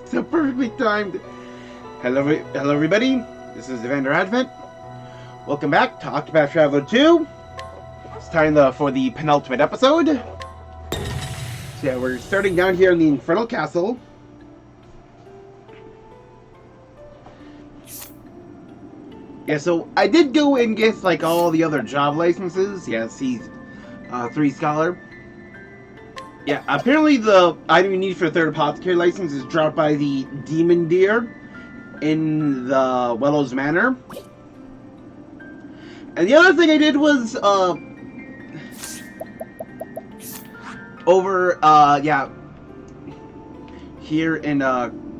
So perfectly timed. Hello everybody. This is Evander Advent. Welcome back to Octopath Traveler 2. It's time for the penultimate episode. So yeah, we're starting down here in the Infernal Castle. Yeah, so I did go and get like all the other job licenses. Yeah, see, 3 Scholar. Yeah, apparently the item you need for the 3rd Apothecary license is dropped by the Demon Deer in the Wellows Manor. And the other thing I did was, here in,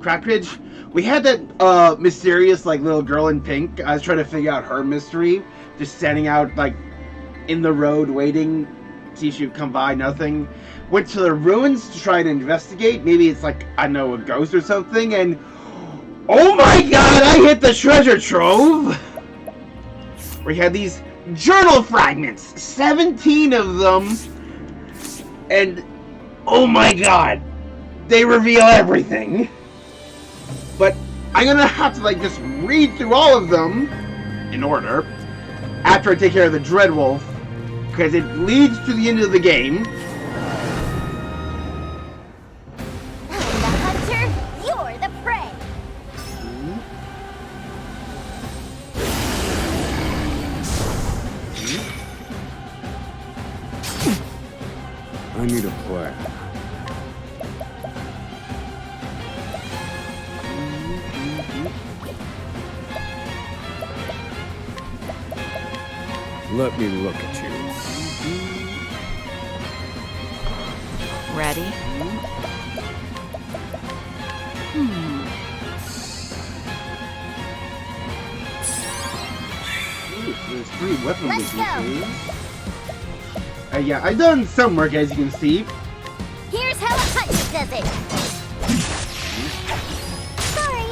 Crackridge, we had that, mysterious, like, little girl in pink. I was trying to figure out her mystery, just standing out, like, in the road waiting, see if she would come by, nothing. Went to the ruins to try to investigate. Maybe it's like, I don't know, a ghost or something, and oh my god, I hit the treasure trove! We had these journal fragments, 17 of them, and oh my god, they reveal everything. But I'm gonna have to like just read through all of them in order after I take care of the Dreadwolf, because it leads to the end of the game. I need a plan. Let me look at you. Ready? There's 3 weapon weaknesses. Yeah, I've done some work, as you can see. Here's how a hunch does it. Sorry.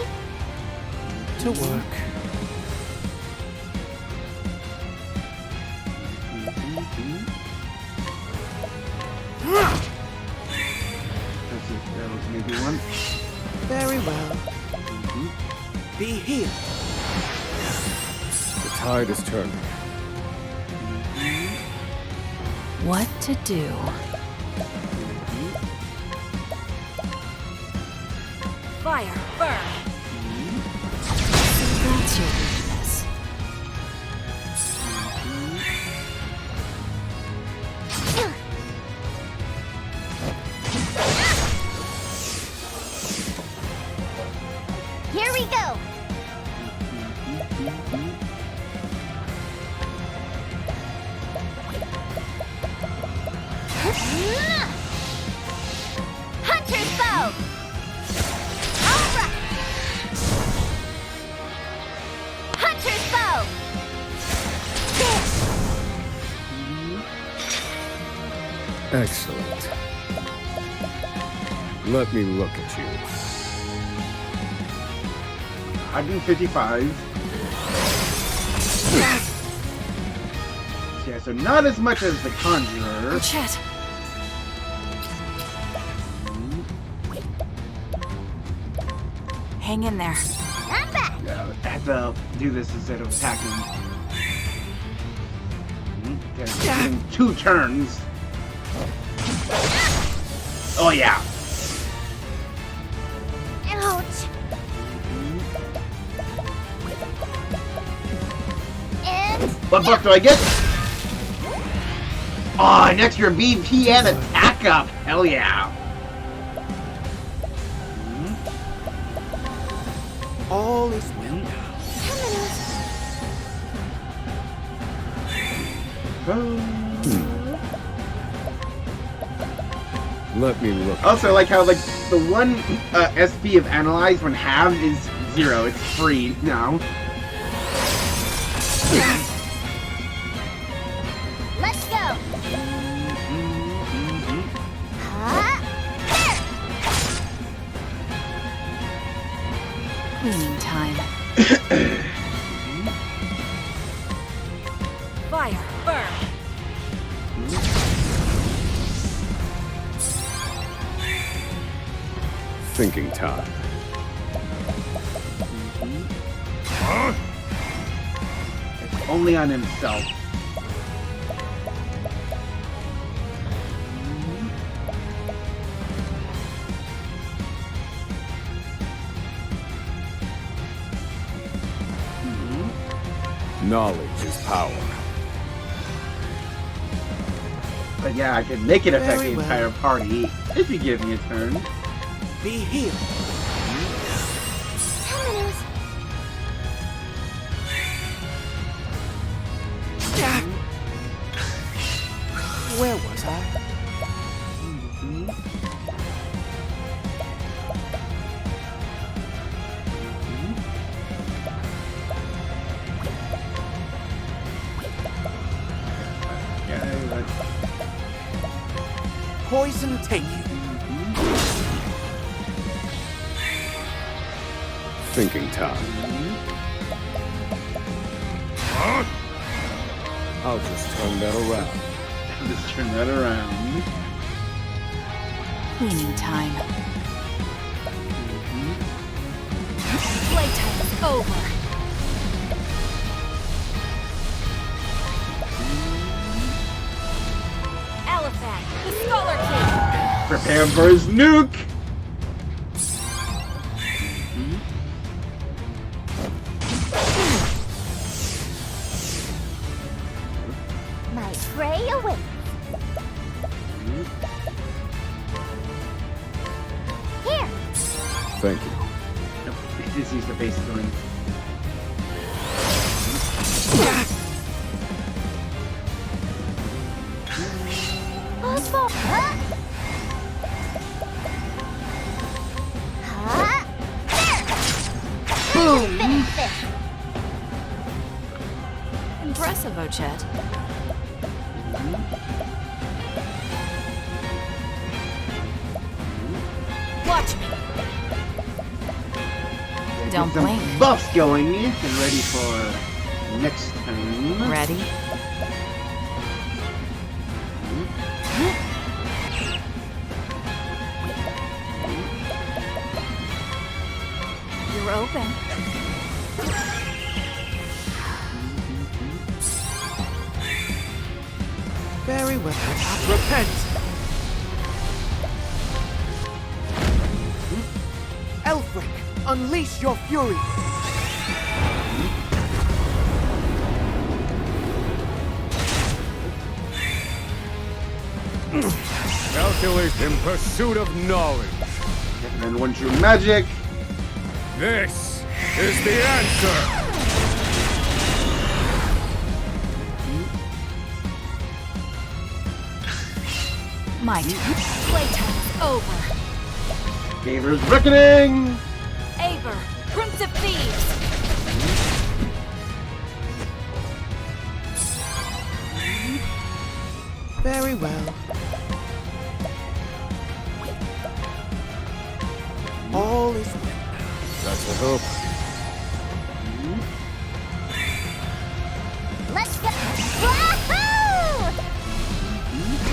To work. That was maybe one. Very well. Be healed. The tide is turning. What to do? Fire, burn. So that's your weakness. Here we go. Hunter's bow. All right. Hunter's bow. Excellent. Let me look at you. 155. Yeah, so not as much as the Conjurer. Oh, shit. Hang in there. I'm back. Yeah, I have to do this instead of attacking. In 2 turns. Oh yeah. Ouch. And What buff do I get? Oh, an extra BP and attack up. Hell yeah. All is well now. Let me look. Also, like how like the one SP of Analyze when halved is 0. It's free now. let's go. Cleaning time. Fire, burn. Thinking time. Only on himself. Knowledge is power. But yeah, I could make it affect Very the well. entire party if you give me a turn. Be healed. 10 minutes. Where was I? Poison take you. Thinking time. I'll just turn that around. Just turn that around. Cleaning time. Playtime is over. Elephant, the Scholar King. Prepare for his nuke! My prey awaits. Here. Thank you. He just used the base going. Oswald. Huh? Huh? There. Boom. Finish this. Impressive, Ochet. Watch me. Don't Some blink. buffs going and ready for next turn. Ready? You're open. Very well. Repent. Elfric, unleash your fury. Calculate in pursuit of knowledge. And then once your magic. This is the answer. My turn. Playtime is over. Gavor's Reckoning! Aver, Prince of Thieves. Very well. All is well. That's a hope. Let's go. Wahoo!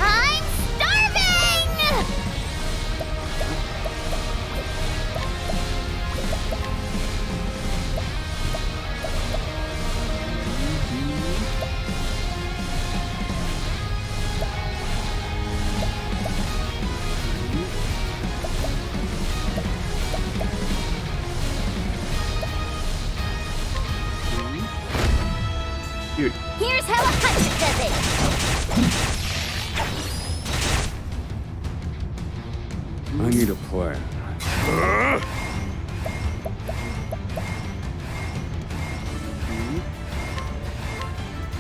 I'm starving! Dude, Here's how a hunch does it. I need a plan.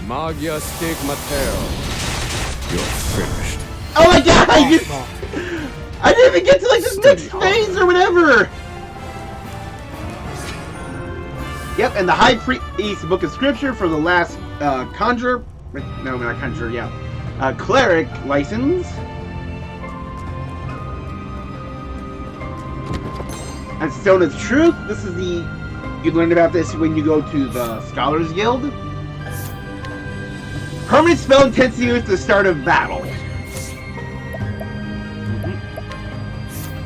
Magia stigmateo. You're finished. oh my god! I didn't even get to like this next phase or whatever! Yep, and the High Priest Book of Scripture for the last Conjure. No, not Conjure, yeah. Cleric license. And Stone of Truth. This is the. You learned about this when you go to the Scholars Guild. Permanent spell intensity at the start of battle.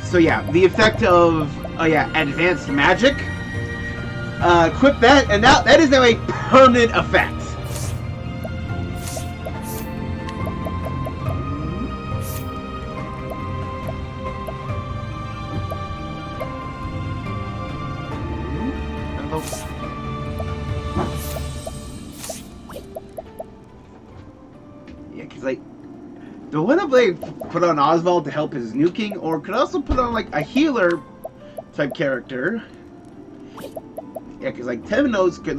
So yeah, the effect of advanced magic. Equip that, and now that is now a permanent effect. Yeah, because like the one up like put on Oswald to help his nuking, or could also put on like a healer type character. Yeah, because like Temenos could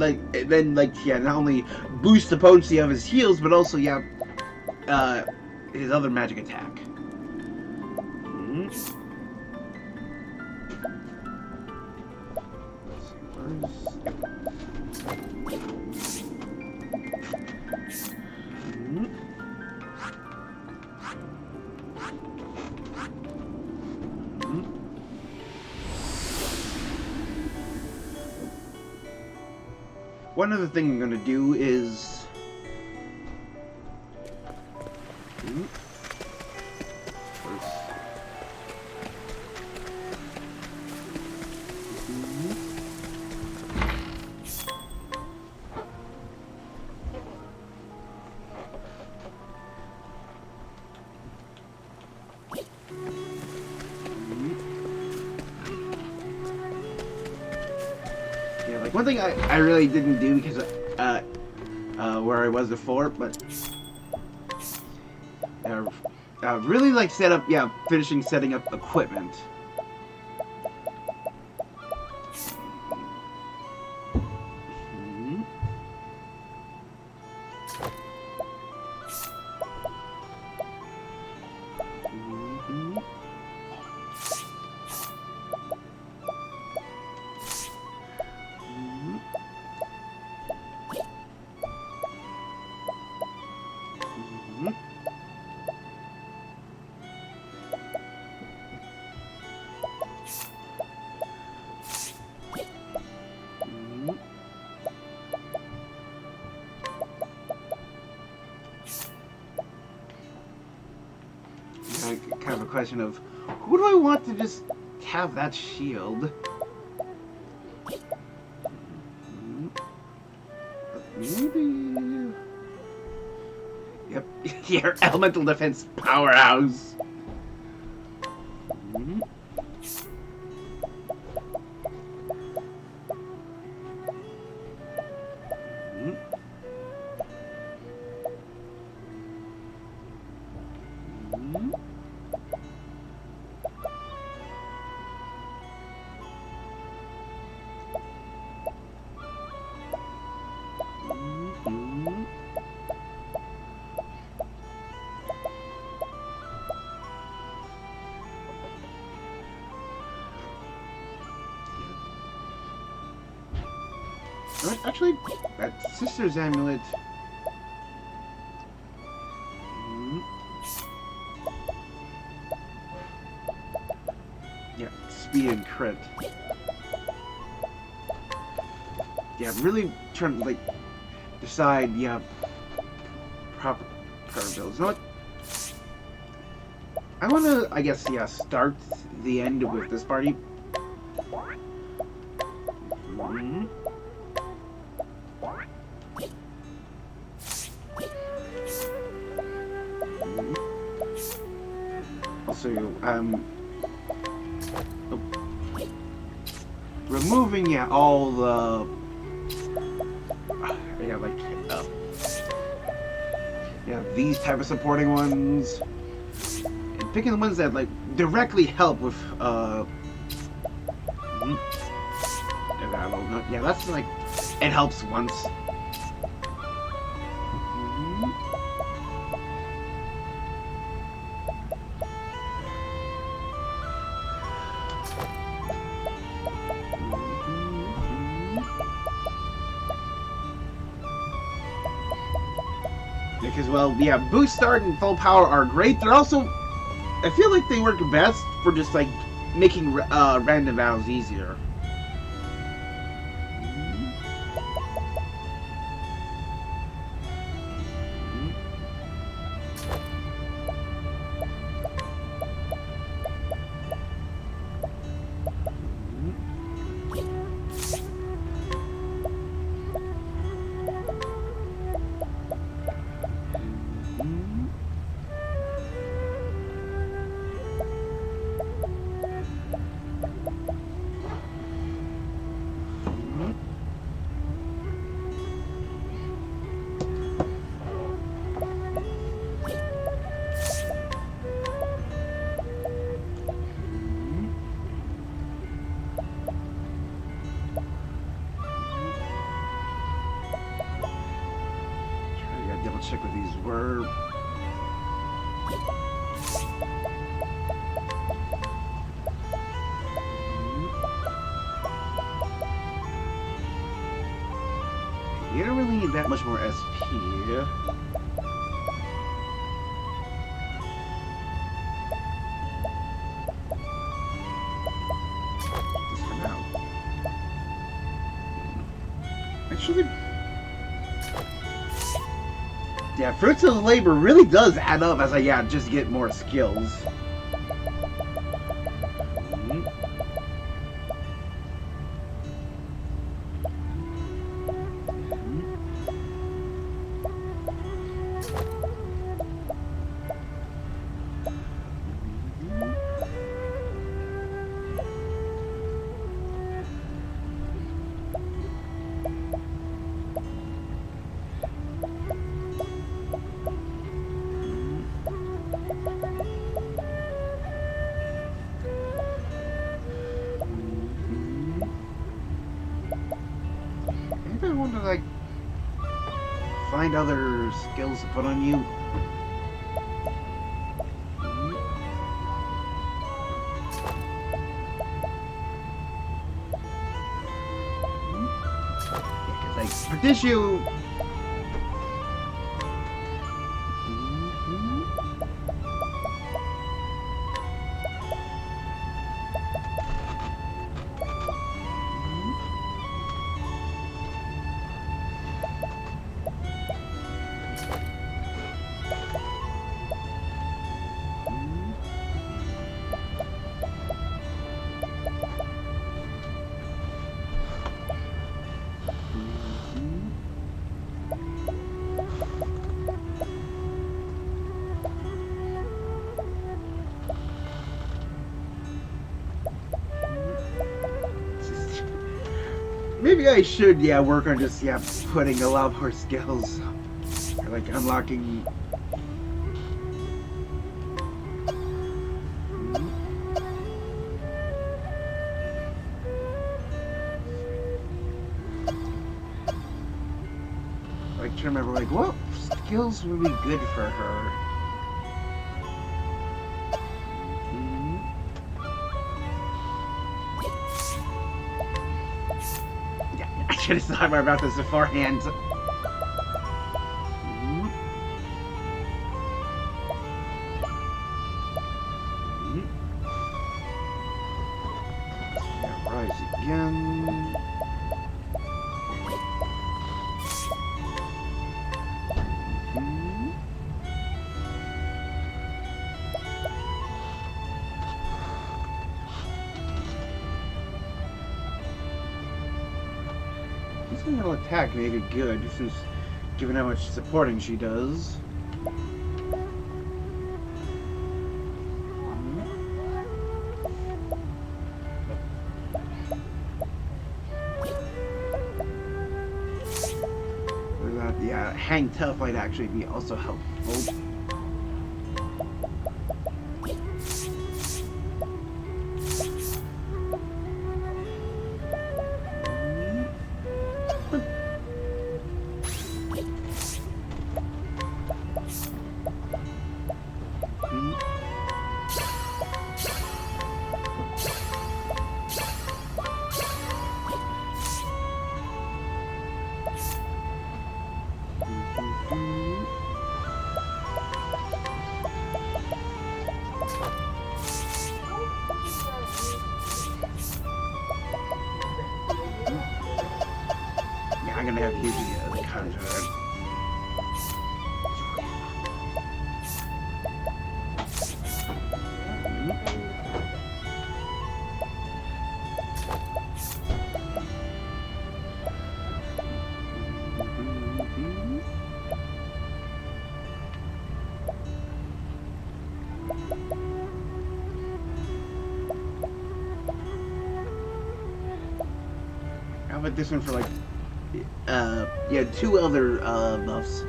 not only boost the potency of his heals, but also his other magic attack. One other thing I'm going to do is... Like one thing I really didn't do because where I was before, but really like finishing setting up equipment. Kind of a question of who do I want to just have that shield? Maybe. Yep, your elemental defense powerhouse. Actually, that sister's amulet. Yeah, speed and crit. Yeah, I'm really trying to like decide. Yeah, proper builds. You know what? I want to, I guess, start the end with this party. Also, removing all the these type of supporting ones, and picking the ones that like directly help with yeah, that's like it helps once. Because, well, yeah, boost start and full power are great. They're also, I feel like they work best for just like making random battles easier. double check what these were. You don't really need that much more SP. Just for now. Actually, yeah, fruits of labor really does add up as I just get more skills. I want to like find other skills to put on you. Yeah, because for tissue. Maybe I should, work on just, putting a lot more skills. Or, like, unlocking... Like, trying to remember, like, what skills would be good for her? I should have thought more about this beforehand. Rise again. This little attack may be good, since given how much supporting she does. Hang tough might actually be also helpful. I'm gonna have to use the contract. How about this one for like two other buffs.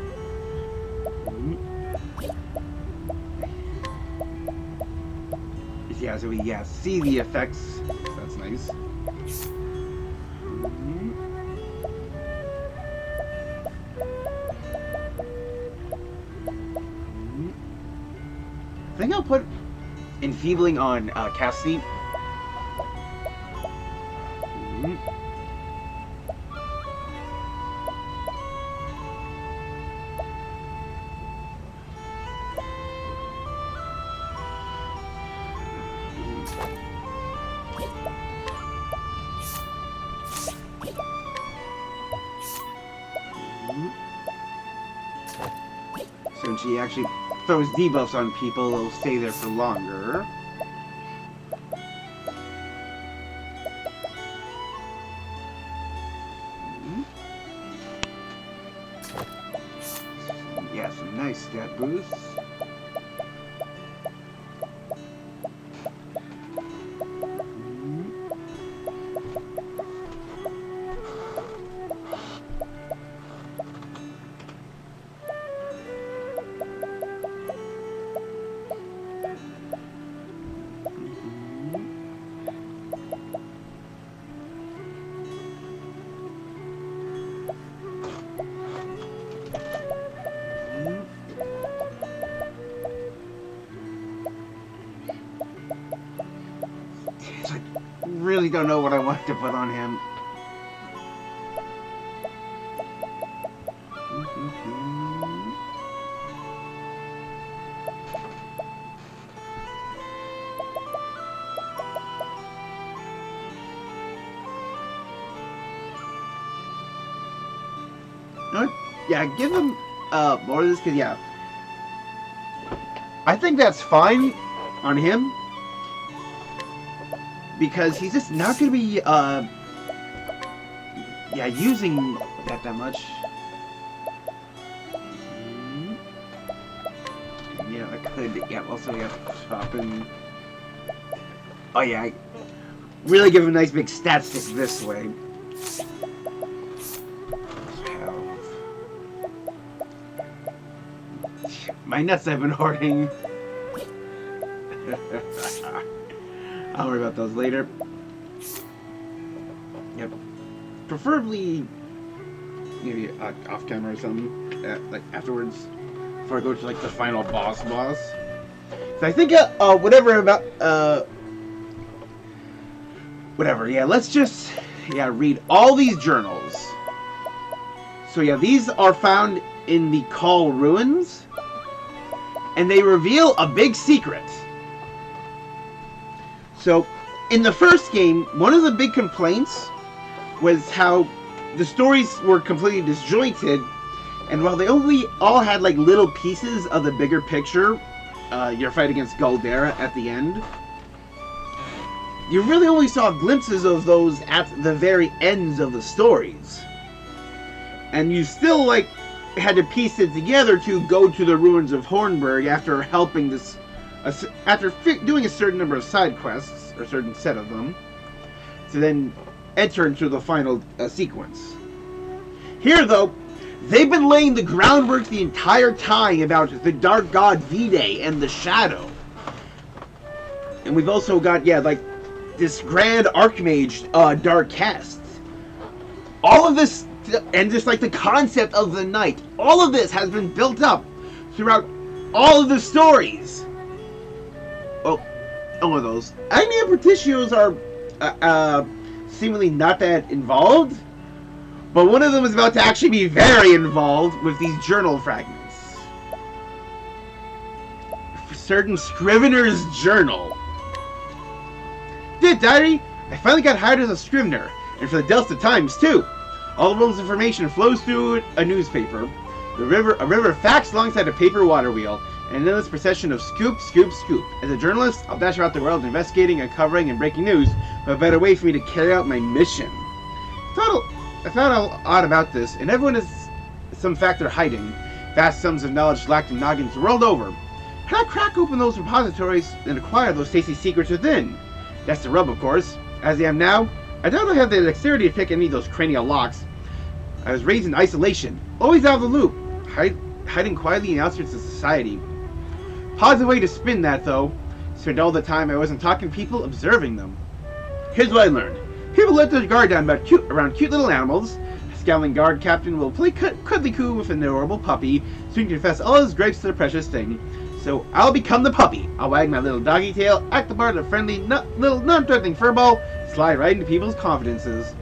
Yeah, so we see the effects. So that's nice. think I'll put enfeebling on Cassidy. So when she actually throws debuffs on people, they'll stay there for longer. Yeah, some nice stat boosts. Really don't know what I want to put on him. Yeah, give him more of this, because yeah, I think that's fine on him. Because he's just not going to be, yeah, using that much. Yeah, I could, yeah, also, yeah, stop him. Oh, yeah, really give him a nice big stat stick this way. My nuts I've been hoarding. I'll worry about those later. Yep. Preferably, maybe off camera or something, like afterwards, before I go to like the final boss. So I think whatever about whatever. Yeah, let's just read all these journals. So yeah, these are found in the Call Ruins, and they reveal a big secret. So, in the first game, one of the big complaints was how the stories were completely disjointed, and while they only all had like little pieces of the bigger picture, your fight against Galdera at the end, you really only saw glimpses of those at the very ends of the stories. And you still like had to piece it together to go to the ruins of Hornburg after helping this. After doing a certain number of side quests, or a certain set of them, to then enter into the final sequence. Here, though, they've been laying the groundwork the entire time about the Dark God V-Day and the Shadow. And we've also got, like, this Grand Archmage Dark Cast. All of this, and just like the concept of the night, all of this has been built up throughout all of the stories. One of those. Agni and Petitios are seemingly not that involved, but one of them is about to actually be very involved with these journal fragments. For certain Scrivener's journal. Dear Diary, I finally got hired as a Scrivener, and for the Delta Times too. All the world's information flows through a newspaper, a river of facts alongside a paper water wheel, and an endless procession of scoop, scoop, scoop. As a journalist, I'll dash about the world investigating, uncovering, and breaking news, but a better way for me to carry out my mission. I found out odd about this, and everyone has some fact they're hiding. Vast sums of knowledge lacked in noggins the world over. How do I crack open those repositories and acquire those tasty secrets within? That's the rub, of course. As I am now, I don't have the dexterity to pick any of those cranial locks. I was raised in isolation, always out of the loop, hiding quietly in the outskirts of society. Positive way to spin that, though. Spent all the time I wasn't talking to people, observing them. Here's what I learned. People let their guard down around cute little animals. A scowling guard captain will play cuddly coo with an adorable puppy, soon confess all his gripes to the precious thing. So I'll become the puppy. I'll wag my little doggy tail, act the part of a friendly, little non-threatening furball, slide right into people's confidences.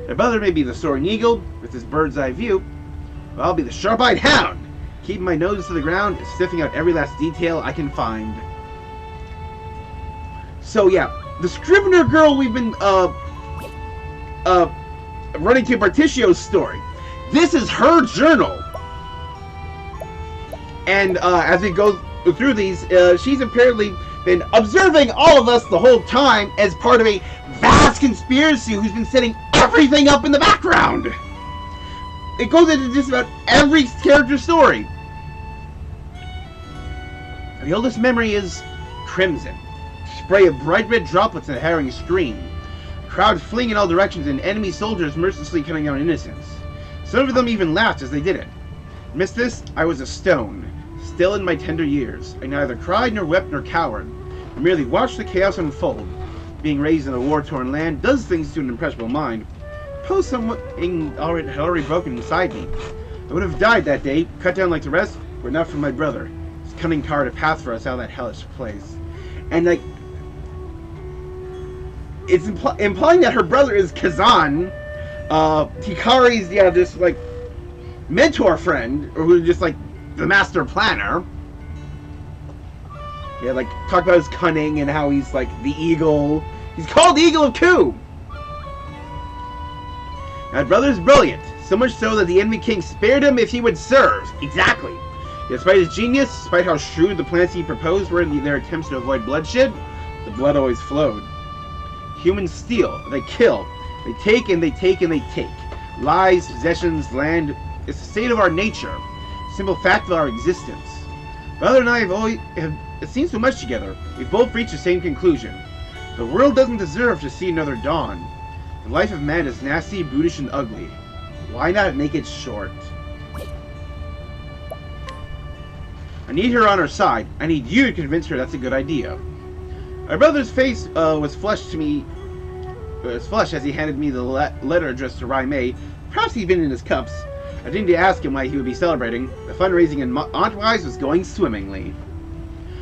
My brother may be the soaring eagle with his bird's eye view, but I'll be the sharp-eyed hound, keeping my nose to the ground and sniffing out every last detail I can find. So yeah, the Scrivener girl we've been running to Barticio's story. This is her journal. And as we go through these, she's apparently been observing all of us the whole time as part of a vast conspiracy who's been setting everything up in the background. It goes into just about every character's story. The oldest memory is crimson. Spray of bright red droplets in a harrowing stream. Crowds fleeing in all directions and enemy soldiers mercilessly cutting down innocents. Some of them even laughed as they did it. Amidst this, I was a stone, still in my tender years. I neither cried nor wept nor cowered. I merely watched the chaos unfold. Being raised in a war-torn land does things to an impressionable mind. Suppose something had already broken inside me. I would have died that day, cut down like the rest, were not for my brother. His cunning carved a path for us out of that hellish place. And like, it's implying that her brother is Kazan, Hikari's this like mentor friend, or who's just like the master planner. Yeah, like talk about his cunning and how he's like the eagle. He's called the Eagle of Ku. My brother's brilliant, so much so that the enemy king spared him if he would serve. Exactly. Despite his genius, despite how shrewd the plans he proposed were in their attempts to avoid bloodshed, the blood always flowed. Humans steal, they kill, they take and they take and they take. Lies, possessions, land, it's the state of our nature, simple fact of our existence. Brother and I have seen so much together, we've both reached the same conclusion. The world doesn't deserve to see another dawn. The life of man is nasty, brutish, and ugly. Why not make it short? I need her on our side. I need you to convince her that's a good idea. My brother's face was flushed as he handed me the letter addressed to Rai Mei. Perhaps he'd been in his cups. I didn't ask him why he would be celebrating. The fundraising and Auntwise was going swimmingly.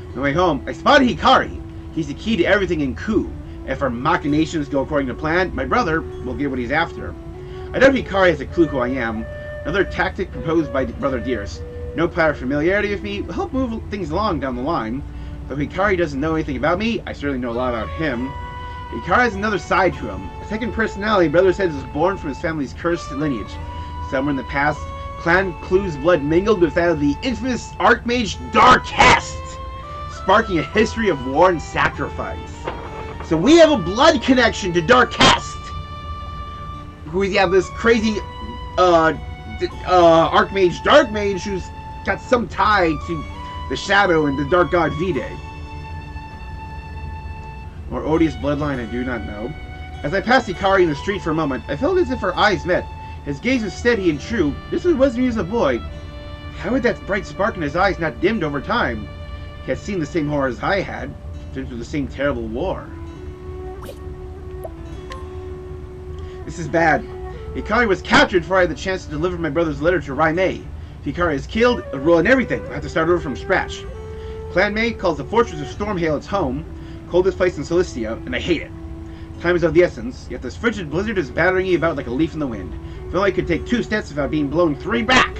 On the way home, I spotted Hikari. He's the key to everything in Ku. If our machinations go according to plan, my brother will get what he's after. I doubt Hikari has a clue who I am. Another tactic proposed by Brother Dearest. No prior familiarity with me will help move things along down the line. Though Hikari doesn't know anything about me, I certainly know a lot about him. Hikari has another side to him. A second personality Brother says is born from his family's cursed lineage. Somewhere in the past, Clan Klu's blood mingled with that of the infamous Archmage Darkest, sparking a history of war and sacrifice. So we have a blood connection to Darkest, who we have this crazy Archmage Darkmage who's got some tie to the Shadow and the Dark God Vide. Or odious bloodline, I do not know. As I passed Hikari in the street for a moment, I felt as if our eyes met. His gaze was steady and true. This was me as a boy. How had that bright spark in his eyes not dimmed over time? He had seen the same horrors I had, been through the same terrible war. This is bad. Hikari was captured before I had the chance to deliver my brother's letter to Rai Mei. If Hikari is killed, it'll ruin everything. I'll have to start over from scratch. Clan Mei calls the Fortress of Stormhail its home, coldest place in Cilicia, and I hate it. Time is of the essence, yet this frigid blizzard is battering me about like a leaf in the wind. If only I could take 2 steps without being blown 3 back!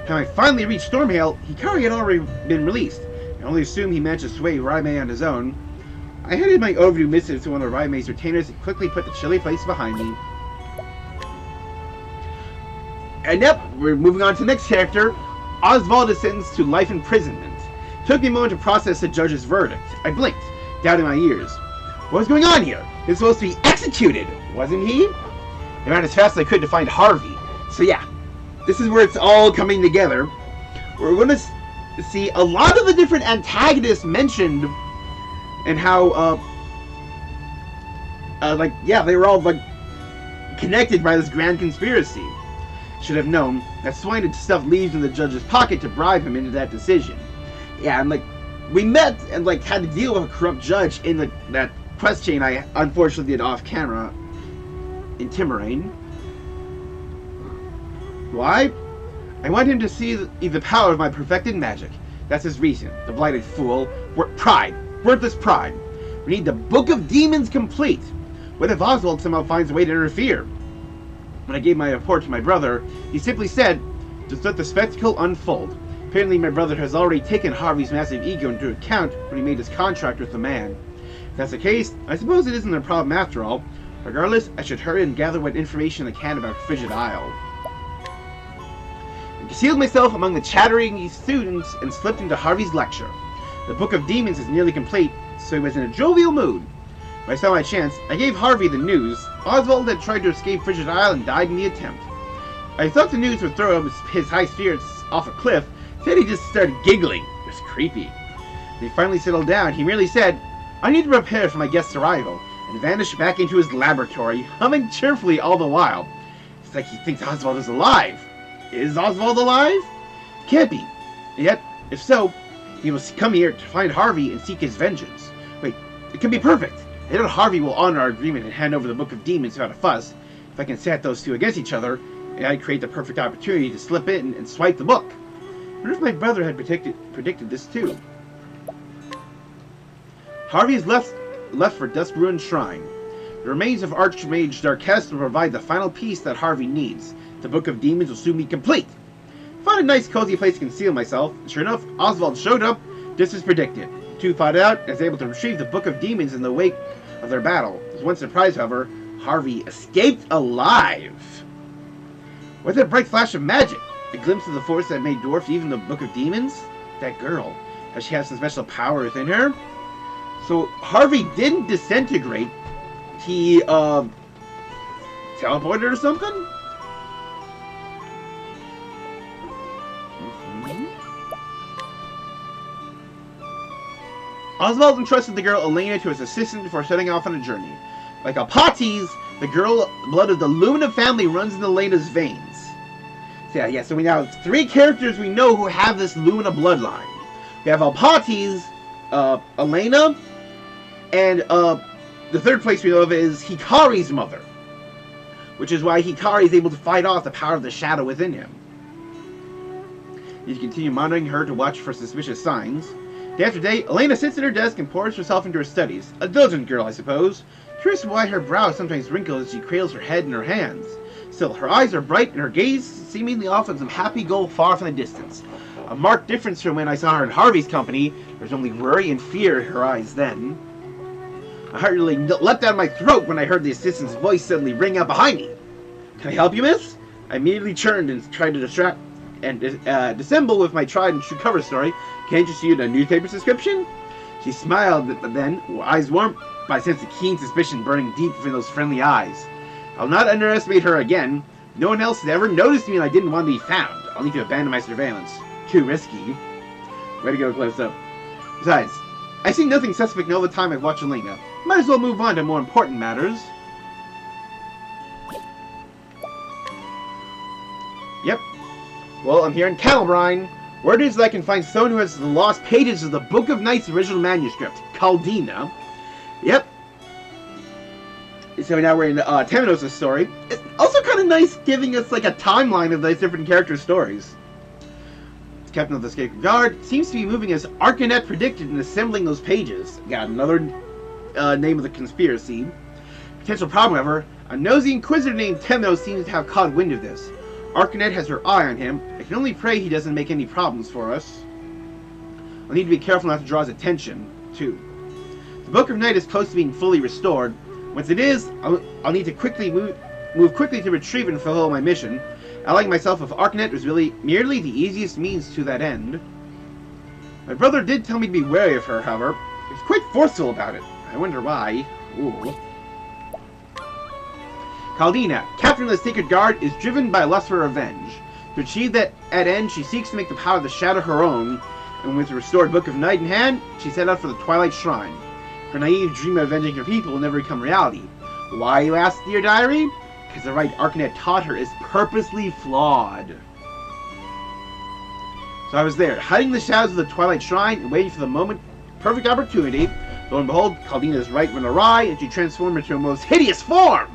When I finally reached Stormhail, Hikari had already been released. I only assumed he managed to sway Rai Mei on his own. I handed my overdue missive to one of Rai Mei's retainers and quickly put the chilly place behind me. And yep, we're moving on to the next character. Oswald is sentenced to life imprisonment. It took me a moment to process the judge's verdict. I blinked, doubting my ears. What was going on here? He was supposed to be executed, wasn't he? I ran as fast as I could to find Harvey. So yeah, this is where it's all coming together. We're going to see a lot of the different antagonists mentioned and how, they were all like connected by this grand conspiracy. Should have known that swine had stuffed leaves in the judge's pocket to bribe him into that decision. Yeah, and like we met and like had to deal with a corrupt judge in that quest chain I unfortunately did off camera in Timerain. Why? I want him to see the power of my perfected magic. That's his reason. The blighted fool. Pride. Worthless pride. We need the Book of Demons complete. What if Oswald somehow finds a way to interfere? When I gave my report to my brother, he simply said, just let the spectacle unfold. Apparently my brother has already taken Harvey's massive ego into account when he made his contract with the man. If that's the case, I suppose it isn't a problem after all. Regardless, I should hurry and gather what information I can about Frigid Isle. I concealed myself among the chattering students and slipped into Harvey's lecture. The Book of Demons is nearly complete, so he was in a jovial mood. When I saw my chance, I gave Harvey the news. Oswald had tried to escape Frigid Isle and died in the attempt. I thought the news would throw his high spirits off a cliff, instead he just started giggling. It was creepy. When he finally settled down, he merely said, I need to prepare for my guest's arrival, and vanished back into his laboratory, humming cheerfully all the while. It's like he thinks Oswald is alive. Is Oswald alive? Can't be. Yet, if so, he will come here to find Harvey and seek his vengeance. Wait, it could be perfect. I know Harvey will honor our agreement and hand over the Book of Demons without a fuss. If I can set those two against each other, I'd create the perfect opportunity to slip in and swipe the book. I wonder if my brother had predicted this too. Harvey is left for Dusk-Ruined Shrine. The remains of Archmage Darkest will provide the final piece that Harvey needs. The Book of Demons will soon be complete. I found a nice cozy place to conceal myself. Sure enough, Oswald showed up, just as predicted. The two fought out and was able to retrieve the Book of Demons in the wake of their battle. With one surprise, however, Harvey escaped alive. With a bright flash of magic, a glimpse of the force that made dwarf even the Book of Demons? That girl, does she have some special power within her? So Harvey didn't disintegrate. He teleported or something? Oswald entrusted the girl Elena to his assistant before setting off on a journey. Like Alpates, the girl blood of the Lumina family runs in Elena's veins. So so we now have 3 characters we know who have this Lumina bloodline. We have Alpates, Elena, and the third place we know of is Hikari's mother. Which is why Hikari is able to fight off the power of the shadow within him. You continue monitoring her to watch for suspicious signs. Day after day, Elena sits at her desk and pours herself into her studies. A diligent girl, I suppose. Curious why her brow sometimes wrinkles as she cradles her head in her hands. Still, her eyes are bright and her gaze seemingly off on some happy goal far from the distance. A marked difference from when I saw her in Harvey's company. There was only worry and fear in her eyes then. My heart really leapt out of my throat when I heard the assistant's voice suddenly ring out behind me. Can I help you, miss? I immediately turned and tried to distract and dissemble with my tried and true cover story. Can't you see it in a newspaper subscription? She smiled, but then, eyes warm, but I sensed a keen suspicion burning deep within those friendly eyes. I'll not underestimate her again. No one else had ever noticed me and I didn't want to be found. I'll need to abandon my surveillance. Too risky. Way to go, close up. Besides, I see nothing suspect all the time I've watched Elena. Might as well move on to more important matters. Yep. Well, I'm here in Calabrine. Word is that I can find someone who has the lost pages of the Book of Night's original manuscript, Caldina. Yep. So now we're in Temenos' story. It's also kind of nice giving us like a timeline of those different characters' stories. The captain of the Sacred Guard seems to be moving as Arcanet predicted in assembling those pages. Got another name of the conspiracy. Potential problem, however, a nosy inquisitor named Temenos seems to have caught wind of this. Arcanet has her eye on him. I can only pray he doesn't make any problems for us. I'll need to be careful not to draw his attention, too. The Book of Night is close to being fully restored. Once it is, I'll need to move quickly to retrieve and fulfill my mission. Allying myself with Arcanet was really merely the easiest means to that end. My brother did tell me to be wary of her, however. He was quite forceful about it. I wonder why. Ooh. Caldina, captain of the Sacred Guard, is driven by a lust for revenge. To achieve that end, she seeks to make the power of the shadow her own, and with the restored Book of Night in hand, she set out for the Twilight Shrine. Her naive dream of avenging her people will never become reality. Why, you ask, dear diary? Because the right Arcanet taught her is purposely flawed. So I was there, hiding in the shadows of the Twilight Shrine and waiting for the perfect opportunity. Lo and behold, Caldina's right went awry, and she transformed into a most hideous form!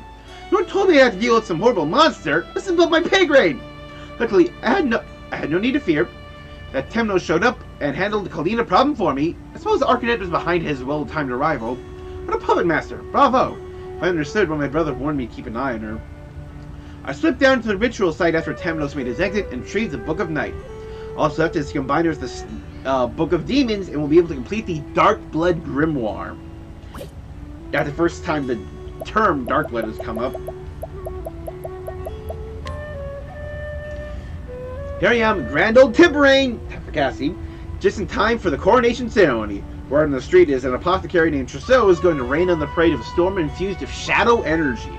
No one told me I had to deal with some horrible monster. This is above my pay grade. Luckily, I had no need to fear. that Temno showed up and handled the Kalina problem for me. I suppose Arcanet was behind his well-timed arrival. What a puppet master! Bravo! If I understood when my brother warned me to keep an eye on her. I slipped down to the ritual site after Temnos made his exit and retrieved the Book of Night. All left is to combine it with the Book of Demons, and we'll be able to complete the Dark Blood Grimoire. That's the first time the term Dark Blood has come up. Here I am, grand old Timperain, for Cassie, just in time for the coronation ceremony. Word on the street is an apothecary named Trousseau is going to rain on the parade of a storm infused with shadow energy.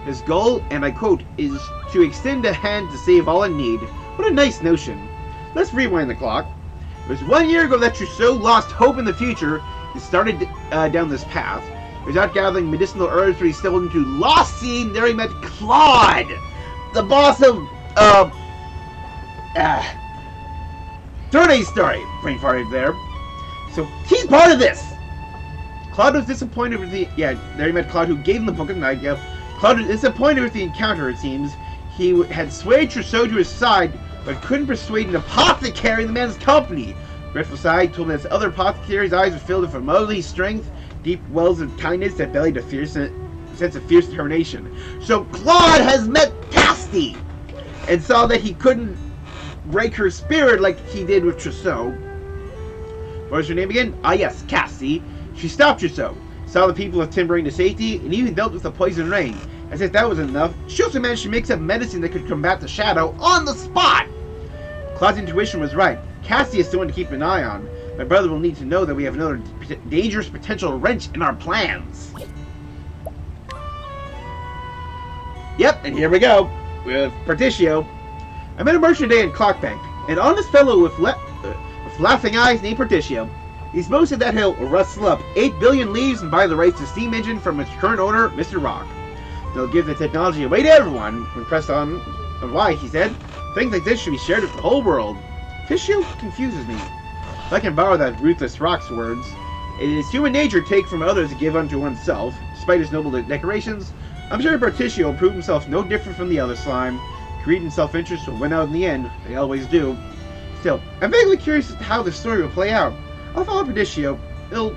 His goal, and I quote, is to extend a hand to save all in need. What a nice notion. Let's rewind the clock. It was 1 year ago that Trousseau lost hope in the future and started down this path. He was out gathering medicinal herbs when he stumbled into Lost Scene. There he met Claude, the boss of, third A story. Brain farted there. So he's part of this. Claude was disappointed with the, there he met Claude, who gave him the Book of Night. Claude was disappointed with the encounter, it seems. He had swayed Trousseau to his side, but couldn't persuade an apothecary in the man's company. Grateful side told him that other apothecary's eyes were filled with motherly strength, deep wells of kindness that bellied a fierce sense of fierce determination. So Claude has met Cassie, and saw that he couldn't break her spirit like he did with Trousseau. What was her name again? Ah yes, Cassie. She stopped Trousseau, saw the people of Timbering to safety, and even dealt with the poison rain. As if that was enough, she also managed to mix up medicine that could combat the shadow on the spot! Claude's intuition was right. Cassie is someone to keep an eye on. My brother will need to know that we have another dangerous potential wrench in our plans. Yep, and here we go, with Pertitio. I met a merchant today in Clockbank, an honest fellow with laughing eyes named Pertitio. He's boasted that he'll rustle up 8 billion leaves and buy the rights to steam engine from its current owner, Mr. Rock. They'll give the technology away to everyone. When pressed on why, he said, things like this should be shared with the whole world. Pertitio confuses me. If I can borrow that ruthless Rock's words, it is human nature to take from others to give unto oneself. Despite his noble decorations, I'm sure Pertitio will prove himself no different from the other slime. Greed and self-interest will win out in the end. They always do. Still, I'm vaguely curious as to how the story will play out. I'll follow Pertitio. Though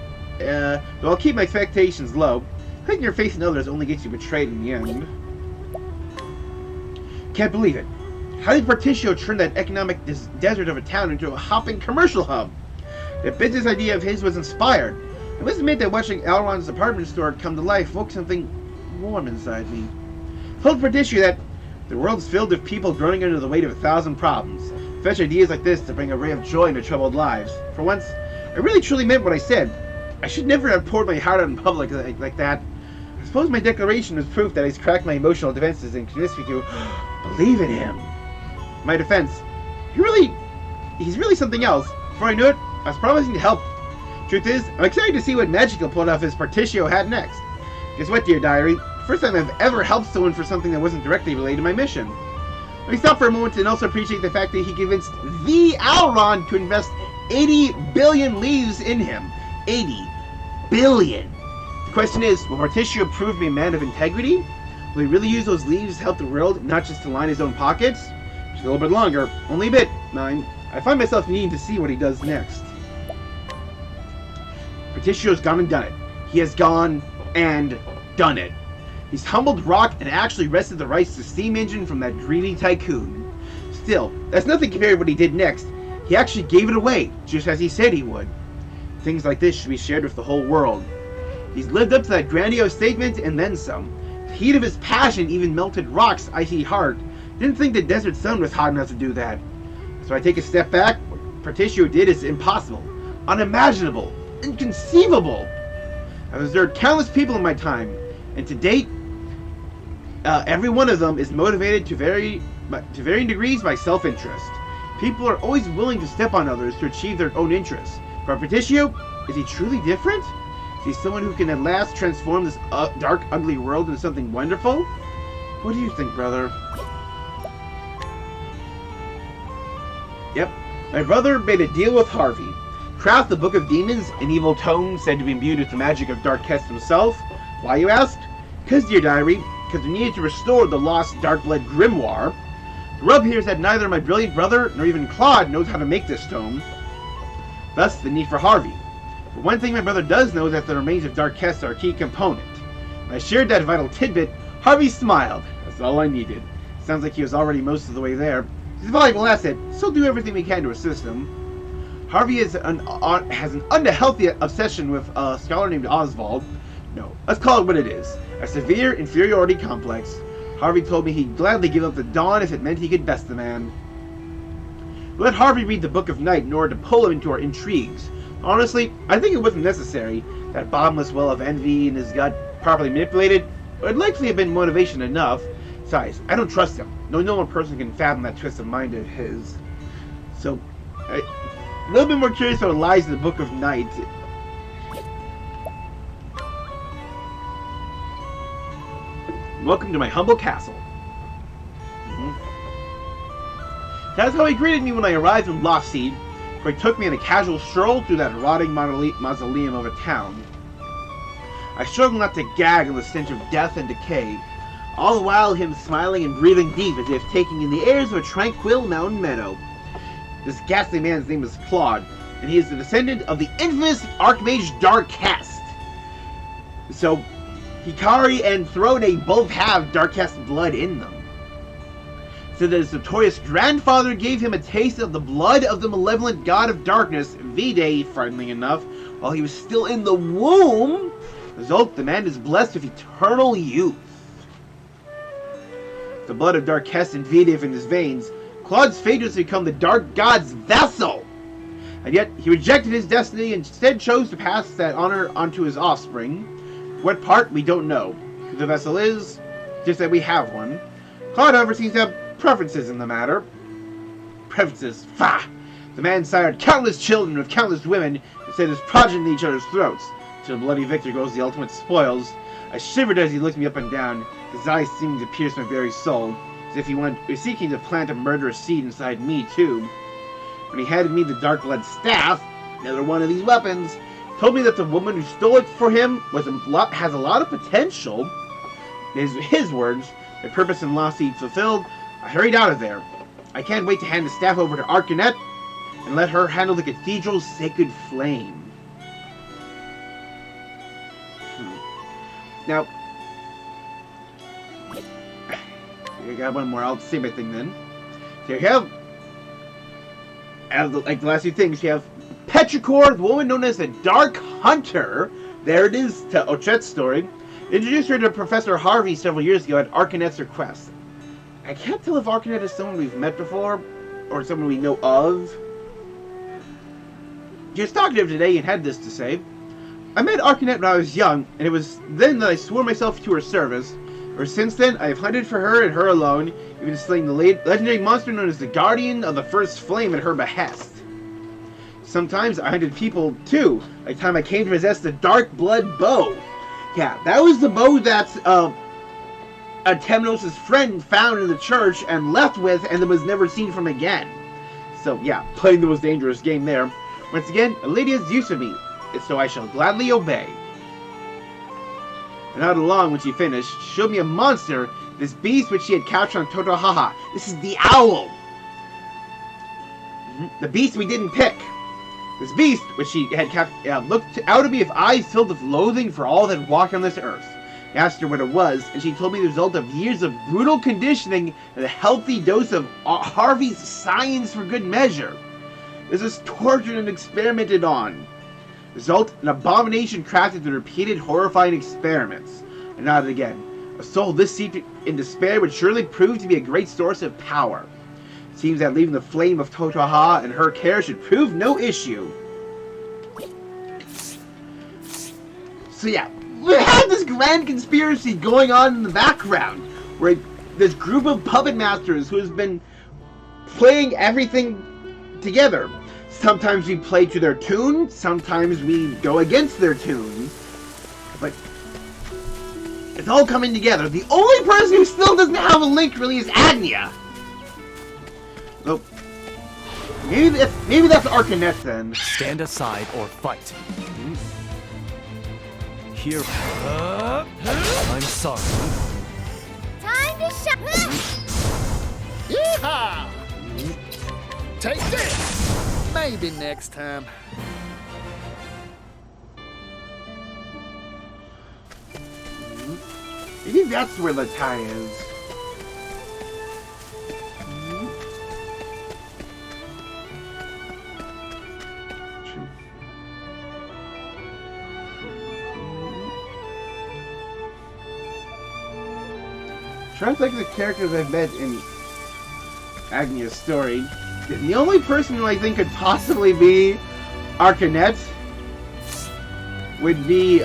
I'll keep my expectations low. Hiding your faith in others only gets you betrayed in the end. Can't believe it. How did Pertitio turn that economic desert of a town into a hopping commercial hub? The business idea of his was inspired. I must admit that watching Elrond's department store come to life woke something warm inside me. I told Pertitio that the world's filled with people groaning under the weight of 1,000 problems. Fetch ideas like this to bring a ray of joy into troubled lives. For once, I really truly meant what I said. I should never have poured my heart out in public like that. I suppose my declaration was proof that he's cracked my emotional defenses and convinced me to believe in him. In my defense, he's really something else. Before I knew it, I was promising to help. Truth is, I'm excited to see what magic he'll pull off his Pertitio hat next. Guess what, dear diary? First time I've ever helped someone for something that wasn't directly related to my mission. Let me stop for a moment and also appreciate the fact that he convinced the Elrond to invest 80 billion leaves in him. 80 billion! The question is, will Pertitio prove to be a man of integrity? Will he really use those leaves to help the world, not just to line his own pockets? Just a little bit longer. Only a bit. 9. I find myself needing to see what he does next. Pertitio's gone and done it. He has gone and done it. He's humbled Rock and actually wrested the rights to steam engine from that greedy tycoon. Still, that's nothing compared to what he did next. He actually gave it away, just as he said he would. Things like this should be shared with the whole world. He's lived up to that grandiose statement and then some. The heat of his passion even melted Rock's icy heart. Didn't think the desert sun was hot enough to do that. So I take a step back. What Pertitio did is impossible, unimaginable, inconceivable. I've observed countless people in my time, and to date, every one of them is motivated to varying degrees by self-interest. People are always willing to step on others to achieve their own interests. But Pertitio, is he truly different? Is he someone who can at last transform this dark, ugly world into something wonderful? What do you think, brother? Yep, my brother made a deal with Harvey. Craft the Book of Demons, an evil tome said to be imbued with the magic of Dark Kest himself. Why, you asked? Because, dear diary, because we needed to restore the lost Dark Blood Grimoire. The rub here is that neither my brilliant brother nor even Claude knows how to make this tome. Thus, the need for Harvey. But one thing my brother does know is that the remains of Darkest are a key component. When I shared that vital tidbit, Harvey smiled. That's all I needed. Sounds like he was already most of the way there. He's a valuable asset, so we'll do everything we can to assist him. Harvey has an unhealthy obsession with a scholar named Oswald. No, let's call it what it is. A severe inferiority complex. Harvey told me he'd gladly give up the Dawn if it meant he could best the man. We let Harvey read the Book of Night in order to pull him into our intrigues. Honestly, I think it wasn't necessary. That bottomless well of envy in his gut, properly manipulated, would likely have been motivation enough. Besides, I don't trust him. No normal person can fathom that twist of mind of his. So, a little bit more curious about what lies in the Book of Night. Welcome to my humble castle. That's how he greeted me when I arrived in Loftseed, for he took me on a casual stroll through that rotting mausoleum of a town. I struggled not to gag on the stench of death and decay, all the while him smiling and breathing deep as if taking in the airs of a tranquil mountain meadow. This ghastly man's name is Claude, and he is the descendant of the infamous Archmage Darkest. So, Hikari and Throne both have Darkest blood in them. So that his notorious grandfather gave him a taste of the blood of the malevolent god of darkness, V-Day, frighteningly enough, while he was still in the womb. Result, the man is blessed with eternal youth. The blood of Darkest and V-Day in his veins, Claude's fate was to become the Dark God's vessel. And yet, he rejected his destiny and instead chose to pass that honor onto his offspring. What part, we don't know. Who the vessel is, just that we have one. Claude, however, seems to have preferences in the matter. Preferences? Pah! The man sired countless children with countless women and set his progeny in each other's throats. To the bloody victor goes the ultimate spoils. I shivered as he looked me up and down, his eyes seeming to pierce my very soul, as if he was seeking to plant a murderous seed inside me, too. When he handed me the dark blood staff, another one of these weapons, told me that the woman who stole it for him has a lot of potential. His words, the purpose in Loftseed fulfilled, I hurried out of there. I can't wait to hand the staff over to Arcanet and let her handle the cathedral's sacred flame. Now, I got one more. I'll say my thing then. So you have like the last few things, you have Petrichor, the woman known as the Dark Hunter. There it is, to Ochet's story. Introduced her to Professor Harvey several years ago at Arcanet's request. I can't tell if Arcanet is someone we've met before, or someone we know of. She was talking to him today and had this to say. I met Arcanet when I was young, and it was then that I swore myself to her service. Ever since then, I have hunted for her and her alone, even slaying the legendary monster known as the Guardian of the First Flame at her behest. Sometimes I hunted people, too, like the time I came to possess the Dark Blood Bow. Yeah, that was the bow that Temnos' friend found in the church and left with and then was never seen from again. So, yeah, playing the most dangerous game there. Once again, a lady has use of me, so I shall gladly obey. And not long when she finished, she showed me a monster, this beast which she had captured on Totohaha. This is the owl. The beast we didn't pick. This beast, which she had looked out at me with eyes filled with loathing for all that walked on this earth. I asked her what it was, and she told me the result of years of brutal conditioning and a healthy dose of Harvey's science for good measure. This is tortured and experimented on. Result, an abomination crafted through repeated horrifying experiments. I nodded again. A soul this steeped in despair would surely prove to be a great source of power. It seems that leaving the flame of Totoha in her care should prove no issue. So yeah, we have this grand conspiracy going on in the background, where this group of puppet masters who has been playing everything together. Sometimes we play to their tune, sometimes we go against their tune, but it's all coming together. The only person who still doesn't have a link really is Agnia. So, maybe that's Arcanet then. Stand aside or fight. Here. I'm sorry. Time to shut. Yeehaw! Take this! Maybe next time. I think that's where the tie is. Trying to think of the characters I've met in Agnia's story. The only person who I think could possibly be Arcanette would be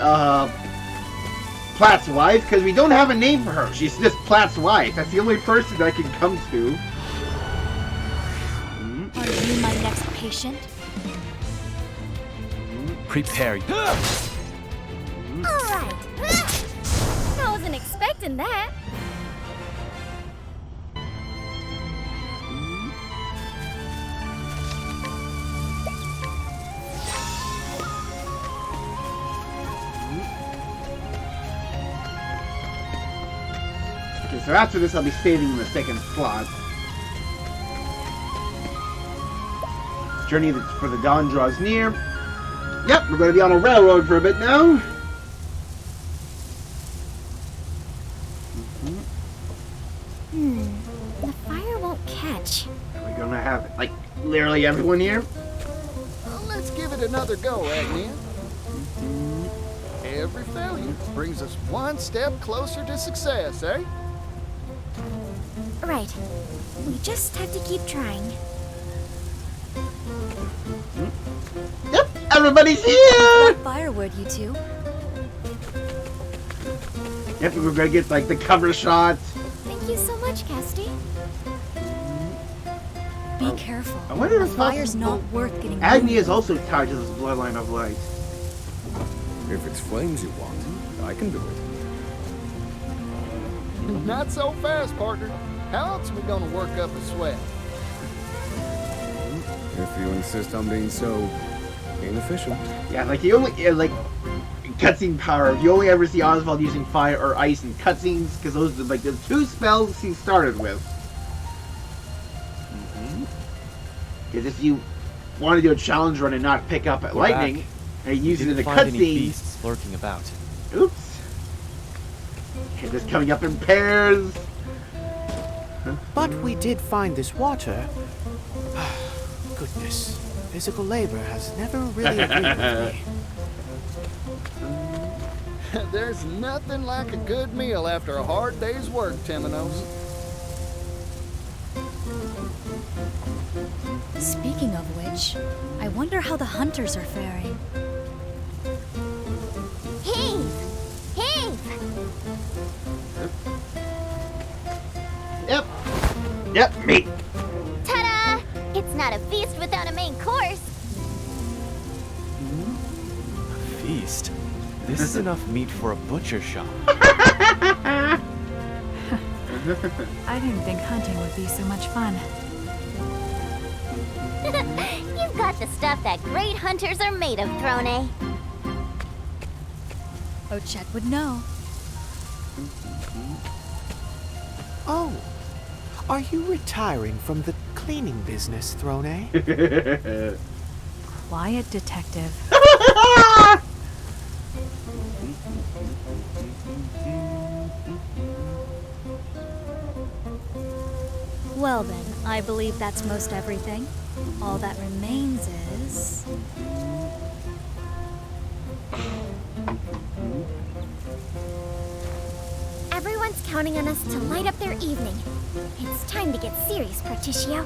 Platt's wife, because we don't have a name for her. She's just Platt's wife. That's the only person I can come to. Are you my next patient? Prepare you. Alright. I wasn't expecting that. Okay, so after this, I'll be saving in the second slot. Journey for the dawn draws near. Yep, we're going to be on a railroad for a bit now. The fire won't catch. Are we going to have, like, literally everyone here? Well, let's give it another go, Agnia. Every failure brings us one step closer to success, eh? Right. We just have to keep trying. Yep, everybody's here! Firewood, you two. Yep, we're going to get, like, the cover shot. Thank you so much, Casty. Be careful. I wonder The if fire's possible not worth getting Agni is also tied to this bloodline of light. If it's flames you want, I can do it. Not so fast, partner. How else are we gonna work up a sweat? If you insist on being so inefficient. Yeah, like, you only, like, cutscene power. You only ever see Oswald using fire or ice in cutscenes, because those are, like, the two spells he started with. Because if you want to do a challenge run and not pick up at We're lightning, back. and you use it in Didn't a find any cutscene, beasts lurking about. oops. And just coming up in pairs. But we did find this water. Goodness, physical labor has never really agreed with me. There's nothing like a good meal after a hard day's work, Temenos. Speaking of which, I wonder how the hunters are faring. Heave! Heave! Yep. Yep, me. Ta-da! It's not a feast without a main course. Feast. This is enough meat for a butcher shop. I didn't think hunting would be so much fun. You've got the stuff that great hunters are made of, Throne. Ochette would know. Oh, are you retiring from the cleaning business, Throne? Quiet detective. Well then, I believe that's most everything. All that remains is... Everyone's counting on us to light up their evening. It's time to get serious, Particio.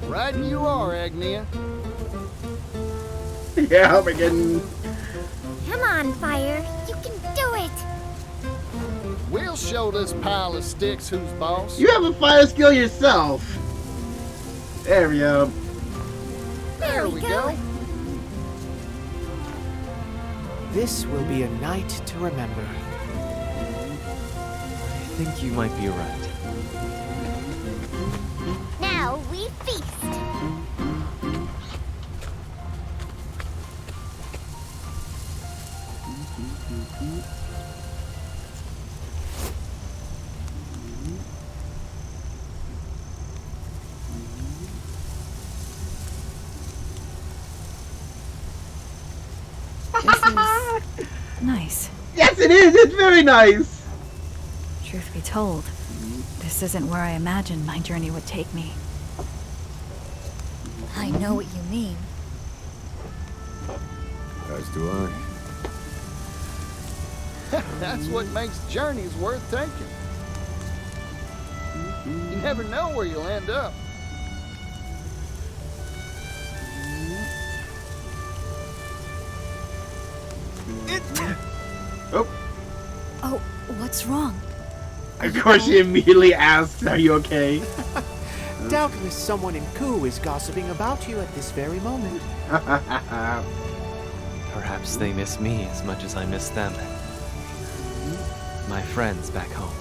Right you are, Agnia. Yeah, we're getting... Come on, Fire. You can do it. We'll show this pile of sticks who's boss. You have a fire skill yourself. There we go. There we go. This will be a night to remember. I think you might be right. Now we feast. This is nice. Yes, it is. It's very nice. Truth be told, this isn't where I imagined my journey would take me. I know what you mean. As do I. That's what makes journeys worth taking. You never know where you'll end up. Oh, Oh, what's wrong? of course she immediately asks, "Are you okay?" Doubtless someone in Ku is gossiping about you at this very moment. Perhaps they miss me as much as I miss them. My friends back home.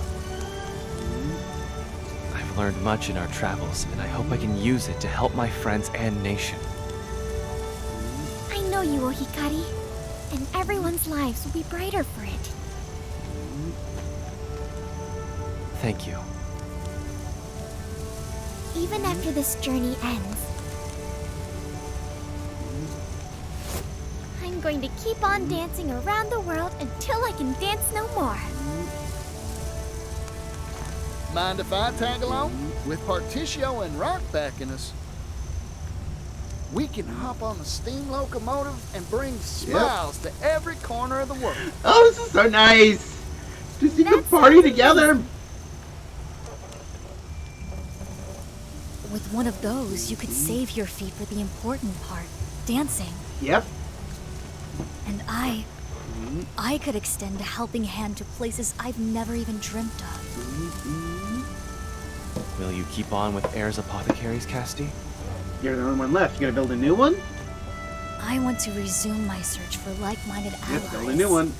I've learned much in our travels, and I hope I can use it to help my friends and nation. I know you, Ohikari. And everyone's lives will be brighter for it. Thank you. Even after this journey ends, I'm going to keep on dancing around the world until I can dance no more. Mind if I tag along? With Particio and Rock backing us, we can hop on the steam locomotive and bring smiles to every corner of the world. Oh, this is so nice. Just you can That party sounds together. With one of those, you could save your feet for the important part, dancing. Yep. And I could extend a helping hand to places I've never even dreamt of. Will you keep on with Air's apothecaries, Casti? You're the only one left. You gonna build a new one? I want to resume my search for like-minded allies. Yes, build a new one.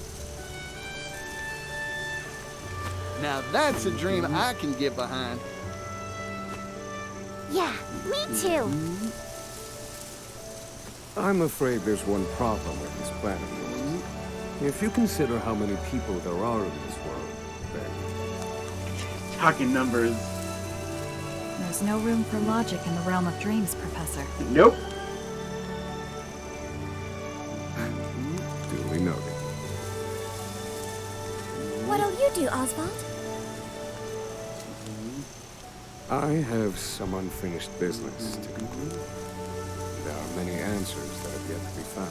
Now that's a dream I can get behind. Yeah, me too. I'm afraid there's one problem with this plan of yours. If you consider how many people there are in this world, then Talking numbers. There's no room for logic in the realm of dreams, Professor. Nope. duly noted. What'll you do, Oswald? I have some unfinished business to conclude. There are many answers that have yet to be found.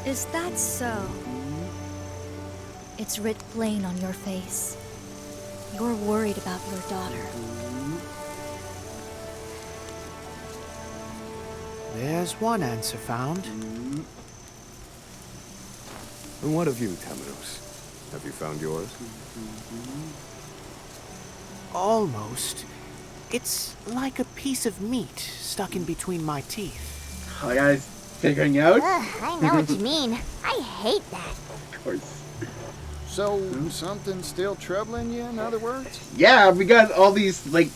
Is that so? It's writ plain on your face. You're worried about your daughter. There's one answer found. And what of you, Temenos? Have you found yours? Almost. It's like a piece of meat stuck in between my teeth. Oh, guys, figuring out? Ugh, I know what you mean. I hate that. Of course. So, something's still troubling you, in other words? Yeah, we got all these, like,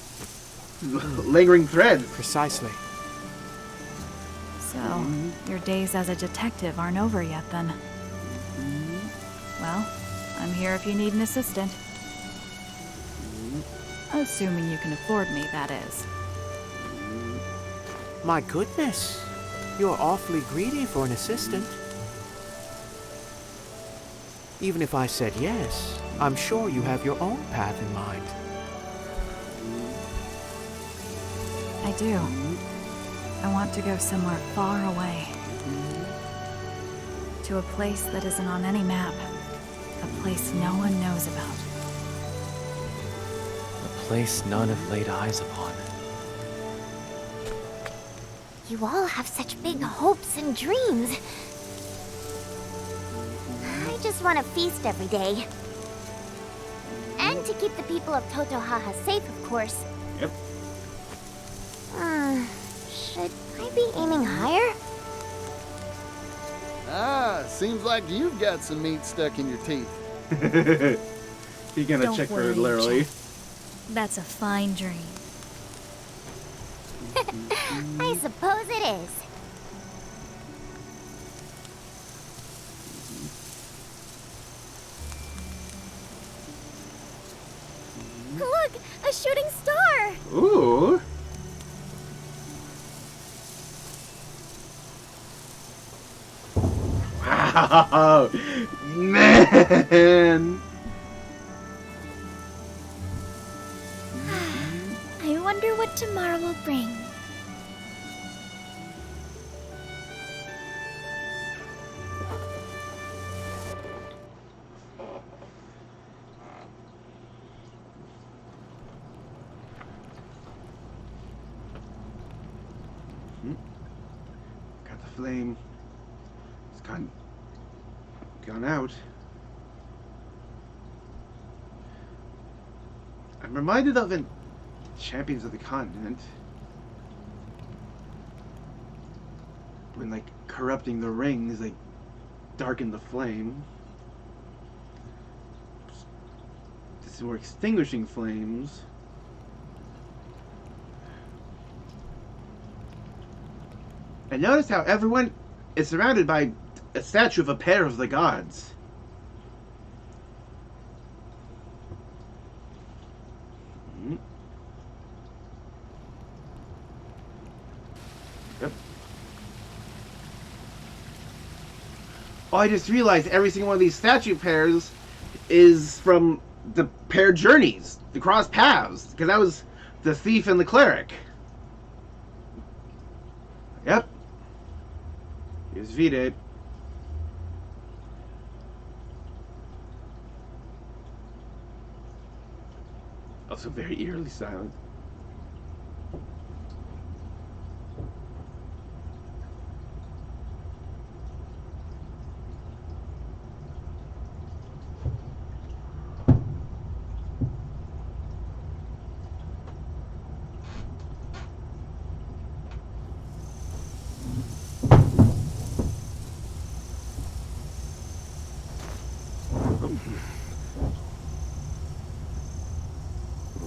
lingering threads. Precisely. So, your days as a detective aren't over yet, then. Well, I'm here if you need an assistant. Assuming you can afford me, that is. My goodness. You're awfully greedy for an assistant. Even if I said yes, I'm sure you have your own path in mind. I do. I want to go somewhere far away. To a place that isn't on any map. A place no one knows about. A place none have laid eyes upon. You all have such big hopes and dreams. I just want to feast every day. And to keep the people of Totohaha safe, of course. Yep. Should I be aiming higher? Ah, seems like you've got some meat stuck in your teeth. You're gonna Don't check for worry, it literally. Jack. That's a fine dream. I suppose it is. Look! A shooting star! Ooh. Oh, man. I wonder what tomorrow will bring. Got the flame. It's gone out. I'm reminded of in Champions of the Continent when, like, corrupting the rings, like, darkened the flame. This is more extinguishing flames. And notice how everyone is surrounded by a statue of a pair of the gods. Yep. Oh, I just realized every single one of these statue pairs is from the pair journeys, the cross paths, because that was the thief and the cleric. Yep. Here's V-Day. Also very eerily silent.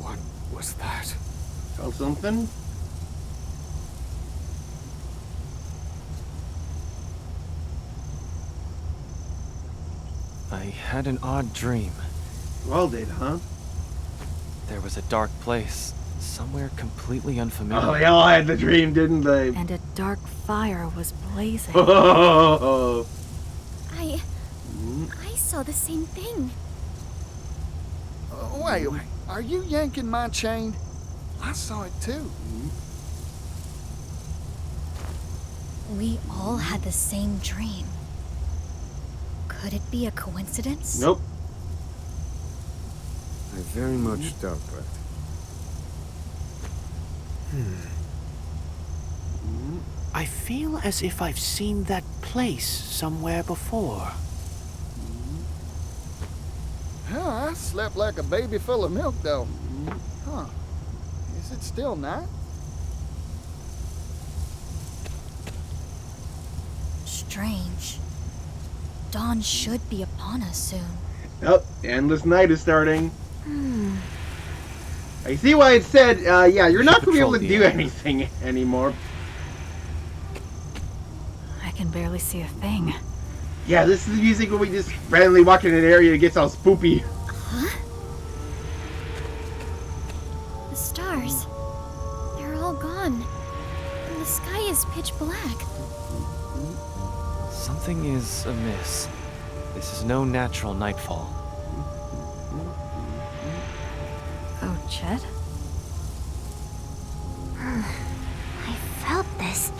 What was that? Felt something? I had an odd dream. You all did, huh? There was a dark place, somewhere completely unfamiliar. Oh, they all had the dream, didn't they? And a dark fire was blazing. Oh. I saw the same thing. Wait. Are you yanking my chain? I saw it too. We all had the same dream. Could it be a coincidence? Nope. I very much doubt that. I feel as if I've seen that place somewhere before. Huh, I slept like a baby full of milk, though. Huh. Is it still night? Strange. Dawn should be upon us soon. Yep, endless night is starting. I see why it said, yeah, you're not going to be able to do anything anymore. I can barely see a thing. Yeah, this is the music when we just randomly walk in an area and it gets all spoopy. Huh? The stars. They're all gone. And the sky is pitch black. Something is amiss. This is no natural nightfall. Oh, Chet? I felt this.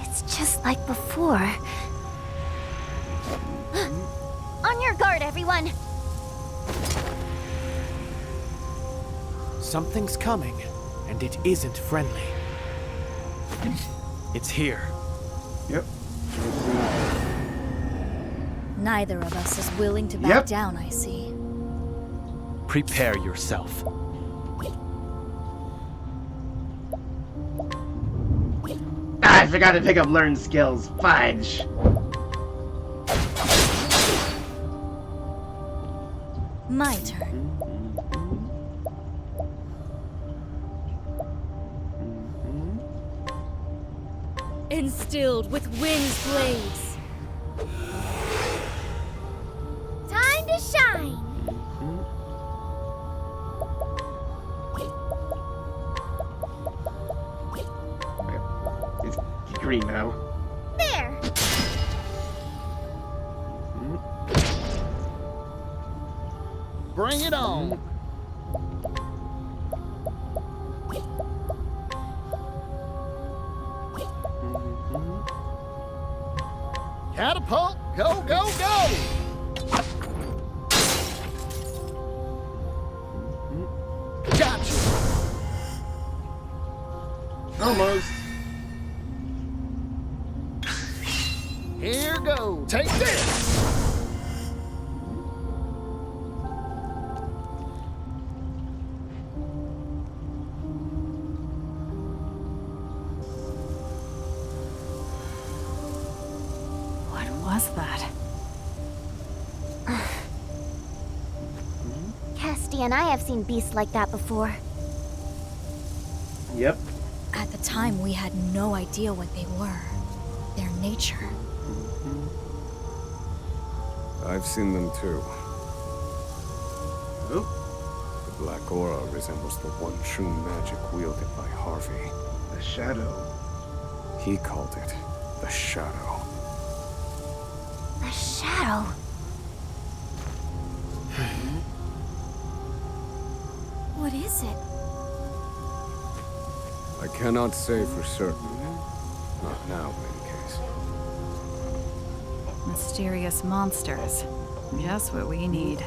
It's just like before. On your guard, everyone! Something's coming, and it isn't friendly. It's here. Yep. Neither of us is willing to back Yep. down, I see. Prepare yourself. Ah, I forgot to pick up learned skills. Fudge. My turn. Instilled with wing's blades. Time to shine! It's green now. There! Bring it on. Catapult, go, go, go! Gotcha! Almost. Here goes. Take this! What was that? Casty and I have seen beasts like that before. Yep. At the time, we had no idea what they were. Their nature. I've seen them too. Oh, The black aura resembles the one true magic wielded by Harvey. the shadow. He called it the Shadow. A shadow. What is it? I cannot say for certain. Not now, in any case. Mysterious monsters. Just what we need.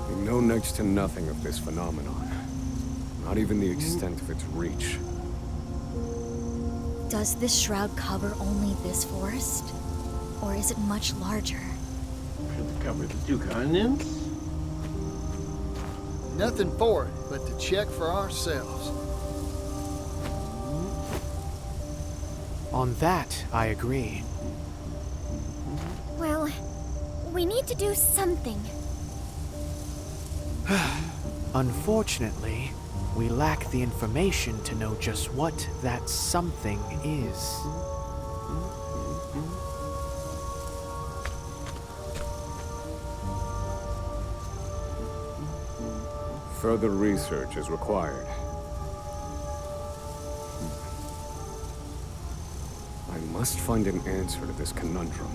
We know next to nothing of this phenomenon. Not even the extent of its reach. Does this shroud cover only this forest? Or is it much larger? Should it cover the two continents? Nothing for it but to check for ourselves. On that, I agree. Well, we need to do something. Unfortunately, we lack the information to know just what that something is. Further research is required. I must find an answer to this conundrum.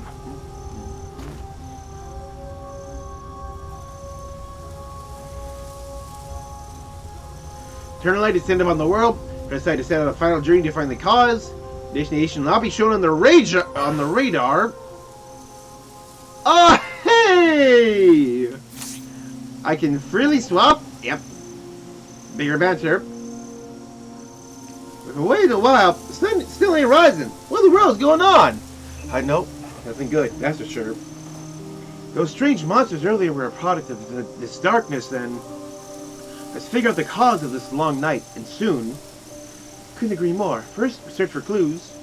Turn a light to send upon the world. Decide to set out a final journey to find the cause. Destination will not be shown on the radar. Oh, hey! I can freely swap. Yep. Bigger banter. We've been waiting a while. The sun still ain't rising. What in the world's going on? I know. Nothing good, that's for sure. Those strange monsters earlier were a product of this darkness, then. Let's figure out the cause of this long night, and soon. Couldn't agree more. First, search for clues.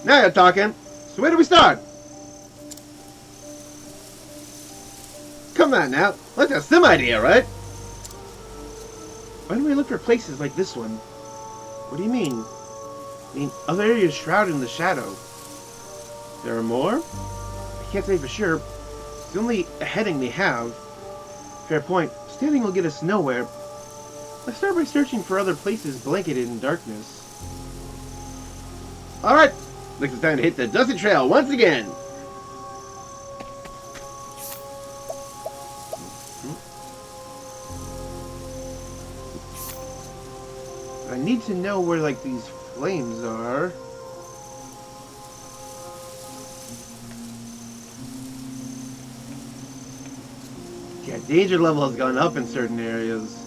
Now you're talking. So where do we start? Come on now. Let's have some idea, right? Why don't we look for places like this one? What do you mean? I mean, other areas shrouded in the shadow. There are more? I can't say for sure. It's the only heading they have. Fair point. Standing will get us nowhere. Let's start by searching for other places blanketed in darkness. Alright! Looks like it's time to hit the dusty trail once again! I need to know where, like, these flames are. Yeah, danger level has gone up in certain areas.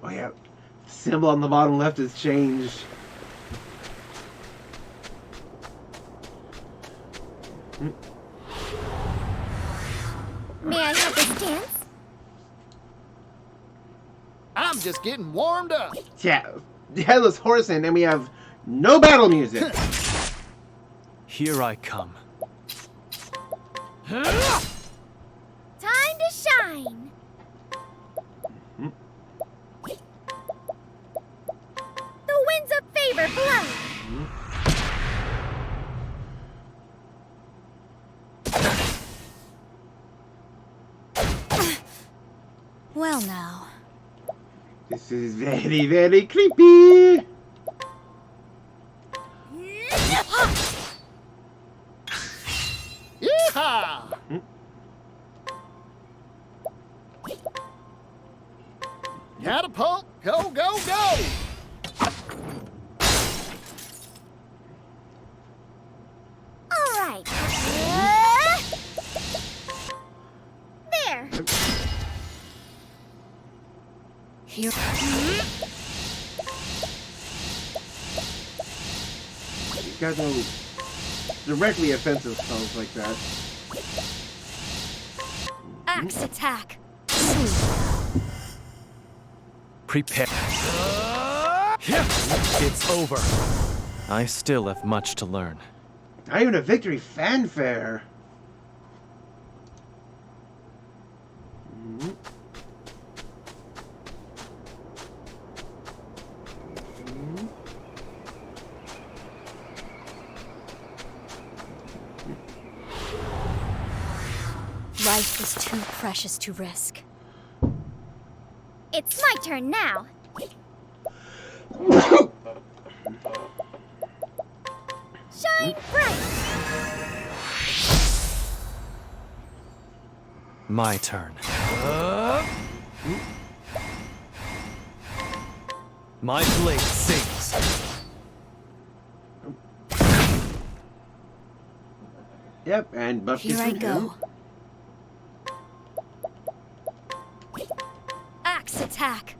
Oh yeah, the symbol on the bottom left has changed. May I help us dance? I'm just getting warmed up. Yeah, the Headless Horseman, and we have no battle music. Here I come. Time to shine! shine. The winds of favor blow. Well now. This is very, very creepy. Yeehaw! Catapult, go, go, go! All right. There. Here. You got no directly offensive spells like that. Axe attack. Prepare. It's over. I still have much to learn. Not even a victory fanfare. Life is too precious to risk. It's my turn now. Shine bright. My turn. My blade sings. Yep, and buff Here I go. Axe attack.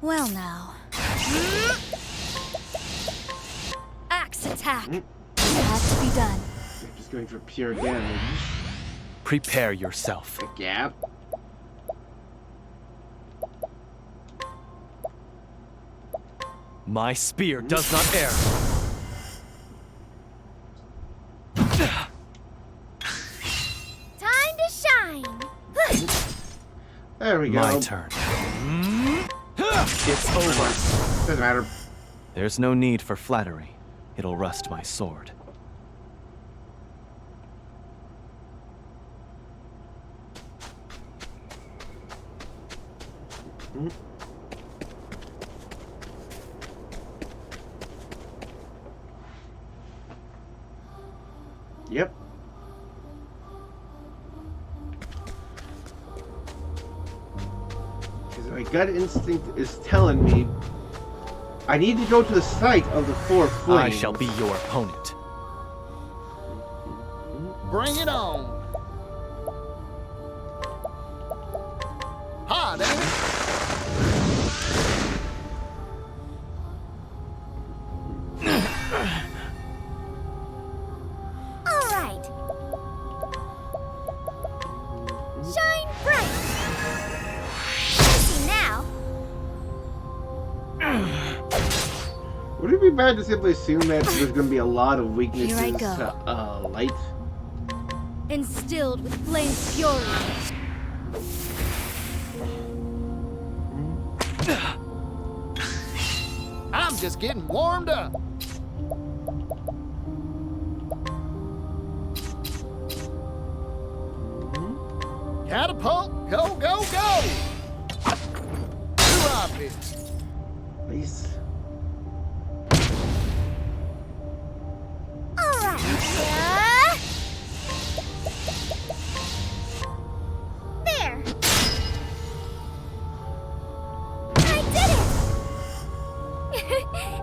Well now. Axe attack. It has to be done. I'm just going for pure damage. Prepare yourself. The gap. My spear does not err. Time to shine. There we go. My turn. It's over. Doesn't matter. There's no need for flattery. It'll rust my sword. Yep. Because my gut instinct is telling me I need to go to the site of the four flames. I shall be your opponent. Bring it on. Hot, ain't All right. Shine bright. Easy now. Would it be bad to simply assume that there's going to be a lot of weaknesses Here I go. to light? Instilled with flame's fury. I'm just getting warmed up. Catapult, go, go, go! Too obvious. Nice. All right. There. I did it.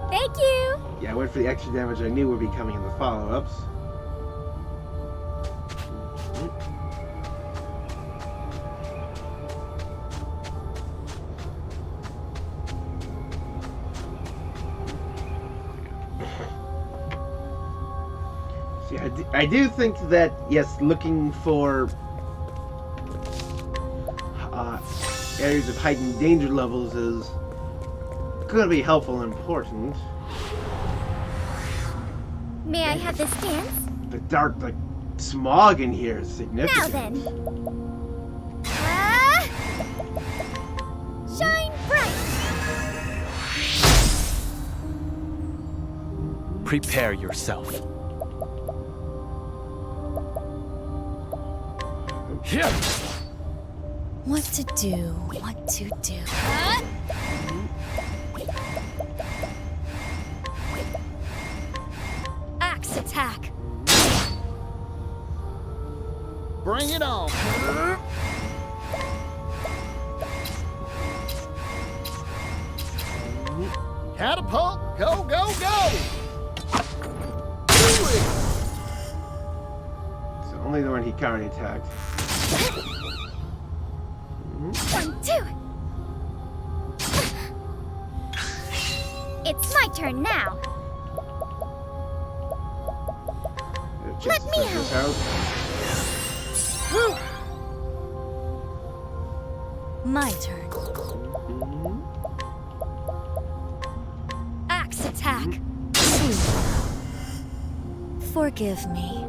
Thank you. Yeah, I went for the extra damage I knew would be coming in the follow-ups. See, I do think that, yes, looking for areas of heightened danger levels is gonna be helpful and important. May I have this dance? The dark, like, smog in here is significant. Now then. Ah! Shine bright! Prepare yourself. Here. What to do? What to do? Axe attack. Bring it on. Catapult, go, go, go! Do it! It's only the one he counter attacked. 1, 2. It's my turn now. Let me help. My turn. Axe attack. Forgive me.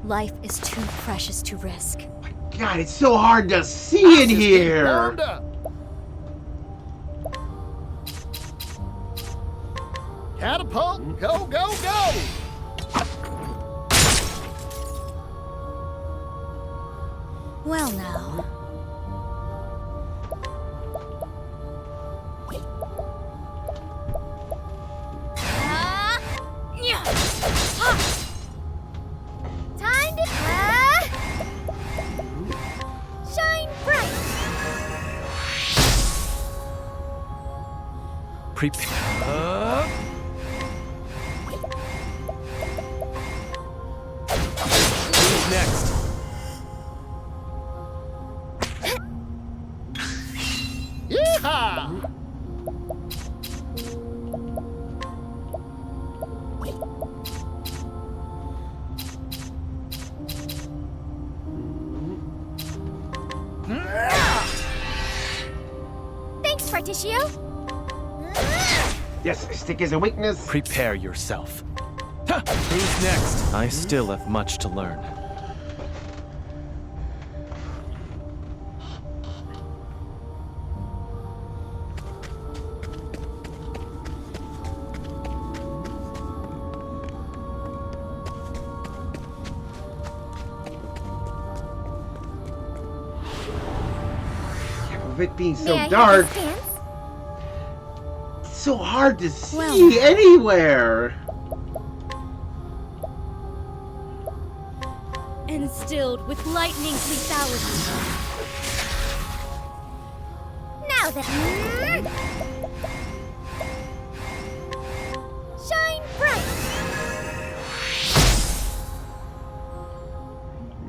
Life is too precious to risk. God, it's so hard to see in here. Warmed up. Catapult, go, go, go! Well now. Time to shine bright. Prepare. Who's next? Yeehaw! Thanks, Particio. Yes, stick is a weakness. Prepare yourself. Who's next? I still have much to learn. With it being May so I dark, have this dance? it's so hard to see Well. anywhere. Instilled with lightning lethality. Now then. Shine bright.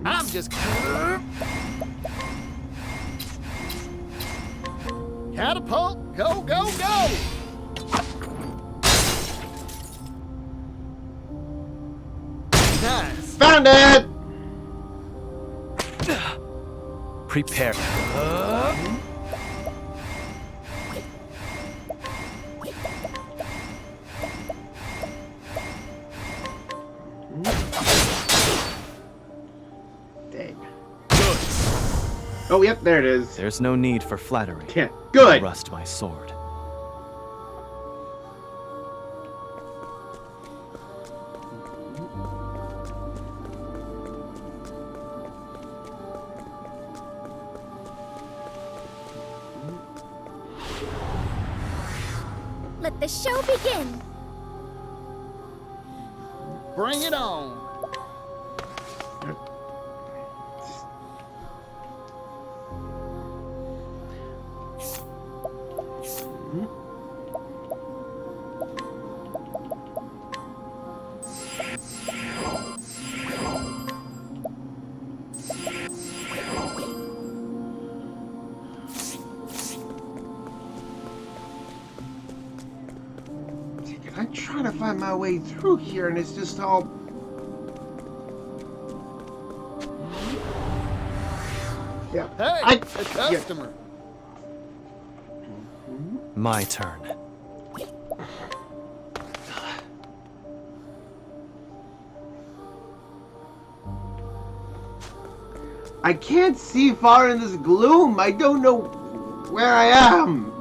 I'm just... Catapult, go, go, go! Nice. Found it. Prepare. Dang. Good. Oh, yep, there it is. There's no need for flattery. Yeah, good. Rust my sword. Let the show begin. Bring it on. I'm trying to find my way through here, and it's just all... Yeah. Hey, a customer. My turn. I can't see far in this gloom. I don't know where I am.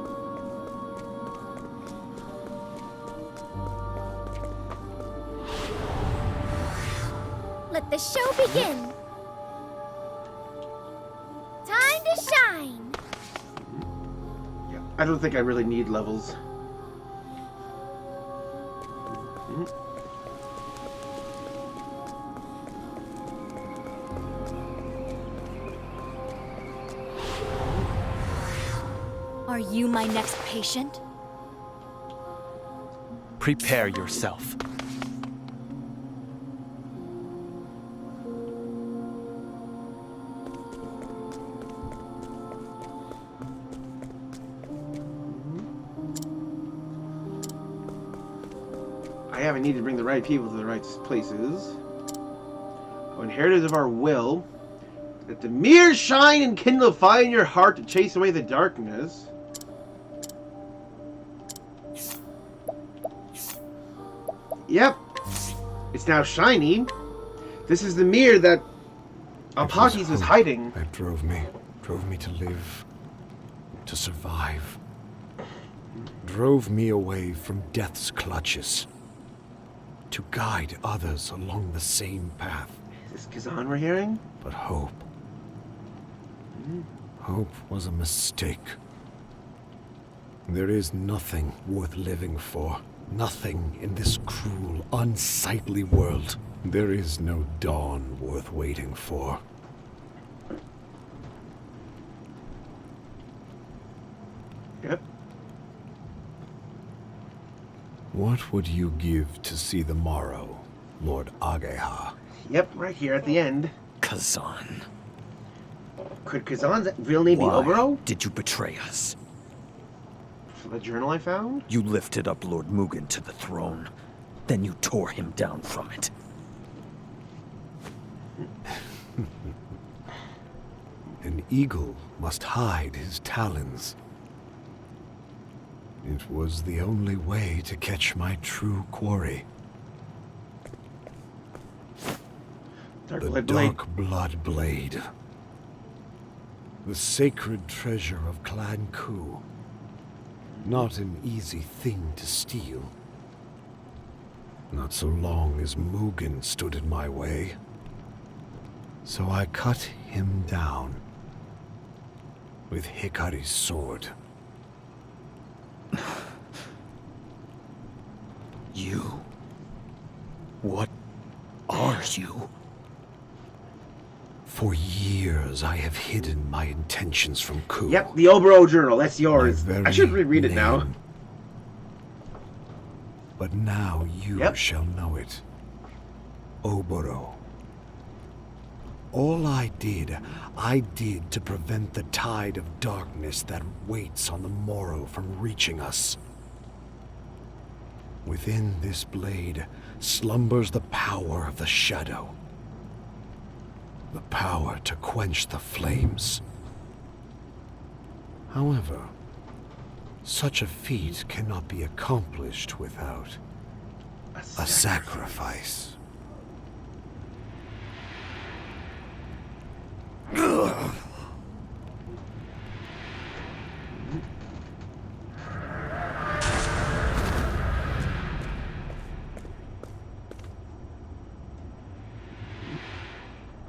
Let the show begin. Time to shine. Yeah, I don't think I really need levels. Are you my next patient? Prepare yourself. I haven't needed to bring the right people to the right places. Inheritors of our will. Let the mirror shine and kindle fire in your heart to chase away the darkness. Yep. It's now shiny. This is the mirror that Octopath was hiding. That drove me to live, to survive. Drove me away from death's clutches, to guide others along the same path. Is this Kazan we're hearing? But hope was a mistake. There is nothing worth living for. Nothing in this cruel, unsightly world. There is no dawn worth waiting for. Yep. What would you give to see the morrow, Lord Ageha? Yep, right here at the end. Kazan. Could Kazan's real name be Why Obero? did you betray us? For the journal I found? You lifted up Lord Mugen to the throne. Then you tore him down from it. An eagle must hide his talons. It was the only way to catch my true quarry. Dark The Blood Blade. Dark Blood Blade. The sacred treasure of Clan Ku. Not an easy thing to steal. Not so long as Mugen stood in my way. So I cut him down with Hikari's sword. You? What are you? For years I have hidden my intentions from Ku. Yep, the Obero journal. That's My yours. very I should reread it now. name. But now you Yep. shall know it. Oboro. All I did to prevent the tide of darkness that waits on the morrow from reaching us. Within this blade slumbers the power of the shadow. The power to quench the flames. However, such a feat cannot be accomplished without a sacrifice.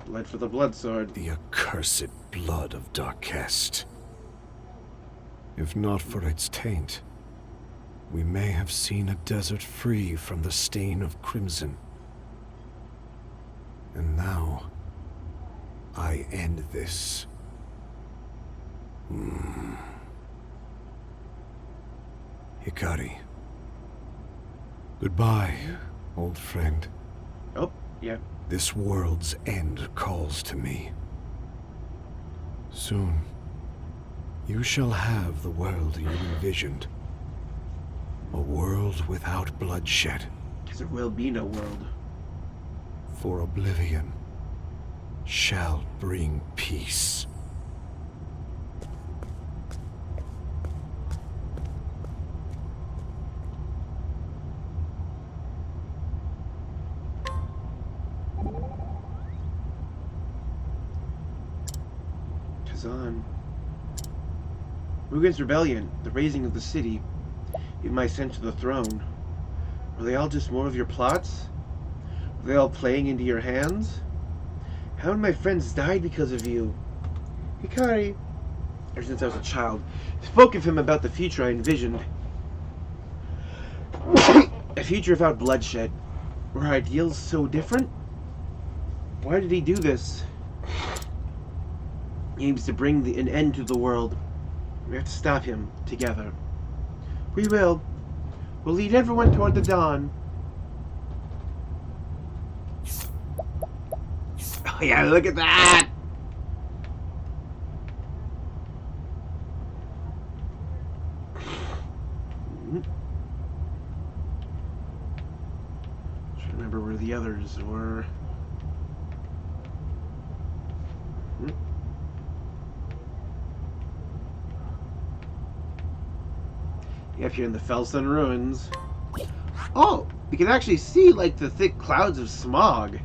Blood for the blood sword. The accursed blood of Darkest. If not for its taint, we may have seen a desert free from the stain of crimson. And now, I end this. Hikari. Goodbye, old friend. Oh, yeah. This world's end calls to me. Soon, you shall have the world you envisioned. A world without bloodshed. Because there will be no world. For oblivion shall bring peace. Kazan. Mugen's rebellion, the raising of the city, even my ascent to the throne. Were they all just more of your plots? Were they all playing into your hands? How many of my friends died because of you? Hikari, ever since I was a child, spoke of him about the future I envisioned. A future without bloodshed. Were our ideals so different? Why did he do this? He aims to bring an end to the world. We have to stop him together. We will. We'll lead everyone toward the dawn. Oh yeah, look at that! Trying to remember where the others were. Yep, here in the Felsen ruins. Oh, we can actually see like the thick clouds of smog.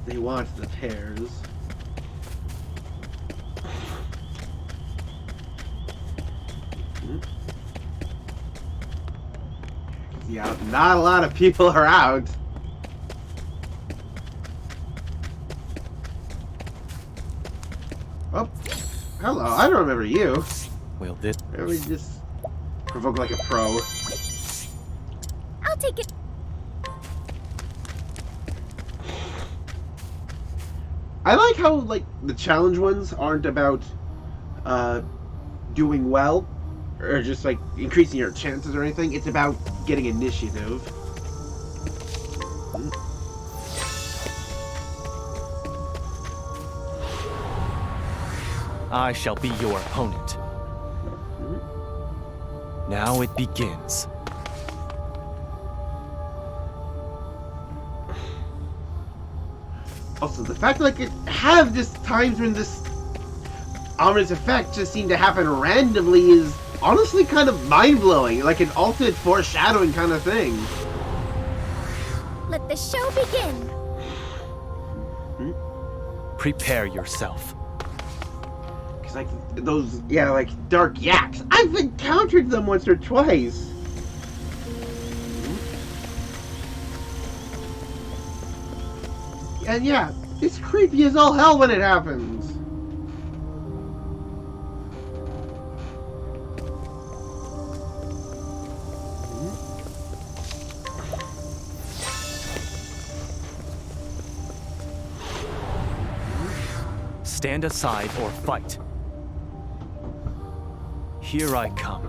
They want the pears. Yeah, not a lot of people are out. Oh, hello. I don't remember you. Will this... Really just provoke like a pro. I'll take it. I like how like the challenge ones aren't about doing well or just like increasing your chances or anything. It's about getting initiative. I shall be your opponent. Now it begins. Also, the fact that like it have just times when this ominous effect just seemed to happen randomly is honestly kind of mind-blowing, like an alternate foreshadowing kind of thing. Let the show begin. Prepare yourself. Cause like those, yeah, like dark yaks. I've encountered them once or twice. And yeah, it's creepy as all hell when it happens. Stand aside or fight. Here I come.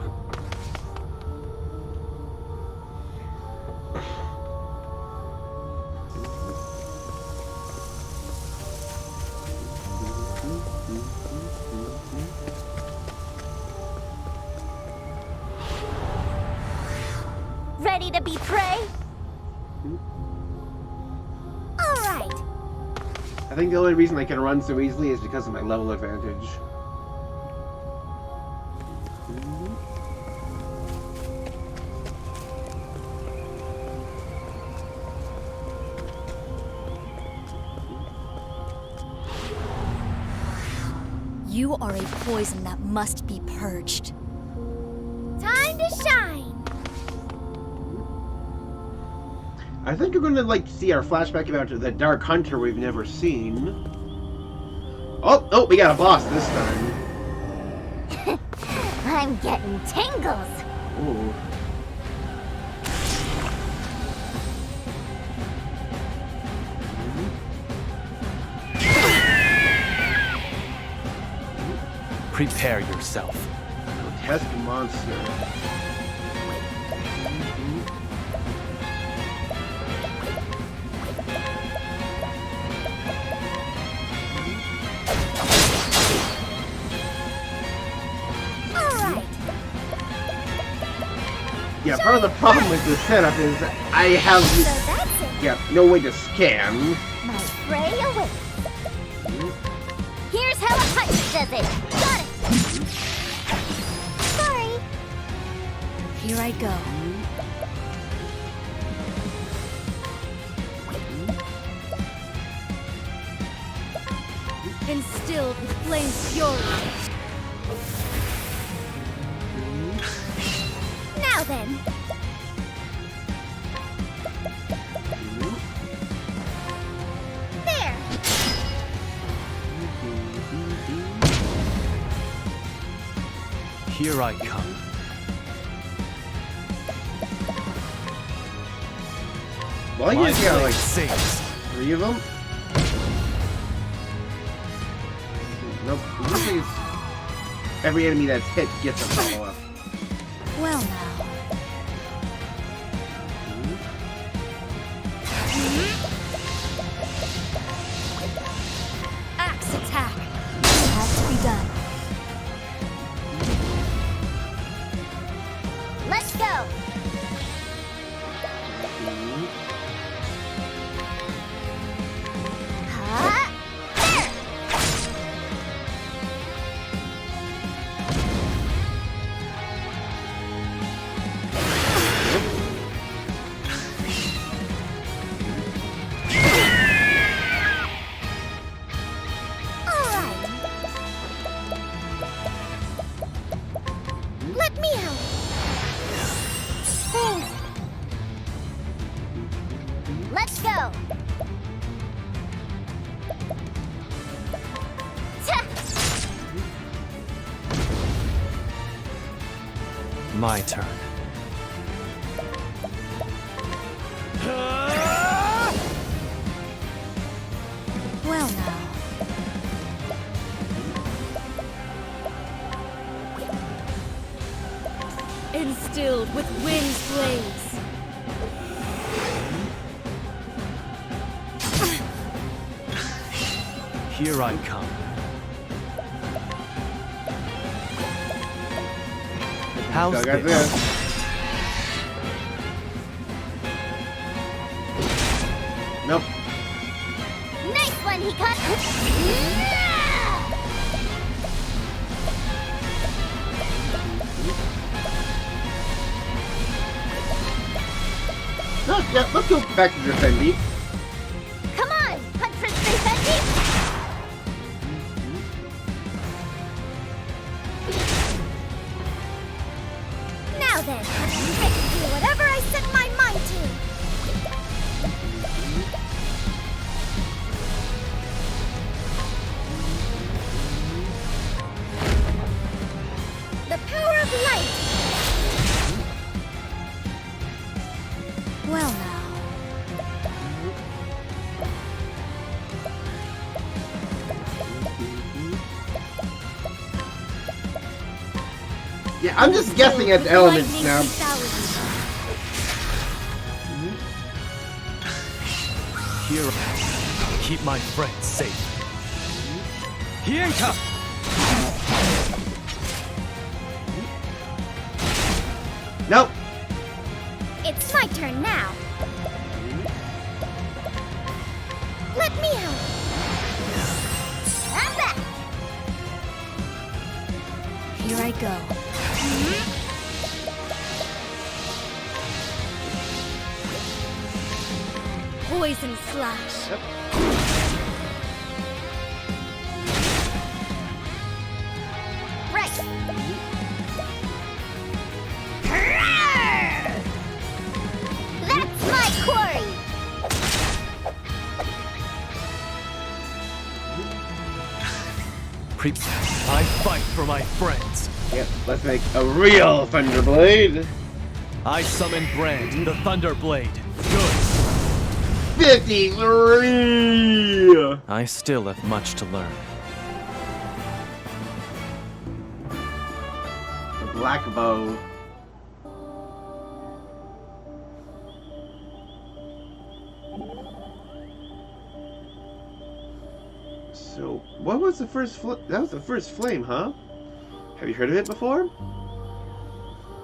Ready to be prey? Alright. I think the only reason I can run so easily is because of my level advantage. You are a poison that must be purged. Time to shine. I think we're going to like see our flashback about the Dark Hunter we've never seen. Oh, we got a boss this time. I'm getting tingles. Ooh. Prepare yourself. Grotesque monster. Alright. Yeah, part of the problem with this setup is I have So that's it. no way to scan. My prey awaits. Here's how a punch does it. Got it. Sorry. Here I go. Instilled with flame's fury. Now then. There. Here I come. Well, you My just got blade like sings. 3 of them. Nope. Usually it's every enemy that's hit gets a follow-up. Well now. Axe attack. It has to be done. Let's go. Huh? There. Alright. Let me out. Thanks. Let's go. Ta- My turn. Well now. Instilled with wind's blaze. Here I come. How's So I got this? this. Nope. Nice one, he cut. Oh, yeah, let's go back to defending. Come on, Huntress 350. Now then, I can do whatever I set my mind to. The power of light. Well now. Yeah, I'm just guessing at the elements Lightning now. lethality. Here. Keep my friends safe. Hienka! Nope. It's my turn now. Let me out. I'm back. Here I go. Poison slash. Right. That's my quarry. I fight for my friends. Yep, let's make a real Thunderblade. I summon Brand, the Thunder Blade. Good. 53! I still have much to learn. black bow. So, what was the first that was the first flame, huh? Have you heard of it before?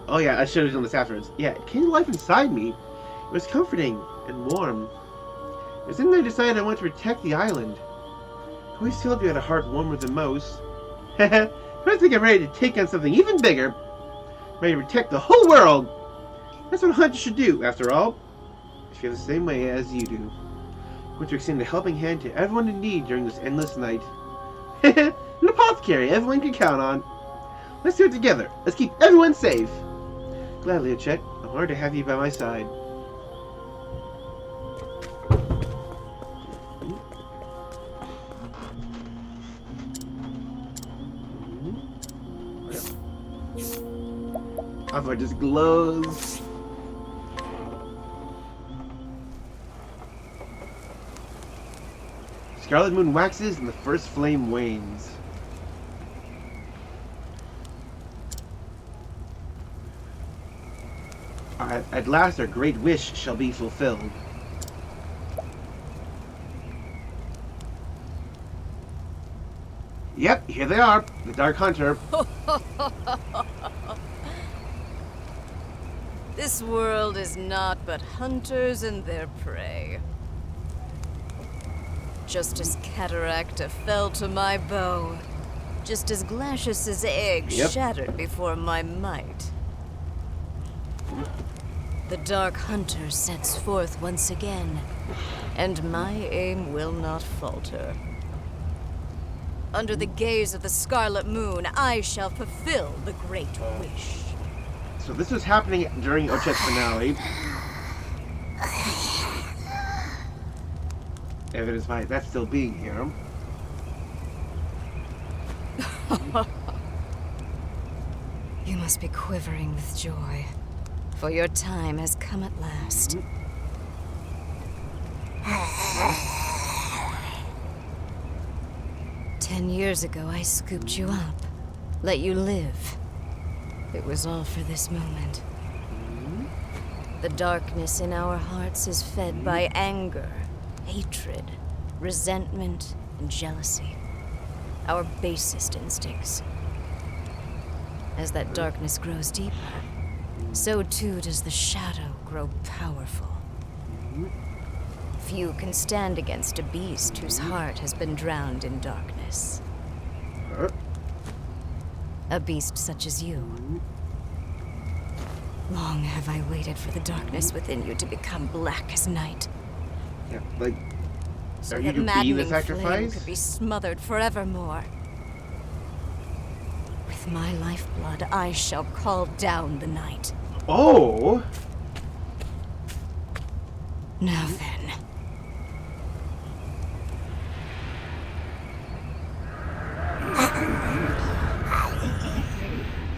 Oh yeah, I should have done this afterwards. Yeah, it came to life inside me. It was comforting and warm. It was then I decided I wanted to protect the island. I always felt you had a heart warmer than most. I think I'm ready to take on something even bigger. Ready to protect the whole world. That's what hunters should do, after all. I feel the same way as you do. I want to extend a helping hand to everyone in need during this endless night. An apothecary everyone can count on. Let's do it together. Let's keep everyone safe. Gladly, Chet. I'm honored to have you by my side. Alpha just glows. Scarlet moon waxes and the first flame wanes. At last our great wish shall be fulfilled. Yep, here they are, the Dark Hunter. This world is not but hunters and their prey. Just as Cataracta fell to my bow, just as Glacius's egg shattered before my might. The Dark Hunter sets forth once again, and my aim will not falter. Under the gaze of the Scarlet Moon, I shall fulfill the Great Wish. So this was happening during Ochet's finale. Evidence by that still being here. You must be quivering with joy, for your time has come at last. 10 years ago, I scooped you up, let you live. It was all for this moment. The darkness in our hearts is fed by anger, hatred, resentment, and jealousy. Our basest instincts. As that darkness grows deeper, so too does the shadow grow powerful. Few can stand against a beast whose heart has been drowned in darkness. A beast such as you. Long have I waited for the darkness within you to become black as night. Yeah, like, So are you that to be the maddening flame sacrifice? could be smothered forevermore. With my lifeblood, I shall call down the night. Oh! Now then.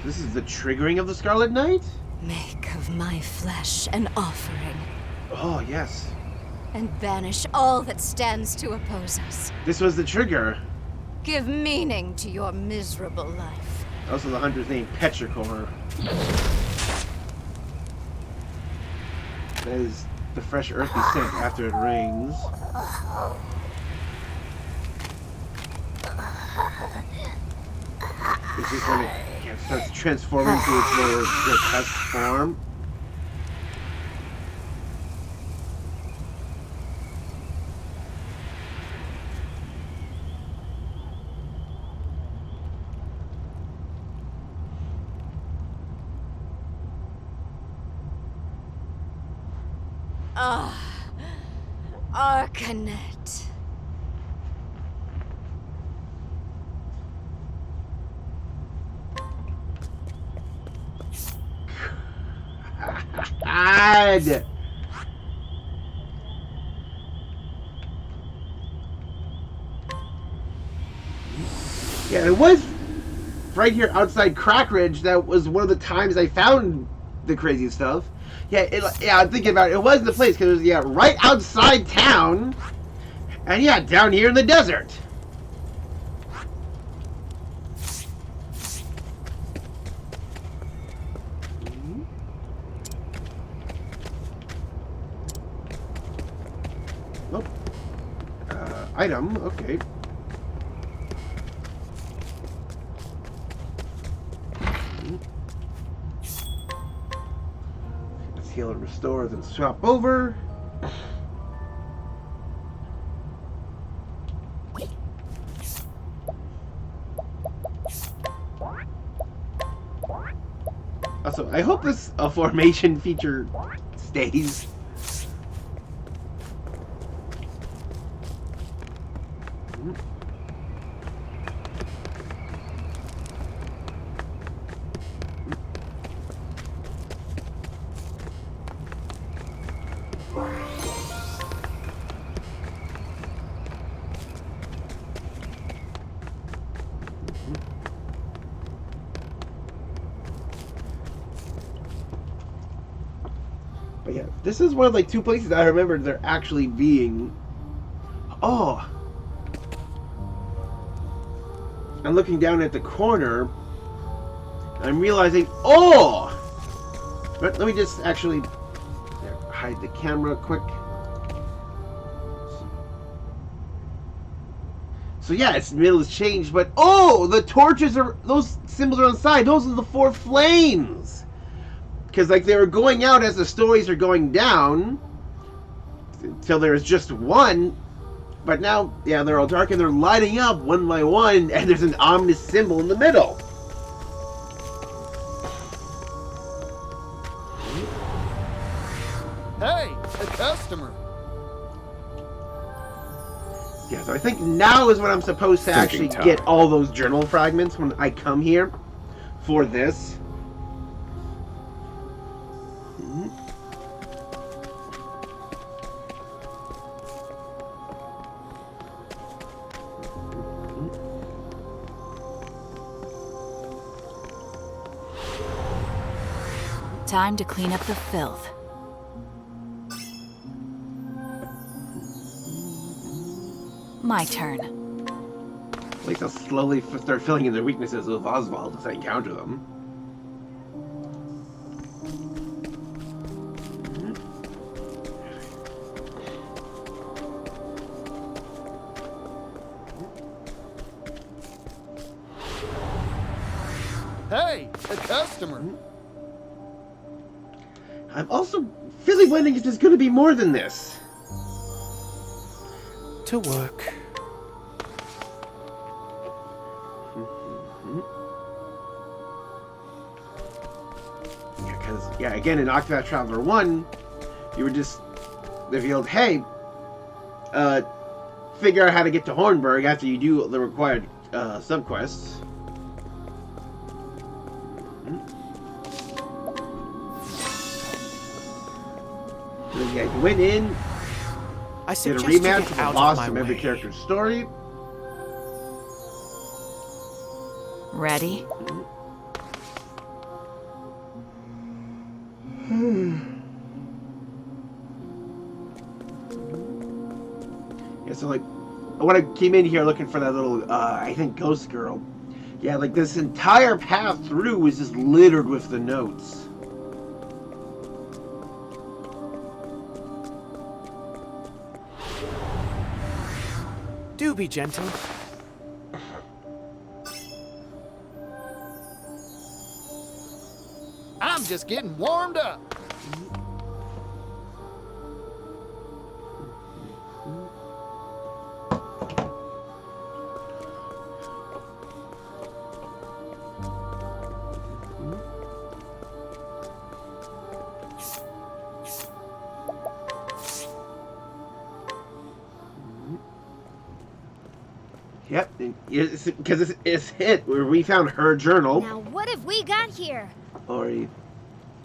This is the triggering of the Scarlet Knight? Make of my flesh an offering, Oh, yes. and banish all that stands to oppose us. This was the trigger. Give meaning to your miserable life. Also the hunter's name, Petrichor. That is the fresh earthy scent after it rains. This is when it starts transforming to its more grotesque form. Arcanet. God! Yeah, it was right here outside Crackridge. That was one of the times I found the crazy stuff. Yeah, I'm thinking about it. It was the place because it was right outside town, and down here in the desert. item. Okay. Let's heal and restore, then swap over. Also, I hope this formation feature stays. But yeah, this is one of like two places I remember there actually being. Oh, I'm looking down at the corner. I'm realizing, oh! But let me just actually hide the camera quick. So yeah, its middle has changed, but oh, the torches are, those symbols are on the side. Those are the 4 flames. Because like they were going out as the stories are going down, until there's just one. But now, yeah, they're all dark and they're lighting up one by one, and there's an ominous symbol in the middle. Hey, a customer. Yeah, so I think now is when I'm supposed to actually get all those journal fragments when I come here for this. Time to clean up the filth. My turn. At least I'll slowly start filling in their weaknesses with Oswald as I encounter them. Hey, a customer. I'm also feeling wondering if there's going to be more than this. To work. Yeah, because, yeah, again, in Octopath Traveler 1, you were just revealed, hey, figure out how to get to Hornburg after you do the required subquests. Yeah, you went in, I did a suggest you rematch get with a out boss of my from every way. character's story. Ready? Yeah, so like, when I came in here looking for that little, I think, ghost girl, yeah, like this entire path through was just littered with the notes. Do be gentle. I'm just getting warmed up. Yep, because it's hit where we found her journal. Now what have we got here? Ori.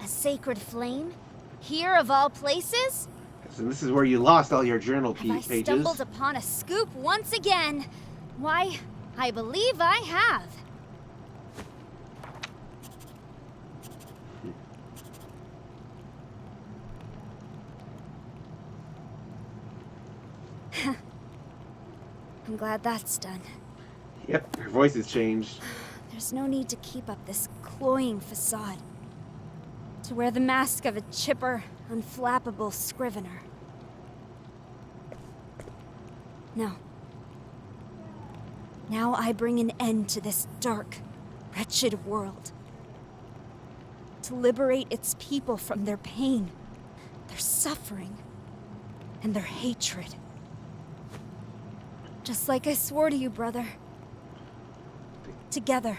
A sacred flame? Here of all places? So this is where you lost all your journal Have I pages. stumbled upon a scoop once again? Why, I believe I have. I'm glad that's done. Yep, her voice has changed. There's no need to keep up this cloying facade. To wear the mask of a chipper, unflappable scrivener. No, Now I bring an end to this dark, wretched world. To liberate its people from their pain, their suffering, and their hatred. Just like I swore to you, brother. Together,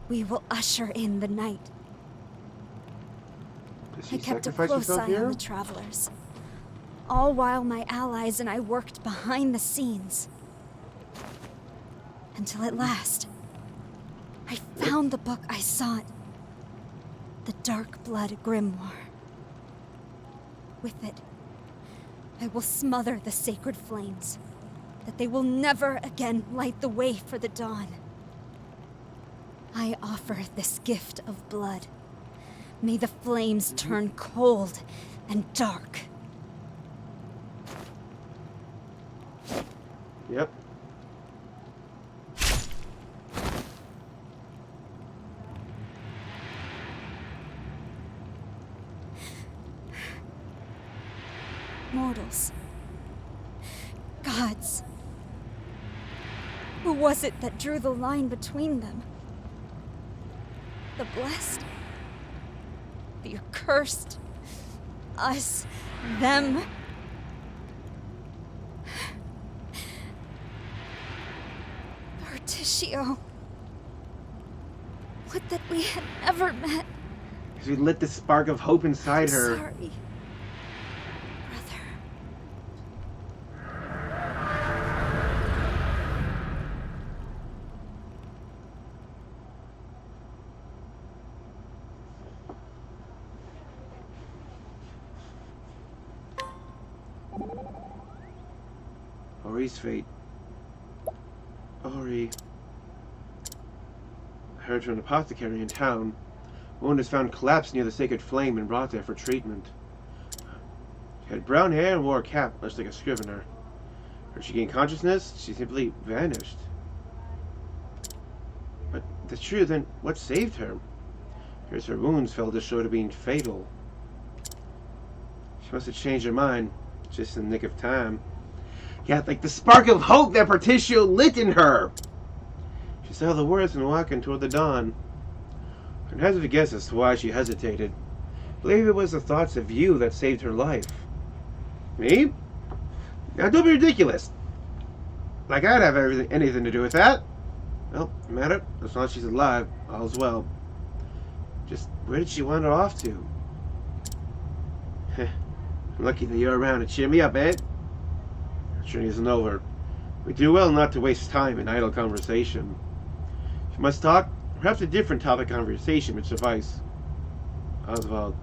we will usher in the night. I kept a close eye on the travelers, all while my allies and I worked behind the scenes. Until at last, I found the book I sought. The Dark Blood Grimoire. With it, I will smother the sacred flames, that they will never again light the way for the dawn. I offer this gift of blood. May the flames turn cold and dark. Yep. Mortals. Gods. Who was it that drew the line between them? The blessed? The accursed? Us? Them? Berticio. Would that we had never met. Because we lit the spark of hope inside her. Sorry. Brother. Ori's fate. Ori. I heard from an apothecary in town. One is found collapsed near the sacred flame and brought there for treatment. She had brown hair and wore a cap, much like a scrivener. When she gained consciousness, she simply vanished. But if that's true, then what saved her? Here's her wounds fell just short of being fatal. She must have changed her mind, just in the nick of time. Yeah, like the spark of hope that Berticio lit in her. She saw the words and walking toward the dawn. I'd hazard a guess as to why she hesitated. I believe it was the thoughts of you that saved her life. Me? Now don't be ridiculous. Like I'd have anything to do with that. Well, no matter. As long as she's alive, all's well. Just where did she wander off to? I'm lucky that you're around to cheer me up, eh? Our journey isn't over. We do well not to waste time in idle conversation. If you must talk, perhaps a different topic of conversation would suffice. Oswald,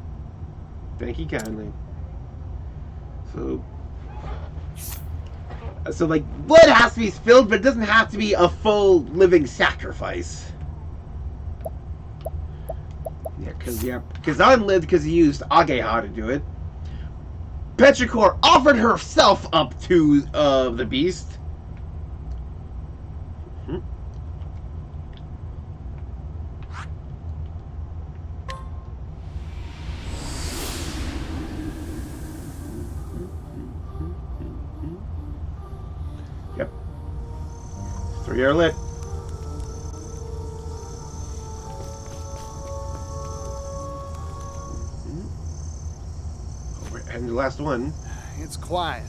thank you kindly. So like, blood has to be spilled, but it doesn't have to be a full living sacrifice. Because Kazan lived because he used Ageha to do it. Petrichor offered herself up to the beast. Yep. 3 are lit. And the last one. It's quiet.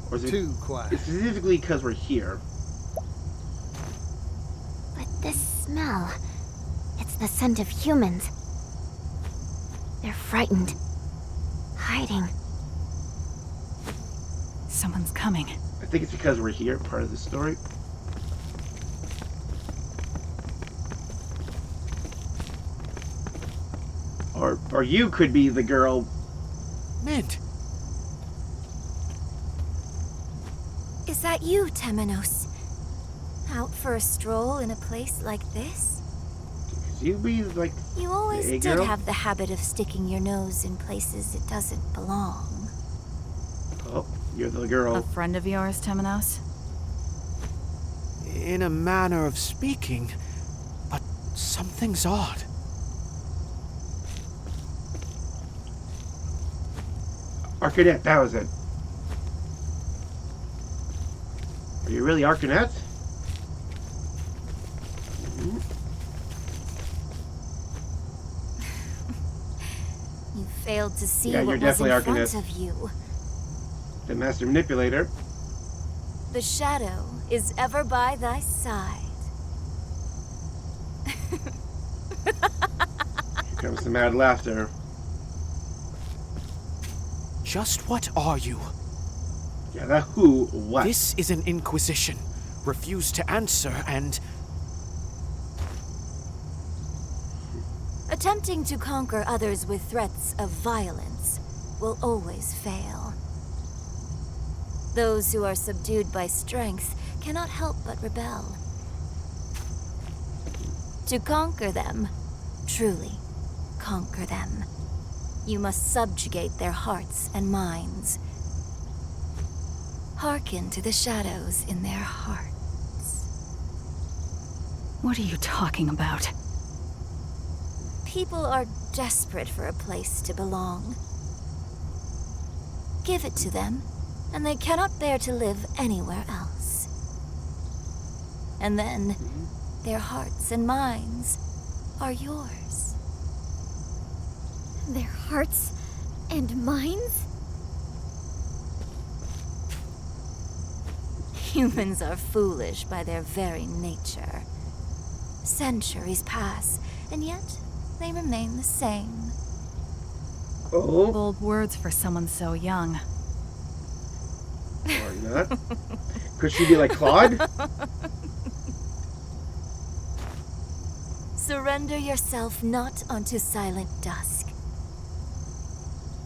Or is it too quiet? It's specifically because we're here. But this smell, it's the scent of humans. They're frightened, hiding. Someone's coming. I think it's because we're here, part of the story. Or you could be the girl. Mint. Is that you, Temenos? Out for a stroll in a place like this? You be like. You always Hey, did girl. have the habit of sticking your nose in places it doesn't belong. Oh, you're the A girl. friend of yours, Temenos? In a manner of speaking, but something's odd. Arcanet, that was it. Are you really Arcanet? You failed to see Yeah, you're what was in definitely front of you. The Master Manipulator. The shadow is ever by thy side. Here comes some mad laughter. Just what are you? Yeah, that who, what? This is an inquisition. Refuse to answer and... Attempting to conquer others with threats of violence will always fail. Those who are subdued by strength cannot help but rebel. To conquer them, truly conquer them, you must subjugate their hearts and minds. Hearken to the shadows in their hearts. What are you talking about? People are desperate for a place to belong. Give it to them, and they cannot bear to live anywhere else. And then, their hearts and minds are yours. Their hearts and minds? Humans are foolish by their very nature. Centuries pass, and yet they remain the same. Oh, Bold words for someone so young. or not. Could she be like Claude? Surrender yourself not unto silent dusk,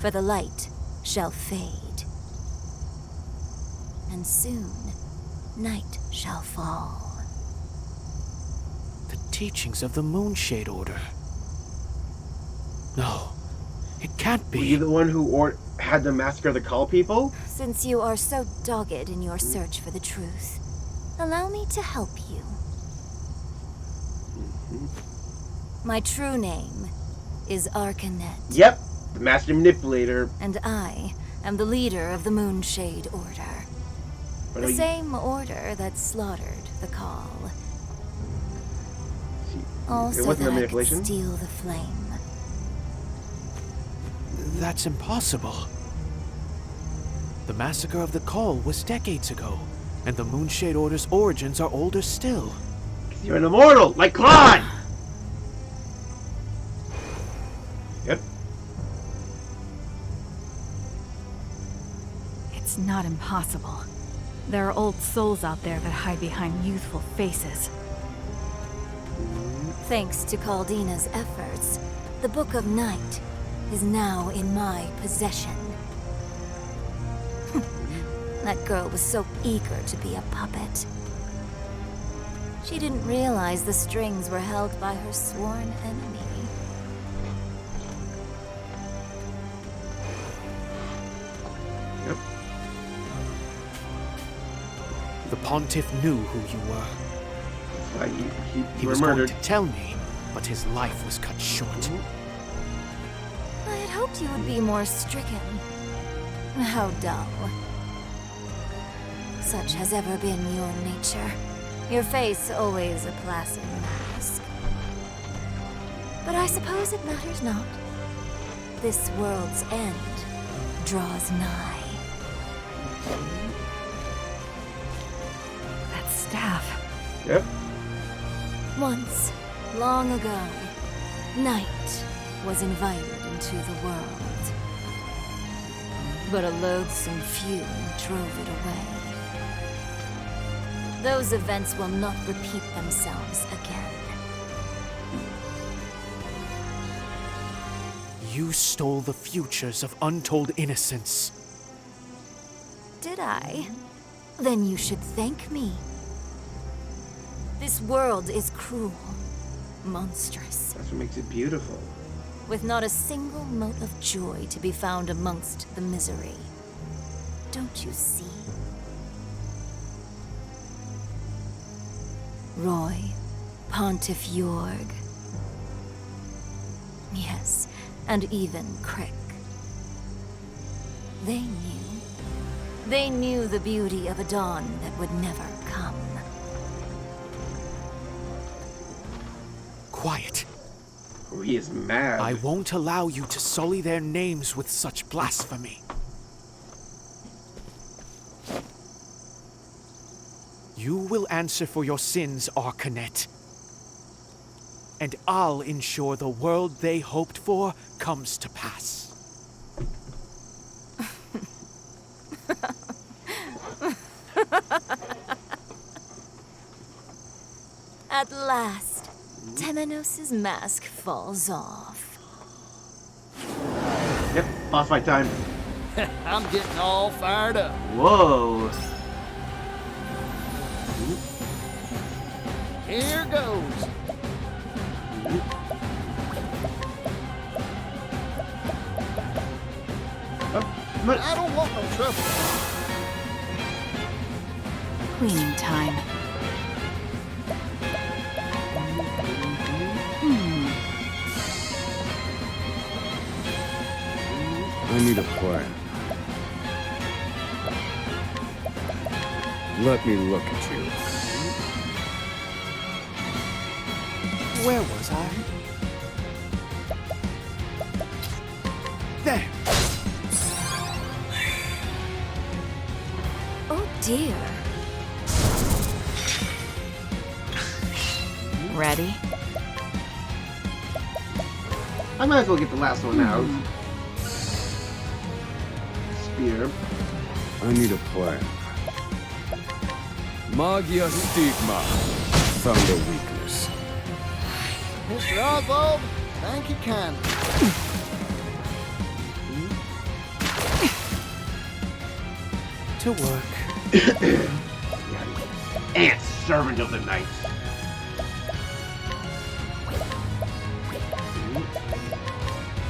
for the light shall fade, and soon night shall fall. The teachings of the Moonshade Order. No, it can't Were you be. the one who had the massacre the Call people? Since you are so dogged in your search for the truth, allow me to help you. My true name is Arcanet. Yep, the Master Manipulator. And I am the leader of the Moonshade Order. But The same order that slaughtered the Call. All it so wasn't that a I could manipulation? steal the flame. That's impossible. The massacre of the Call was decades ago, and the Moonshade Order's origins are older still. You're an immortal, like Claude! Yep. It's not impossible. There are old souls out there that hide behind youthful faces. Thanks to Caldina's efforts, the Book of Night is now in my possession. That girl was so eager to be a puppet. She didn't realize the strings were held by her sworn enemy. Yep. The Pontiff knew who you were. That's why He you were was murdered. going to tell me, but his life was cut short. I had hoped you would be more stricken. How dull. Such has ever been your nature. Your face always a placid mask. But I suppose it matters not. This world's end draws nigh. That staff. Yep. Once, long ago, night was invited into the world. But a loathsome fume drove it away. Those events will not repeat themselves again. You stole the futures of untold innocence. Did I? Then you should thank me. This world is cruel, monstrous, That's what makes it beautiful. with not a single mote of joy to be found amongst the misery. Don't you see? Roy, Pontiff Jorg. Yes, and even Crick. They knew. They knew the beauty of a dawn that would never come. Quiet. Oh, he is mad. I won't allow you to sully their names with such blasphemy. You will answer for your sins, Arcanet. And I'll ensure the world they hoped for comes to pass. At last, Temenos' mask falls off. Yep, boss fight time. I'm getting all fired up. Whoa. Here goes. But I don't want no trouble. Cleaning time. I need a plan. Let me look at you. Where was I? There! Oh dear. Ready? I might as well get the last one out. Spear. I need a plan. Magia stigma. Found a weakness. Mr. Oswald, thank you kindly. To work. Ant, servant of the night.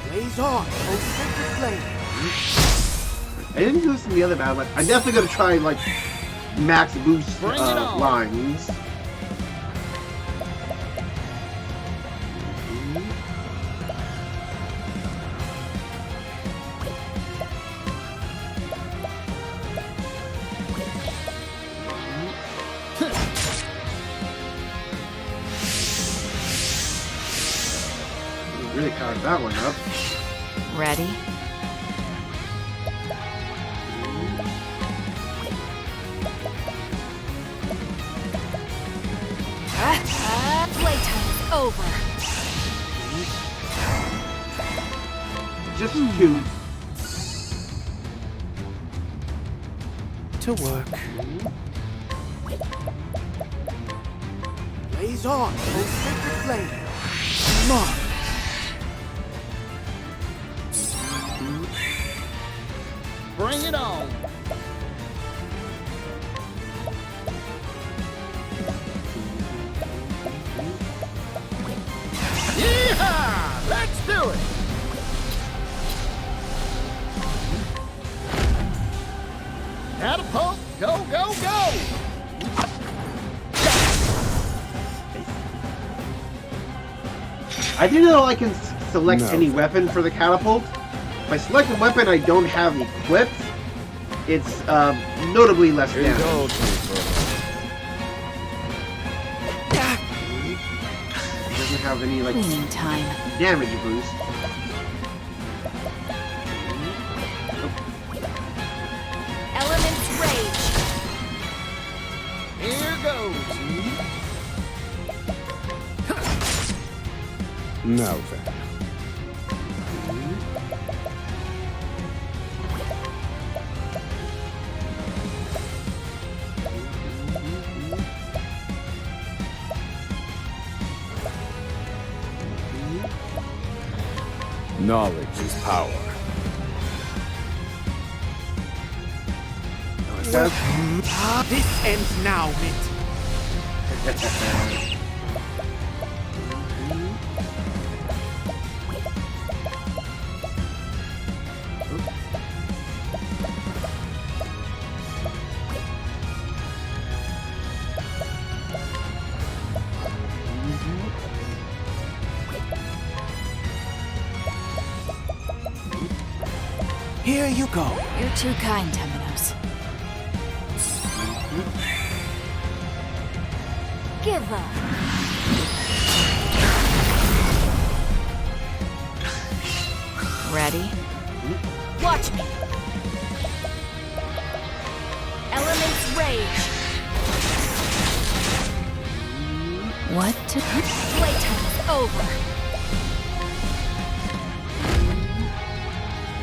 Blaze on, oh sacred flame. I didn't do this in the other battle, but I'm definitely gonna try like max boost Bring it on. lines. Really powered that one up. Ready? Playtime's over. Just two. To work. Blaze on, oh sacred flame. Mark. Bring it on. Yeehaw! Let's do it. Catapult, go, go, go! I didn't know I can select No. any weapon for the catapult. If I select a weapon I don't have equipped, it's notably less damage. Indulge me for It doesn't have any like Cleaning time. damage boost. Element's rage. Here goes. Now then. Knowledge is power. This ends now, Mint. Here you go. You're too kind, Temenos. Give up. Ready? Watch me. Elements rage. What to... Playtime is over.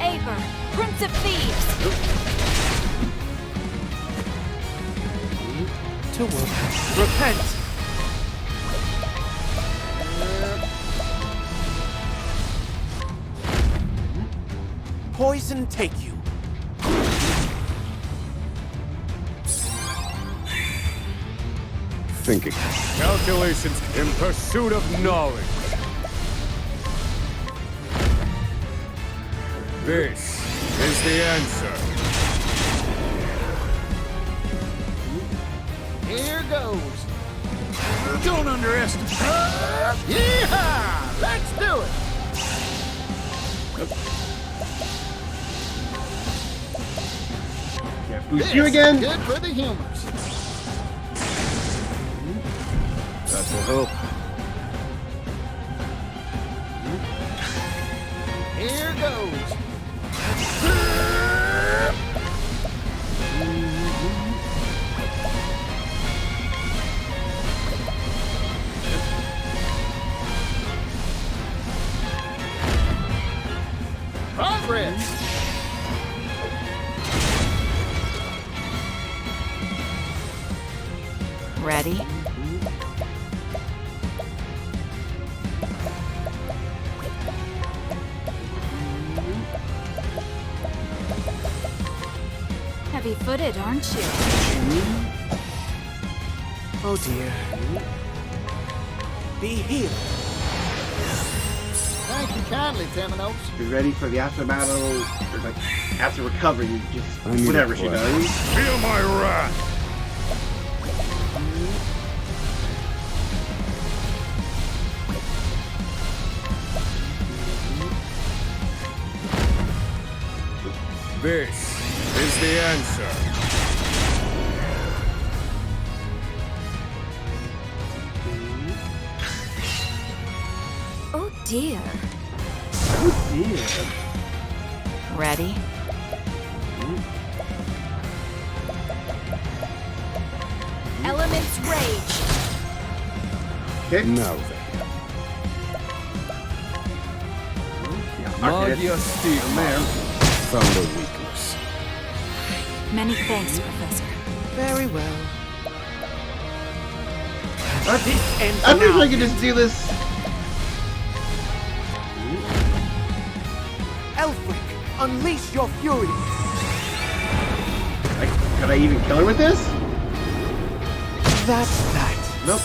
Aver, Prince of Thieves. To work. Repent! Poison take you. Thinking. Calculations in pursuit of knowledge. This is the answer. Here goes. Don't underestimate. Yeehaw! Let's do it. Yeah, boost This you again. is good for the humors. That's a hope. Here goes. Progress. Ready? Heavy-footed, aren't you? Oh dear. Be healed. Thank you kindly, Temenos. Be ready for the after battle, or like after recovery. You just I need whatever a she plan. does. Feel my wrath. This is the answer. Oh dear. Oh dear. Ready? Elements rage. Okay. Now then. Magia Steve. There. Found a weakness. Many thanks, Professor. Very well. This ends I wish now. I could just do this. Elfric, unleash your fury. Like, could I even kill her with this? That's that. Nope.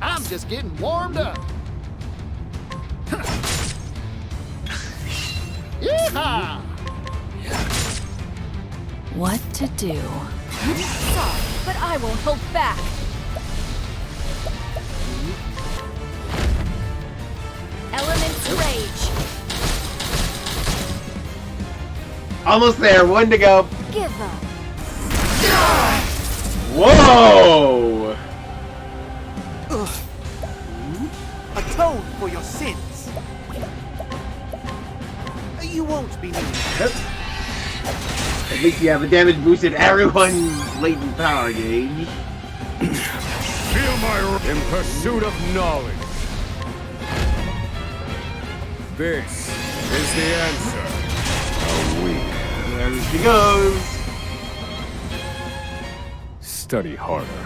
I'm just getting warmed up. Yeehaw! What to do? Sorry, but I won't hold back. Elements rage. Almost there. One to go. Give up. Whoa! Atone for your sins. You won't be needed. Yep. At least you have a damage boosted everyone's latent power gauge. Feel my in pursuit of knowledge. This is the answer. How weak. There she goes. Study harder.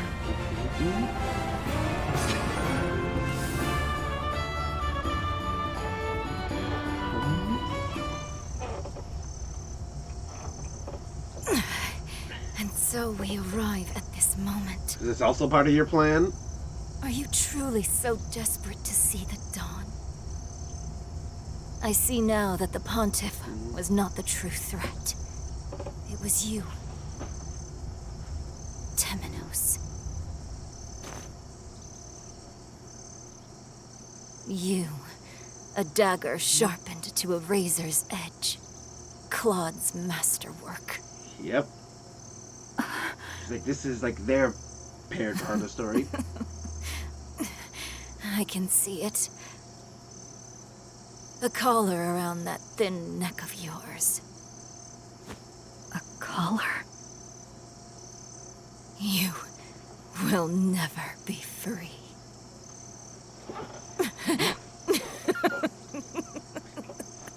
And so we arrive at this moment. Is this also part of your plan? Are you truly so desperate to see the dawn? I see now that the Pontiff was not the true threat. It was you, Temenos. You, a dagger sharpened to a razor's edge. Claude's masterwork. Yep. She's like, this is like their paired part of the story. I can see it. The collar around that thin neck of yours. A collar? You will never be free.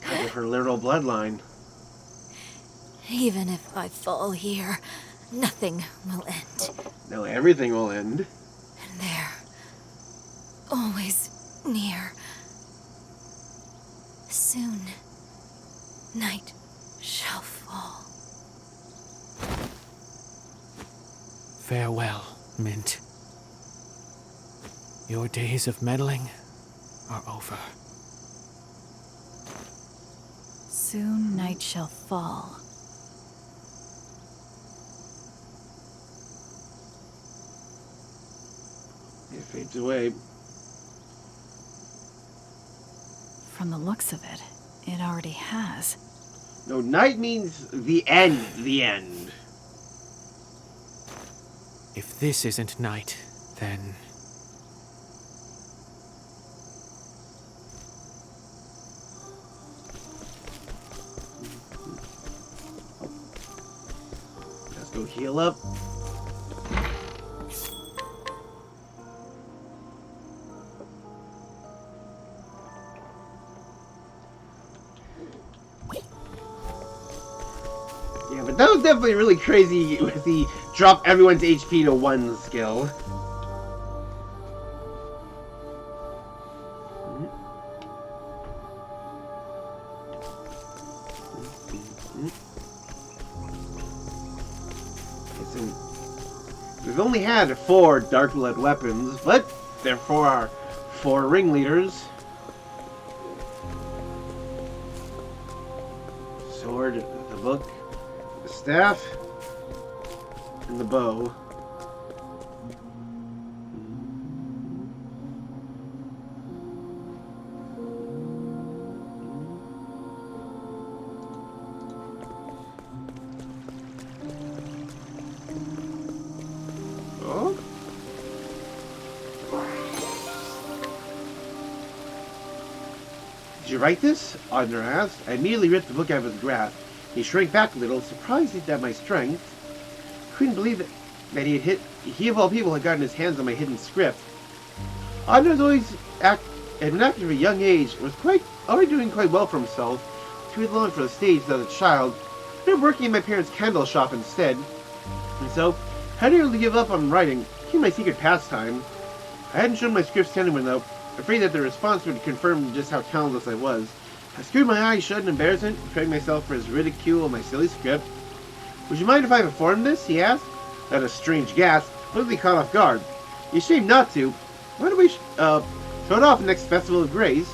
Kind of her literal bloodline. Even if I fall here, nothing will end. No, everything will end. And they're always near. Soon, night shall fall. Farewell, Mint. Your days of meddling are over. Soon night shall fall. It fades away. From the looks of it, it already has. No, night means the end, the end. If this isn't night, then... Let's go heal up. Yeah, but that was definitely really crazy with the drop everyone's HP to 1 skill. Listen, we've only had 4 Dark Blood weapons, but therefore our 4 ringleaders. Sword, the book, the staff, and the bow. Oh? Did you write this? Audner asked. I immediately ripped the book out of his grasp. He shrank back a little, surprised at my strength. Couldn't believe it, that he of all people had gotten his hands on my hidden script. Audner had always had been active at a young age, and was already doing quite well for himself. Too long for the stage as a child. I ended up working in my parents' candle shop instead. And so, I had to give up on writing, keep my secret pastime. I hadn't shown my scripts to anyone though, afraid that the response would confirm just how talentless I was. I screwed my eyes shut in embarrassment, preparing myself for his ridicule of my silly script. Would you mind if I performed this? He asked. At a strange gasp, completely caught off guard. You ashamed not to. Why don't we show it off next Festival of Grace?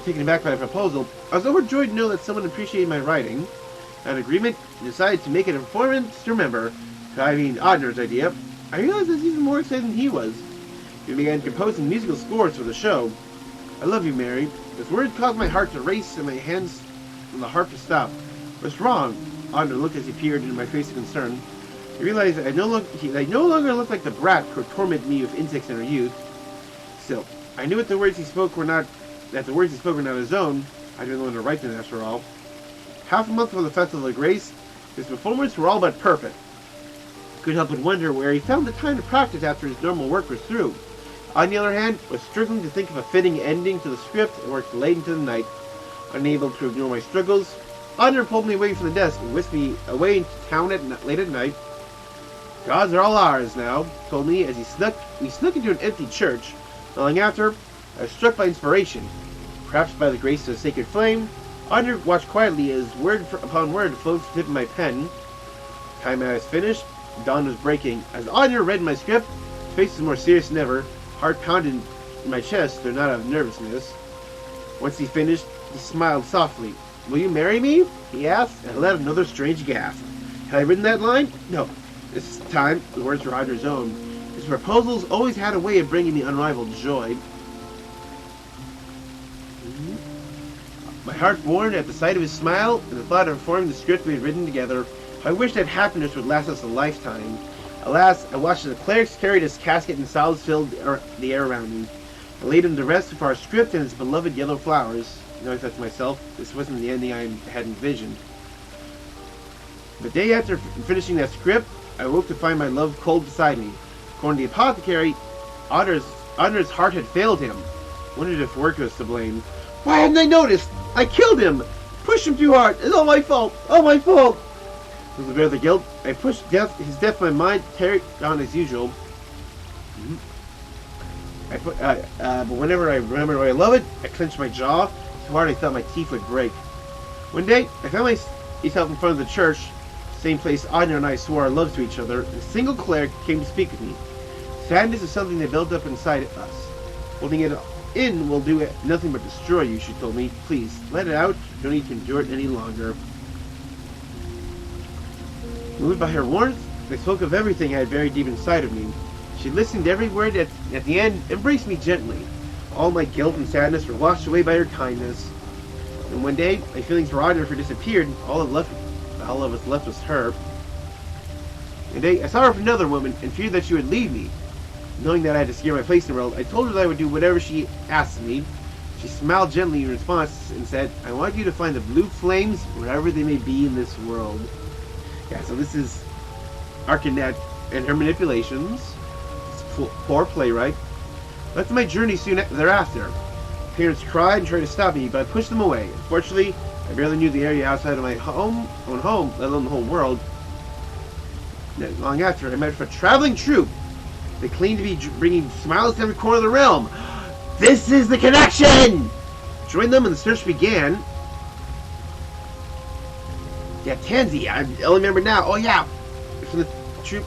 Taken aback by the proposal, I was overjoyed to know that someone appreciated my writing. An agreement, decided to make it a performance to remember. I mean, Audner's idea. I realized I was even more excited than he was. He began composing musical scores for the show. I love you, Mary. His words caused my heart to race and my hands on the harp to stop. What's wrong? Audner looked as he peered into my face of concern. I realized that I no longer looked like the brat who tormented me with insects in her youth. Still, I knew that the words he spoke were not his own. I didn't want to write them after all. Half a month before the Festival of Grace, his performances were all but perfect. Couldn't help but wonder where he found the time to practice after his normal work was through. On the other hand, I was struggling to think of a fitting ending to the script and worked late into the night. Unable to ignore my struggles, Audner pulled me away from the desk and whisked me away into town late at night. Gods are all ours now, he told me as we snuck into an empty church. Not long after, I was struck by inspiration. Perhaps by the grace of a sacred flame, Audner watched quietly as word upon word flowed from the tip of my pen. Time I was finished, dawn was breaking. As Audner read my script, his face was more serious than ever. Heart pounded in my chest, though not out of nervousness. Once he finished, he smiled softly. Will you marry me? He asked, and I let another strange gasp. Had I written that line? No. This time, the words were Audner's own. His proposals always had a way of bringing me unrivaled joy. My heart warmed at the sight of his smile and the thought of performing the script we had written together. I wished that happiness would last us a lifetime. Alas, I watched as the clerics carried his casket and solids filled the air around me. I laid him to rest with our script and its beloved yellow flowers. I thought to myself, this wasn't the ending I had envisioned. The day after finishing that script, I woke to find my love cold beside me. According to the apothecary, Otter's heart had failed him. Wondered if work was to blame. Why hadn't I noticed? I killed him! Pushed him too hard! It's all my fault! All my fault! To bear the guilt, I pushed his death from my mind, carried on as usual. But whenever I remember my beloved, I clenched my jaw so hard I thought my teeth would break. One day, I found myself in front of the church, same place Anya and I swore our love to each other, and a single cleric came to speak with me. Sadness is something that built up inside us. Holding it in will do nothing but destroy you, she told me. Please, let it out. You don't need to endure it any longer. Moved by her warmth, I spoke of everything I had buried deep inside of me. She listened to every word at the end, embraced me gently. All my guilt and sadness were washed away by her kindness. And one day, my feelings for Audrey disappeared. All that was left was her. One day, I saw her with another woman and feared that she would leave me. Knowing that I had to secure my place in the world, I told her that I would do whatever she asked of me. She smiled gently in response and said, I want you to find the blue flames wherever they may be in this world. Yeah, so this is Arcanette and her manipulations. Poor playwright. That's my journey soon thereafter. Parents cried and tried to stop me, but I pushed them away. Unfortunately, I barely knew the area outside of my own home, let alone the whole world. Not long after, I met a traveling troupe. They claimed to be bringing smiles to every corner of the realm. This is the connection! Joined them and the search began. Yeah, Tansy, I only remember now. Oh yeah, from the troupe.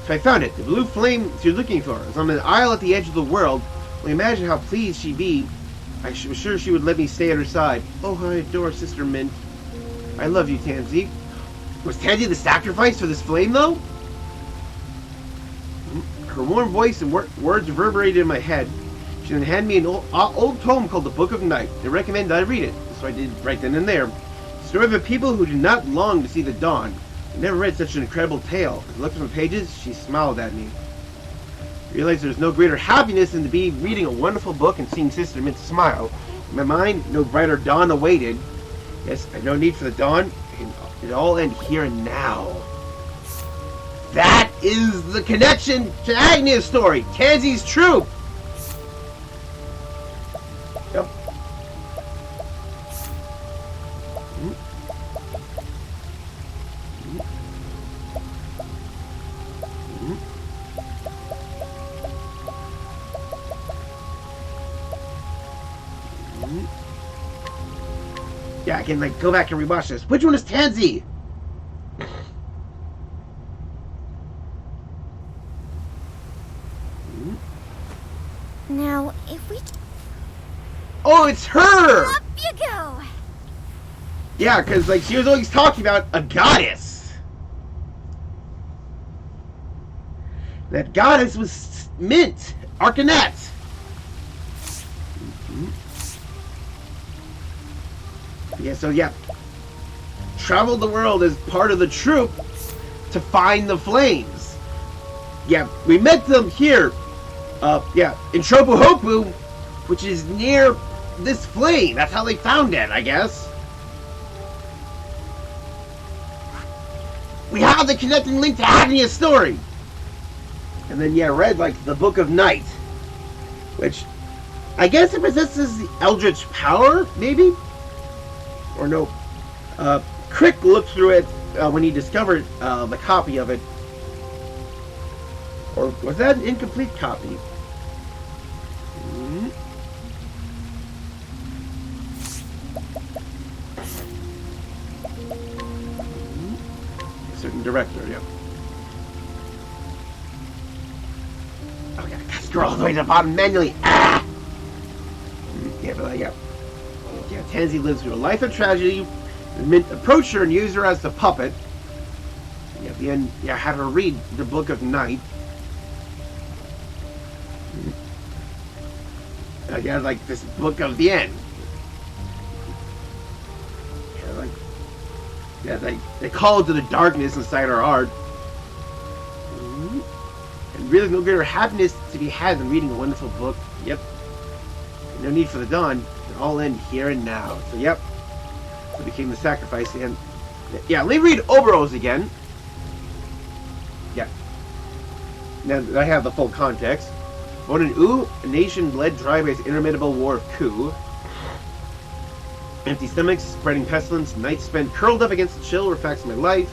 So I found it. The blue flame she was looking for. It's on an isle at the edge of the world. Well, imagine how pleased she'd be. I was sure she would let me stay at her side. Oh, I adore Sister Mint. I love you, Tansy. Was Tansy the sacrifice for this flame, though? Her warm voice and words reverberated in my head. She then handed me an old tome called the Book of Night. They recommended I read it, so I did right then and there. The story of a people who did not long to see the dawn. I never read such an incredible tale. As I looked from the pages, she smiled at me. I realized there's no greater happiness than to be reading a wonderful book and seeing Sister Mint smile. In my mind, no brighter dawn awaited. Yes, I had no need for the dawn. It all end here and now. That is the connection to Agnia's story. Tansy's troop. Yep. Yeah, I can go back and rewatch this. Which one is Tansy? Now, if we... Oh, it's her! Up you go! Yeah, because she was always talking about a goddess. That goddess was Mint, Arcanette. Yeah, so yeah. Traveled the world as part of the troupe to find the flames. Yeah, we met them here. In Tropohopu, which is near this flame. That's how they found it, I guess. We have the connecting link to Agnia's story. And then, read, the Book of Night. Which, I guess it possesses the Eldritch power, maybe? Or no. Crick looked through it when he discovered the copy of it. Or was that an incomplete copy? Certain director, yeah. Okay, I gotta scroll all the way to the bottom manually. Ah! Yeah, Tansy lives through a life of tragedy. The Mint approached her and used her as the puppet. At the end, had her read the Book of Night. This Book of the End. They call it to the darkness inside our heart. And really no greater happiness to be had than reading a wonderful book. Yep. No need for the dawn. It all end here and now. So yep. It became the sacrifice and yeah, let me read Oberos again. Yeah. Now that I have the full context. Born in U, a nation led dry by its interminable war of coup. Empty stomachs, spreading pestilence, nights spent curled up against the chill were facts of my life.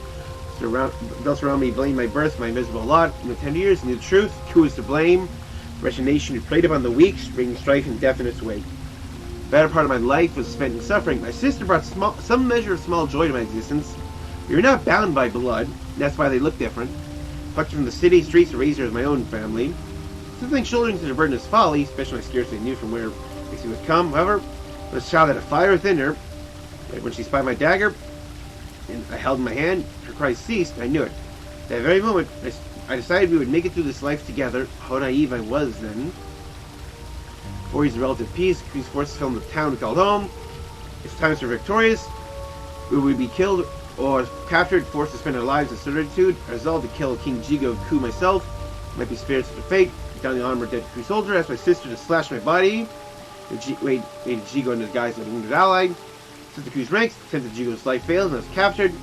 Those around me blame my birth, my miserable lot. In the 10 years, knew the truth, coup is to blame. Wretched nation who preyed upon the weak, bringing strife and death in its wake. The better part of my life was spent in suffering. My sister brought some measure of small joy to my existence. We were not bound by blood, and that's why they look different. Plucked from the city streets to raise her as my own family. Something shouldering to the burden is folly, especially when I scarcely knew from where she would come. However, this child had a fire within her. And when she spied my dagger, and I held in my hand, her cries ceased, and I knew it. At that very moment, I decided we would make it through this life together. How naive I was then. 4 years of relative peace, Crew's forces filled the town we called home. It's times for victorious. We would be killed or captured, forced to spend our lives in certitude. I resolved to kill King Jigo of Ku myself. Might be spared such a fate. Down the armor of dead Ku soldier, asked my sister to slash my body. Made Jigo in disguise as a wounded ally. Sister Ku's ranks, since Jigo's life failed and I was captured.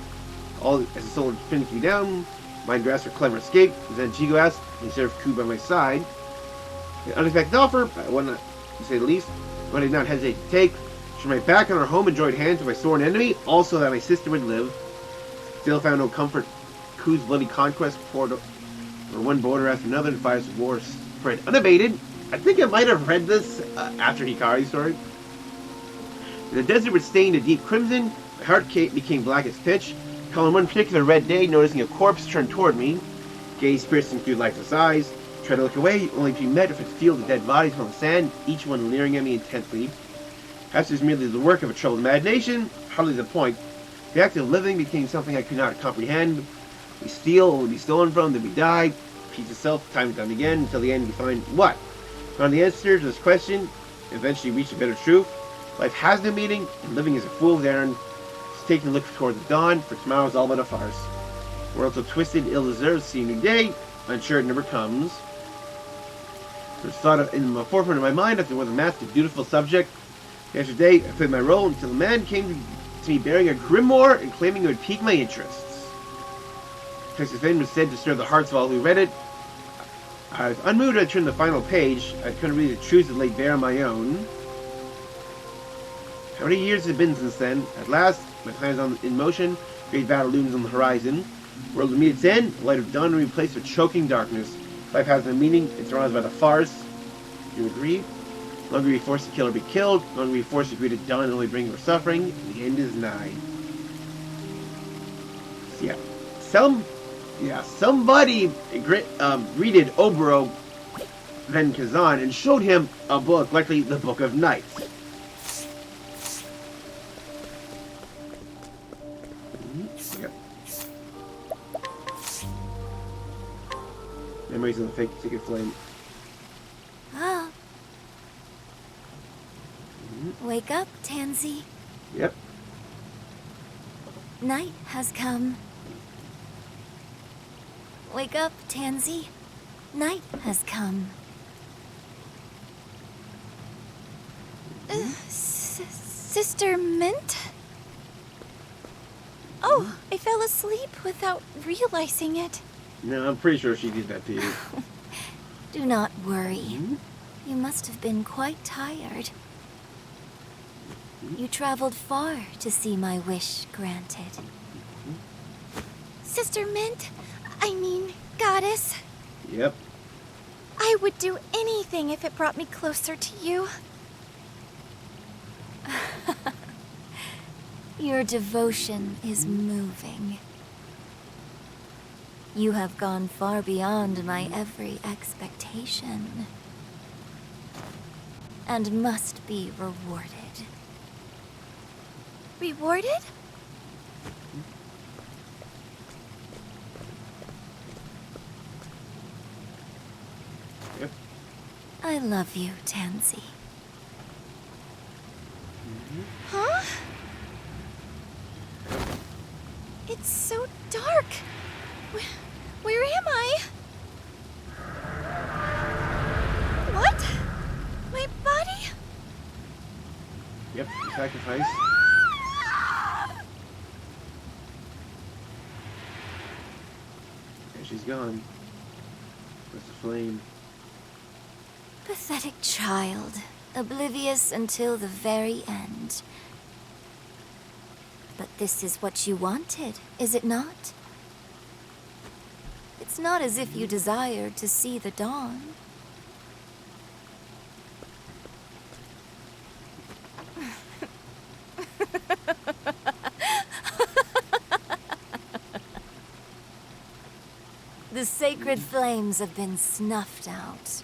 All as the soldier pinned me down. Mind grasped for clever escape. Then Jigo asked, instead of Ku by my side. An unexpected offer, I wanted to say the least, but I did not hesitate to take. Turned my back on our home and joined hands with my sworn enemy, also that my sister would live. Still found no comfort. Ku's bloody conquest poured over one border after another, and fires of war spread unabated. I think I might have read this after Hikari's story. The desert was stained a deep crimson. My heart became black as pitch. Calling one particular red day, noticing a corpse turned toward me. Gaze piercing through lifeless eyes. Try to look away, only to be met with a field of dead bodies on the sand, each one leering at me intently. Perhaps it was merely the work of a troubled imagination. Hardly the point. The act of living became something I could not comprehend. We steal, only be stolen from, then we die. Repeats itself time and time again until the end we find what? Found the answer to this question, eventually reach a better truth. Life has no meaning, and living is a fool's errand. It's taking a look toward the dawn, for tomorrow is all but a farce. World so twisted, ill-deserved, see a new day, unsure it never comes. So it's thought of in the forefront of my mind after it was a massive, beautiful subject. After day, I played my role until a man came to me bearing a grimoire and claiming it would pique my interests. Texas Fame was said to stir the hearts of all who read it. I was unmoved when I turned the final page. I couldn't read the truths that lay bare on my own. How many years has it been since then? At last, my plan is in motion. Great battle looms on the horizon. World will meet its end. The light of dawn will be replaced with choking darkness. Life has no meaning. It's surrounded by the farce. Do you agree? No longer be forced to kill or be killed. No longer be forced to agree to die and only bring more suffering. The end is nigh. So somebody greeted Oboro then Kazan and showed him a book, likely the Book of Nights. Memories of the fake ticket flame. Ah. Wake up, Tansy. Yep. Night has come. Wake up, Tansy. Night has come. Sister Mint? Oh, I fell asleep without realizing it. No, I'm pretty sure she did that to you. Do not worry. You must have been quite tired. You traveled far to see my wish granted. Sister Mint, Goddess. Yep. I would do anything if it brought me closer to you. Your devotion is moving. You have gone far beyond my every expectation, and must be rewarded. Rewarded? Yep. I love you, Tansy. Huh? It's so dark. Where am I? What? My body? Yep, sacrifice. And she's gone. Where's the flame? Pathetic child, oblivious until the very end. But this is what you wanted, is it not? It's not as if you desired to see the dawn. The sacred flames have been snuffed out.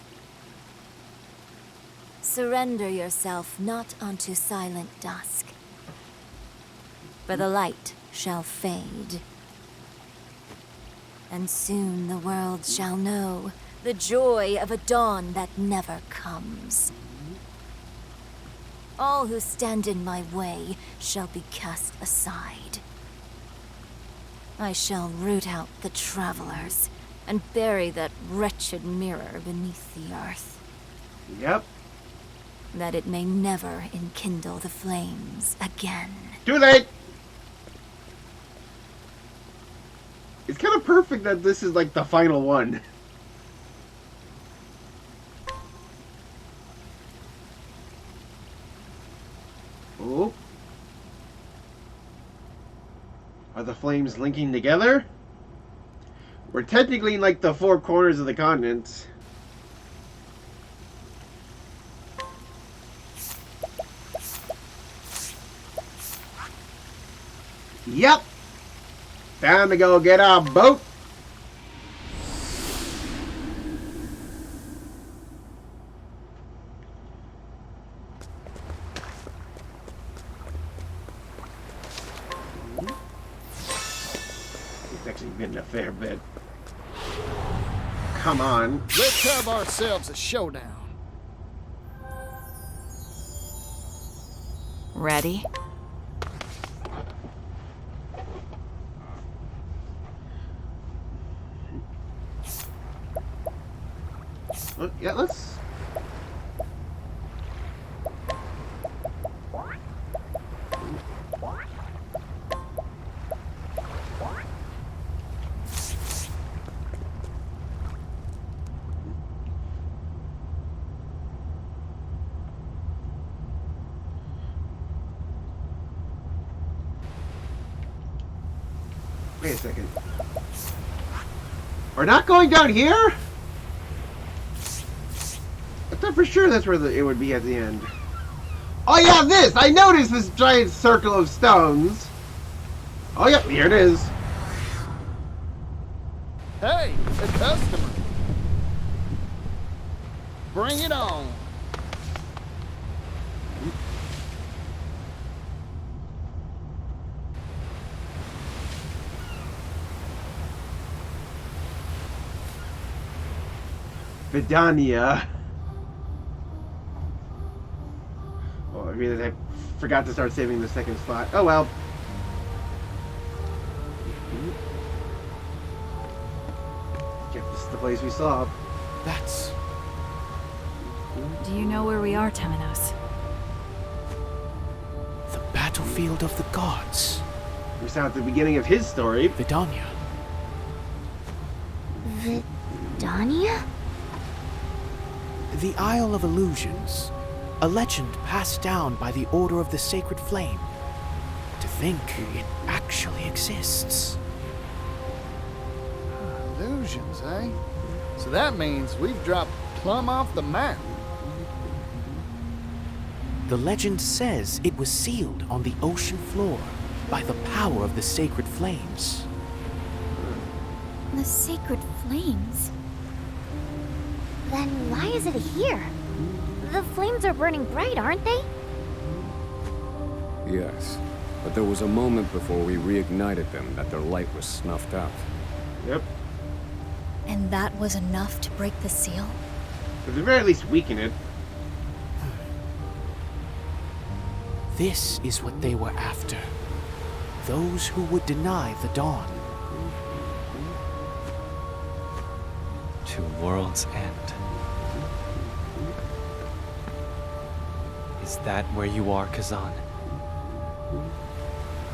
Surrender yourself not unto silent dusk, for the light shall fade. And soon the world shall know the joy of a dawn that never comes. All who stand in my way shall be cast aside. I shall root out the travelers and bury that wretched mirror beneath the earth. Yep. That it may never enkindle the flames again. Too late! It's kind of perfect that this is like the final one. Oh. Are the flames linking together? We're technically in like the four corners of the continent. Yep. Time to go get our boat. It's actually been a fair bit. Come on. Let's have ourselves a showdown. Ready? Yeah, let's... Wait a second. We're not going down here? I thought for sure that's where it would be at the end. Oh yeah, this! I noticed this giant circle of stones. Oh yep, here it is. Hey, a customer. Bring it on. Vidania. Oh, I realized I forgot to start saving the second slot. Oh well. Guess this is the place we saw. That's... Do you know where we are, Temenos? the battlefield of the gods. We saw at the beginning of his story. Vidania. Dania? The Isle of Illusions. A legend passed down by the Order of the Sacred Flame. To think it actually exists. Illusions, eh? So that means we've dropped plumb off the map. The legend says it was sealed on the ocean floor by the power of the sacred flames. The sacred flames. Then why is it here? The flames are burning bright, aren't they? Yes, but there was a moment before we reignited them that their light was snuffed out. Yep. And that was enough to break the seal? At the very least, weaken it. This is what they were after. Those who would deny the dawn. To world's end. Is that where you are, Kazan?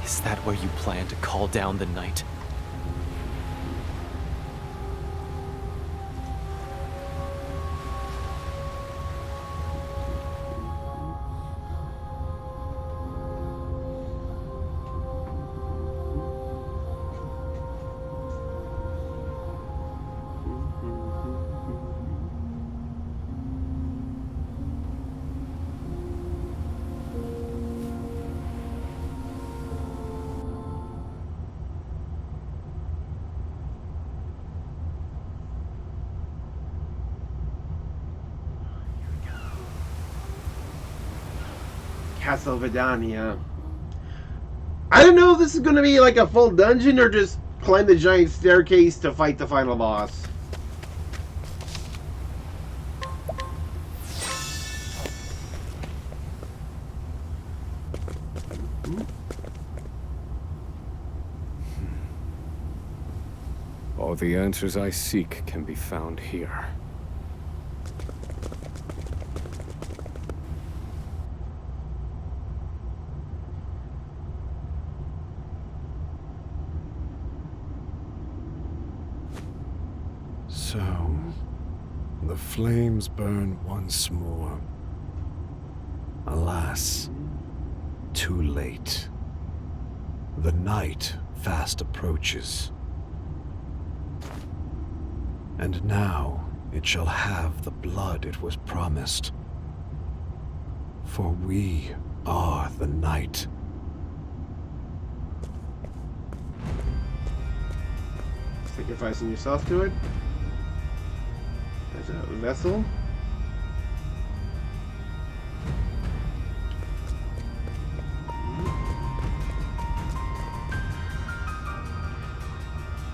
Is that where you plan to call down the night? Castlevania. I don't know if this is going to be like a full dungeon or just climb the giant staircase to fight the final boss. All the answers I seek can be found here. So, the flames burn once more. Alas, too late. The night fast approaches. And now it shall have the blood it was promised. For we are the night. Sacrificing yourself to it? As a vessel?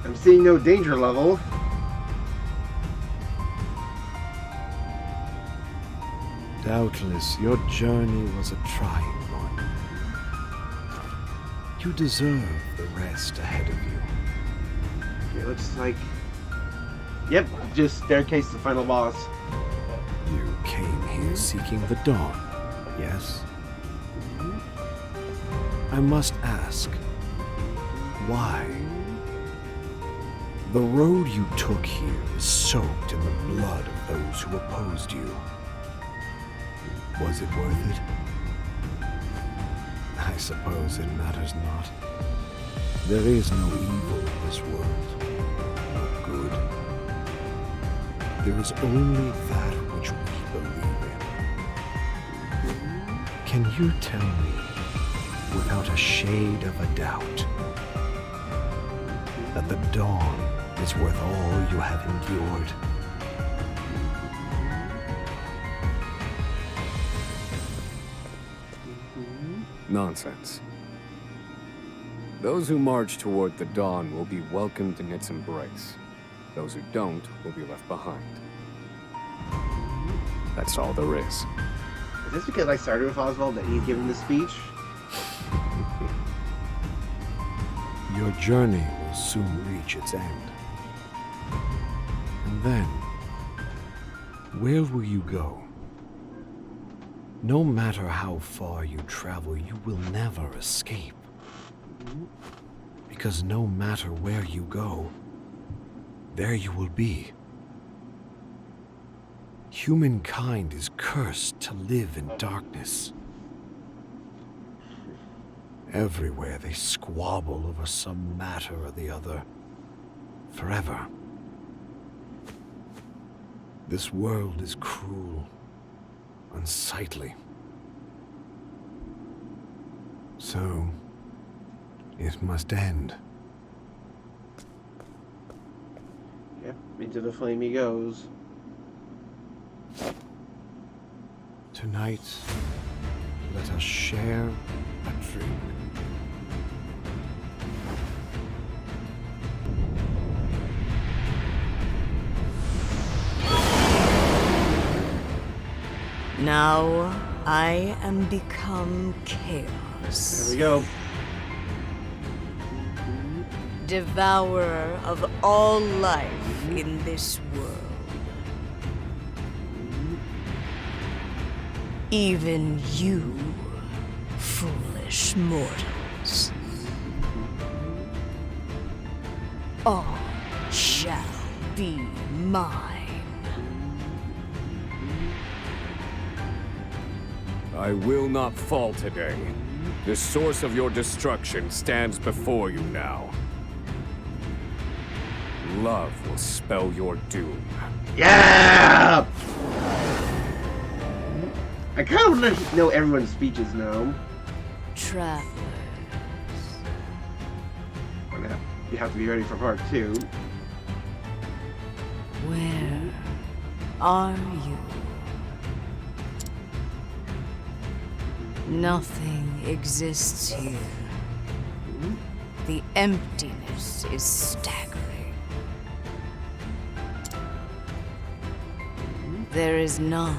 I'm seeing no danger level. Doubtless, your journey was a trying one. You deserve the rest ahead of you. It looks like... Yep, just staircase to final boss. You came here seeking the dawn, yes? I must ask, why? The road you took here is soaked in the blood of those who opposed you. Was it worth it? I suppose it matters not. There is no evil in this world, no good. There is only that which we believe in. Can you tell me, without a shade of a doubt, that the dawn is worth all you have endured? Nonsense. Those who march toward the dawn will be welcomed in its embrace. Those who don't will be left behind. That's all there is. Is this because I started with Oswald that he's giving the speech? Your journey will soon reach its end. And then, where will you go? No matter how far you travel, you will never escape. Because no matter where you go, there you will be. Humankind is cursed to live in darkness. Everywhere they squabble over some matter or the other, forever. This world is cruel, unsightly. So, it must end. Yep, into the flame he goes. Tonight, let us share a drink. Now I am become chaos. There we go. Devourer of all life in this world. Even you, foolish mortals. All shall be mine. I will not fall today. The source of your destruction stands before you now. Love will spell your doom. Yeah! I kind of want to know everyone's speeches now. Travelers. You have to be ready for part 2. Where are you? Nothing exists here. The emptiness is staggering. There is naught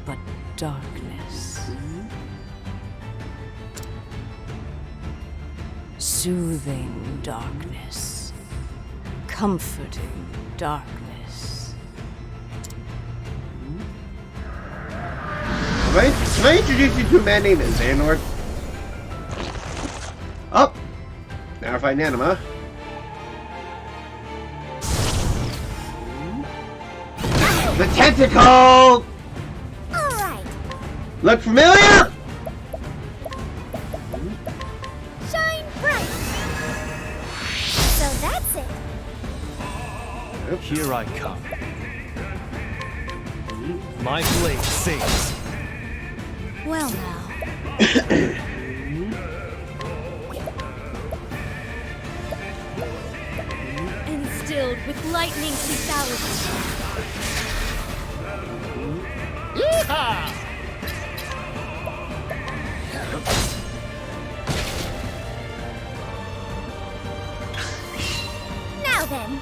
but darkness. Soothing darkness. Comforting darkness. Can I introduce you to a man named Xehanort? Oh! Now I find Anima. The tentacle! Alright. Look familiar? Shine bright. So that's it. Here I come. My blade sings. Well now. Instilled with lightning lethality. Yeehaw! Now then.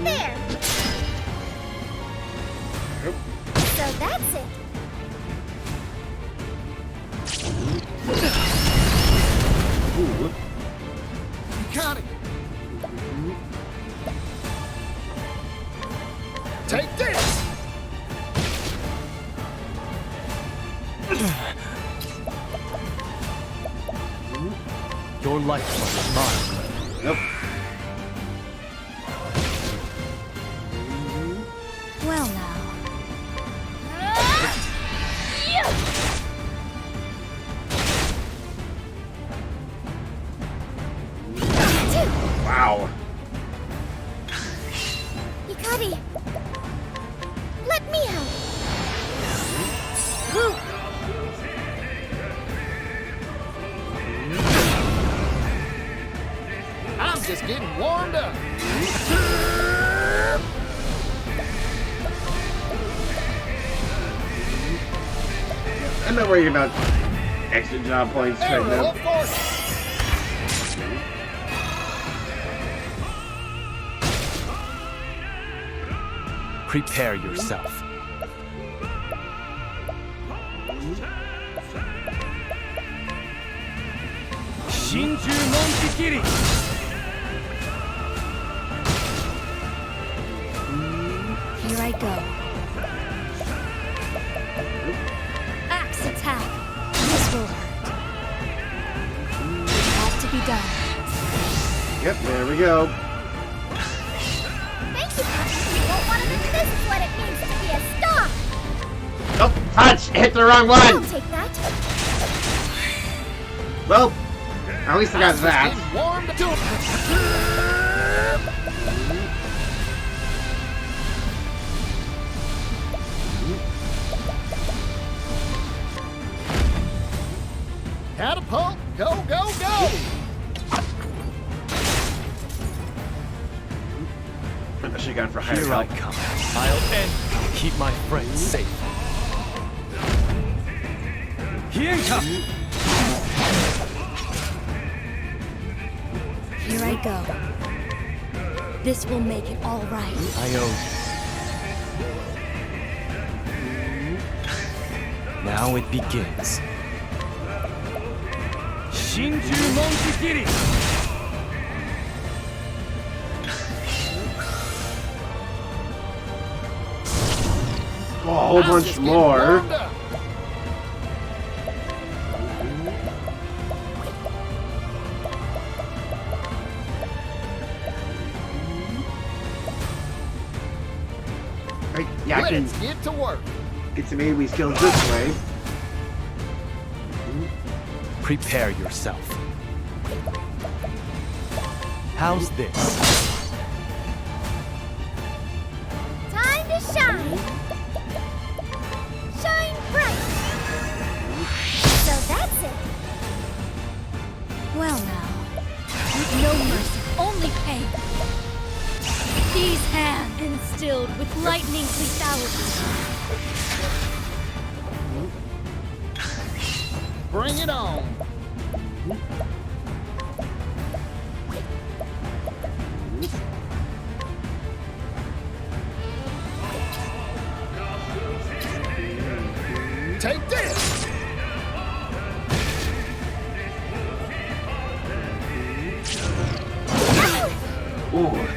There. So that's it. Ooh. Got it. Take this. Your life is mine. Nope. Well now. Wow. Yukari, let me help. I'm just getting warmed up. I'm not worried about extra job points right Arrow now. of force. Prepare yourself. Shinju Montikiri! Here I go. Axe attack. This will hurt. It has to be done. Yep, there we go. Thank you, Papi. You don't want to miss this is what it means to be a star. Oh, touch! Hit the wrong I'll one! take that. Well, at least I got that. Getting warmed up. Catapult, go, go, go! I should have gone for higher Here I help. come. I'll end. Keep my friends safe. Here come. Here I go. This will make it all right. I owe you. Now it begins. Shinju Montikiri! a whole bunch more. Right, yeah, I can Let's get to work. get some AoE skills this way. Prepare yourself. How's this? Time to shine. Shine bright. So that's it. Well now, with no mercy, only pain. These hands instilled with lightning lethality. Bring it on. Take this. Ooh.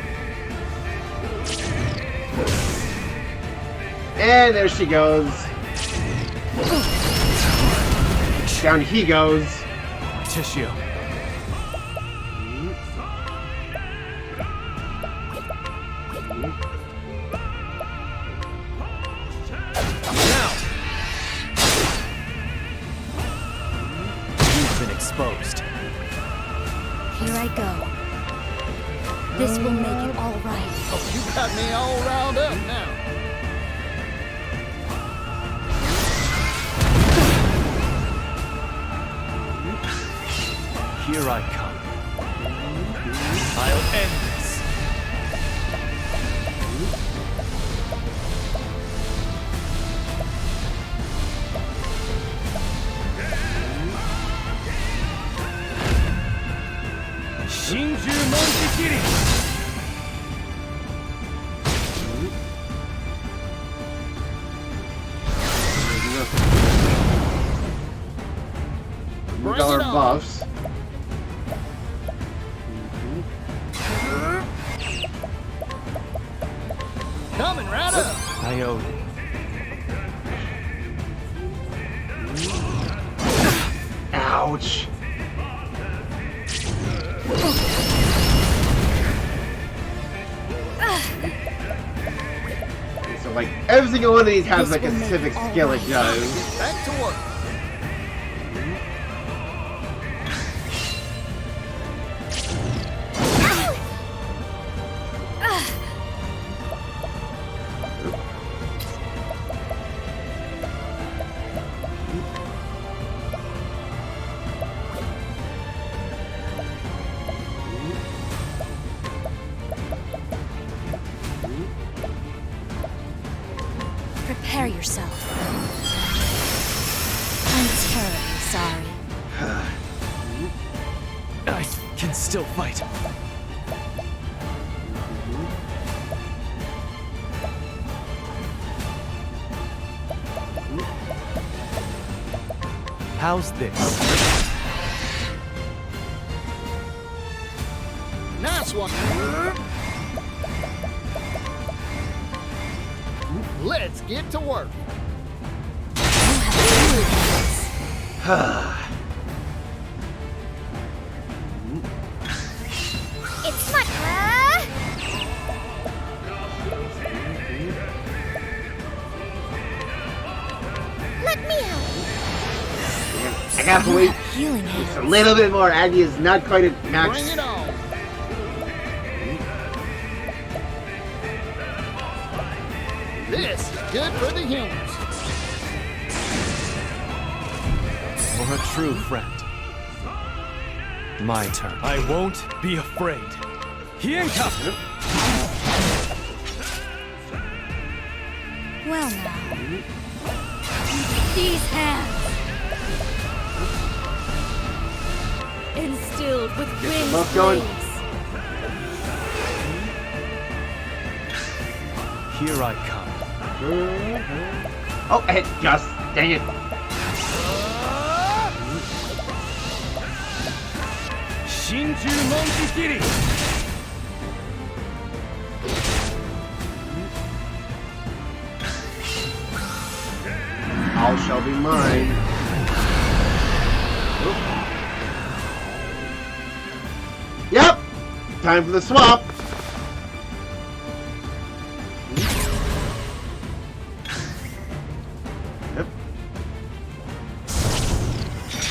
And there she goes. Down he goes. Tissue. Now. You've been exposed. Here I go. This will make it all right. Oh, you got me all riled up now. Here I come. I'll end this. Shinju Monjikiri! Moved all our buffs. Coming right up. I owe you. Ouch. So like every single one of these has like a specific skill it does. Back to work. Prepare yourself. I'm terribly sorry. I can still fight. How's this? Nice one. Let's get to work. It's my Let me help. I gotta wait Healing just hands. a little bit more. Aggie is not quite at max. Bring it on. This is good for the humans. For a true friend. My turn. I won't be afraid. Hienka! Well now. These hands. Instilled with wind both going. waves. Here I come. Oh, I hit Gus. Dang it. Shinju Monjikiri! All shall be mine. Oop. Yep! Time for the swap! Yep.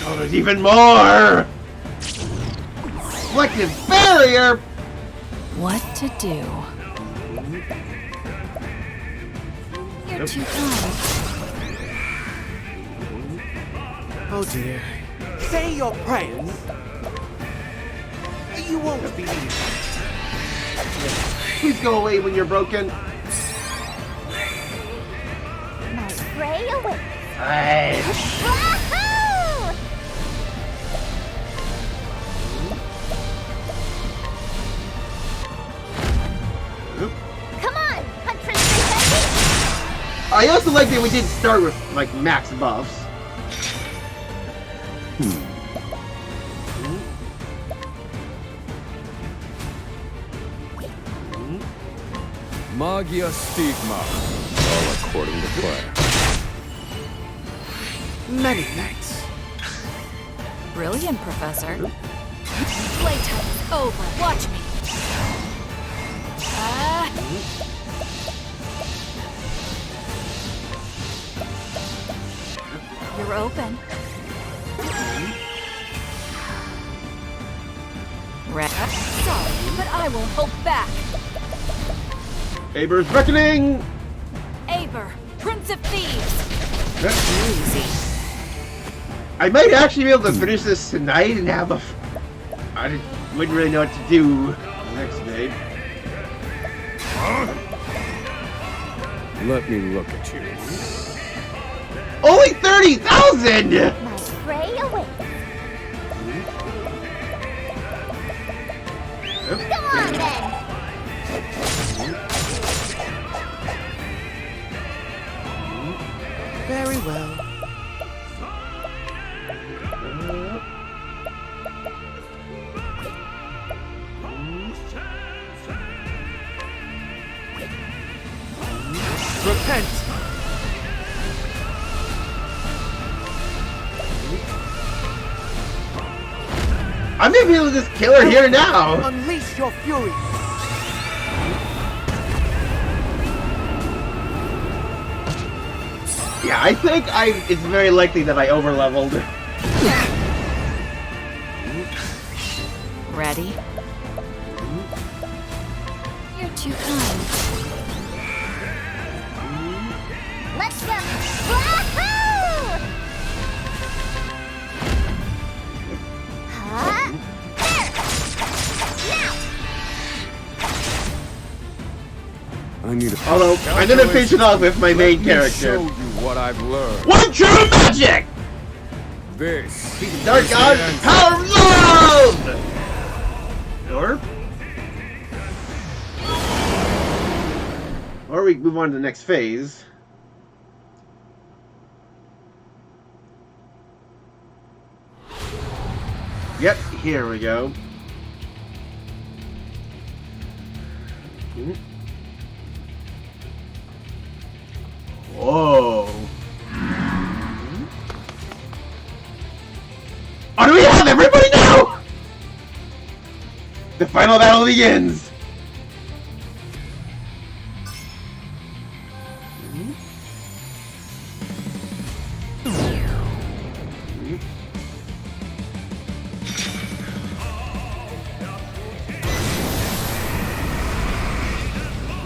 Oh, there's even more! Selective barrier! What to do? You're too kind. Oh dear. Say your prayers. You won't be needed. Please go away when you're broken. My prey awaits. Hey. Wahoo! Come on, Huntress Princess! I also like that we didn't start with, like, max buffs. Magia Stigma, all according to plan. Many thanks. Brilliant, Professor. Playtime's over. Watch me. You're open. Sorry, but I won't hold back. Aber's Reckoning! Aber, Prince of Thieves. I might actually be able to finish this tonight and have a... I wouldn't really know what to do the next day. Let me look at you. Only 30,000! My prey awaits. Come on then! Very well. Repent! I'm gonna be able to just kill her here now! Unleash your fury! Yeah, I think it's very likely that I overleveled. Ready? You're too kind. Let's go! Wahoo! Huh? There! Now! I need a... Although, I'm gonna finish it off with my main character. Show you what I've learned. One true magic! This Dark is God, the answer. power of love! Or we move on to the next phase. Yep, here we go. Whoa. Oh, do we have everybody now? The final battle begins.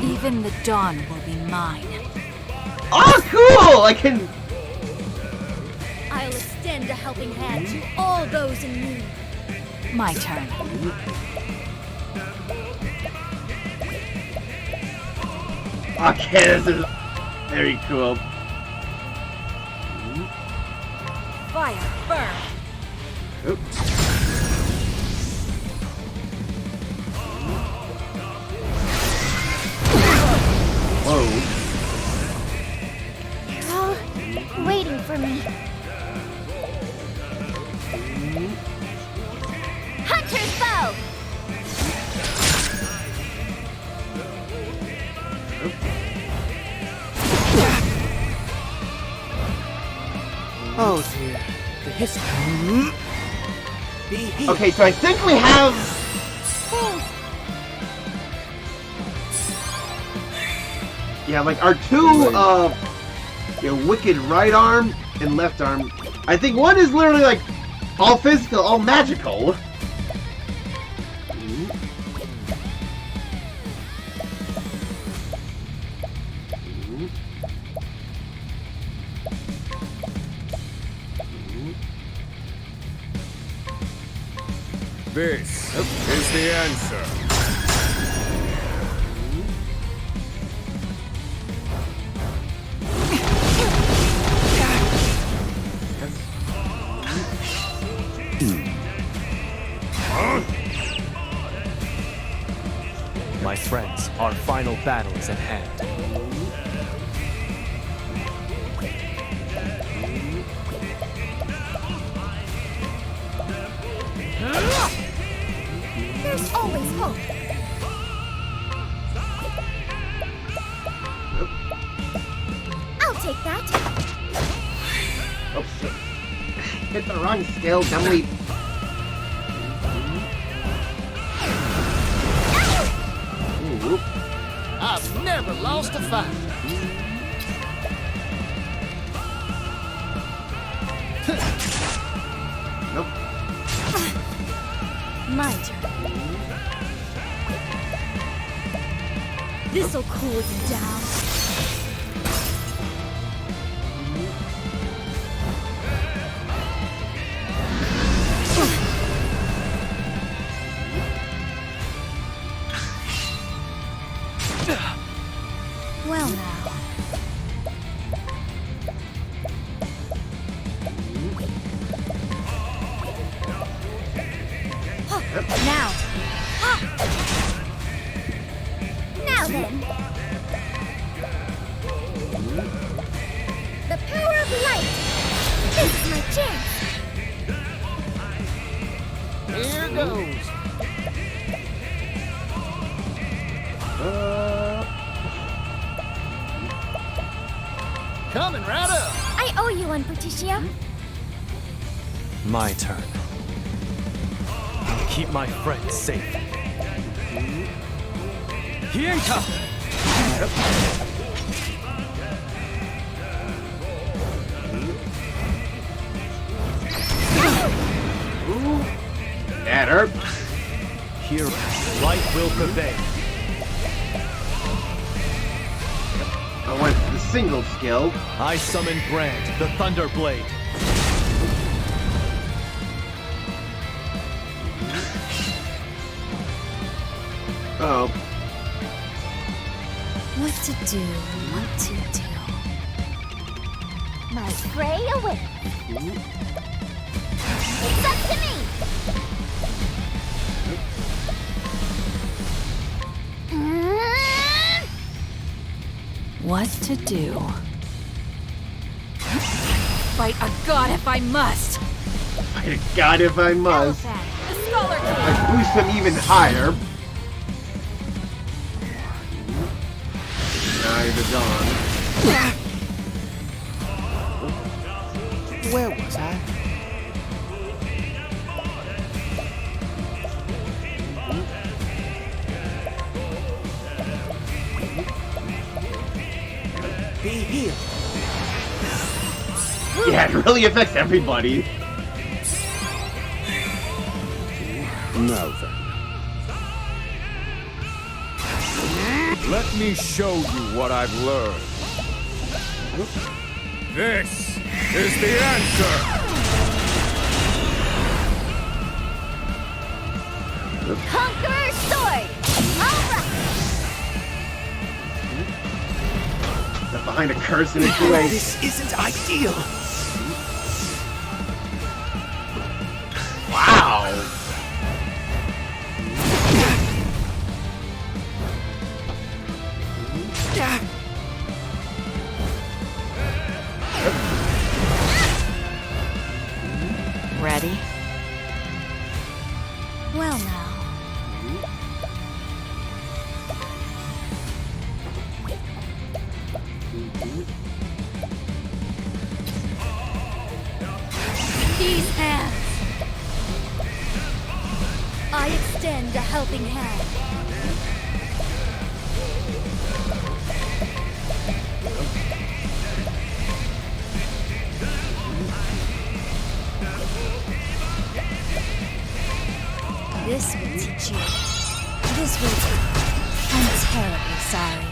Even the dawn will be mine. Oh, cool! I can... I'll extend a helping hand to all those in need. My turn. Okay, this is very cool. Fire, burn. Oops. Whoa. They're all waiting for me. Hunter's bow! Oh dear. The history. Be healed. Okay, so I think we have. Yeah, like our two wicked right arm and left arm. I think one is literally like all physical, all magical. This is the answer. My friends, our final battle is at hand. There's always hope. I'll take that. Oh shit. Hit the wrong skill, dumbly. Ooh. I've never lost a fight. Nope. My turn. This'll cool you down. Well now. Now. Now then. The power of light. This is my chance. Here goes. Coming right up. I owe you one, Patricio. My turn. I'll keep my friends safe. Hienka! That hurt. Here, light will prevail. I went for the single skill. I summon Brand, the Thunder Blade. Oh. What to do, what to do. My prey awaits. It's up to me. What to do? Fight a god if I must. My God, if I must. The Scholar King. I boost him even higher. Eye the dawn. Where was I? Be healed. Yeah, it really affects everybody. Now then. Let me show you what I've learned. This is the answer! Conqueror's sword. All right. Left behind a curse in its way. This isn't ideal. Wow. Ready? Well now. these hands. I extend a helping hand. This will teach you. This will. I'm terribly sorry.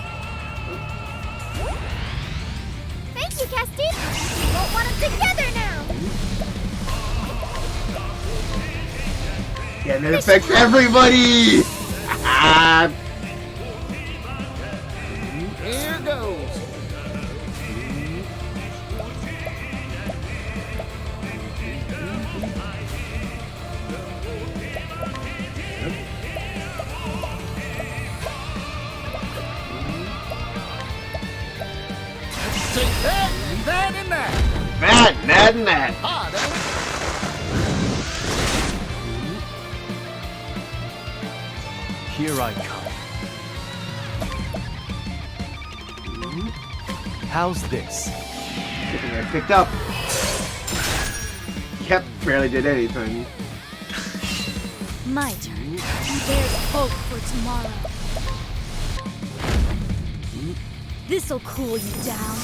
Thank you, Castine. We won't want them together now. Yeah, that affects everybody! Here goes. Take that, and that, and that. That, and that. Hot, ain't it? Here I come. How's this? I picked up. Yep, barely did anything. My turn. There's hope for tomorrow. This'll cool you down.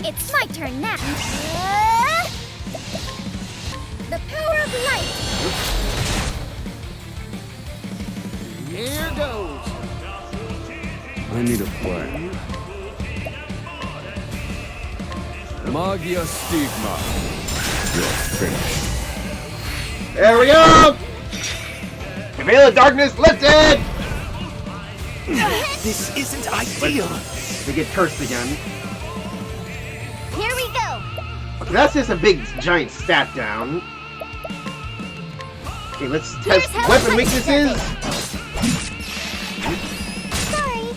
It's my turn now. The power of light. Here goes. I need a plan. Magia Stigma. You're finished. There we go! The veil of darkness lifted! This isn't ideal. They get cursed again. Here we go. Okay, that's just a big giant stat down. Okay, let's test how weapon much weaknesses. Sorry.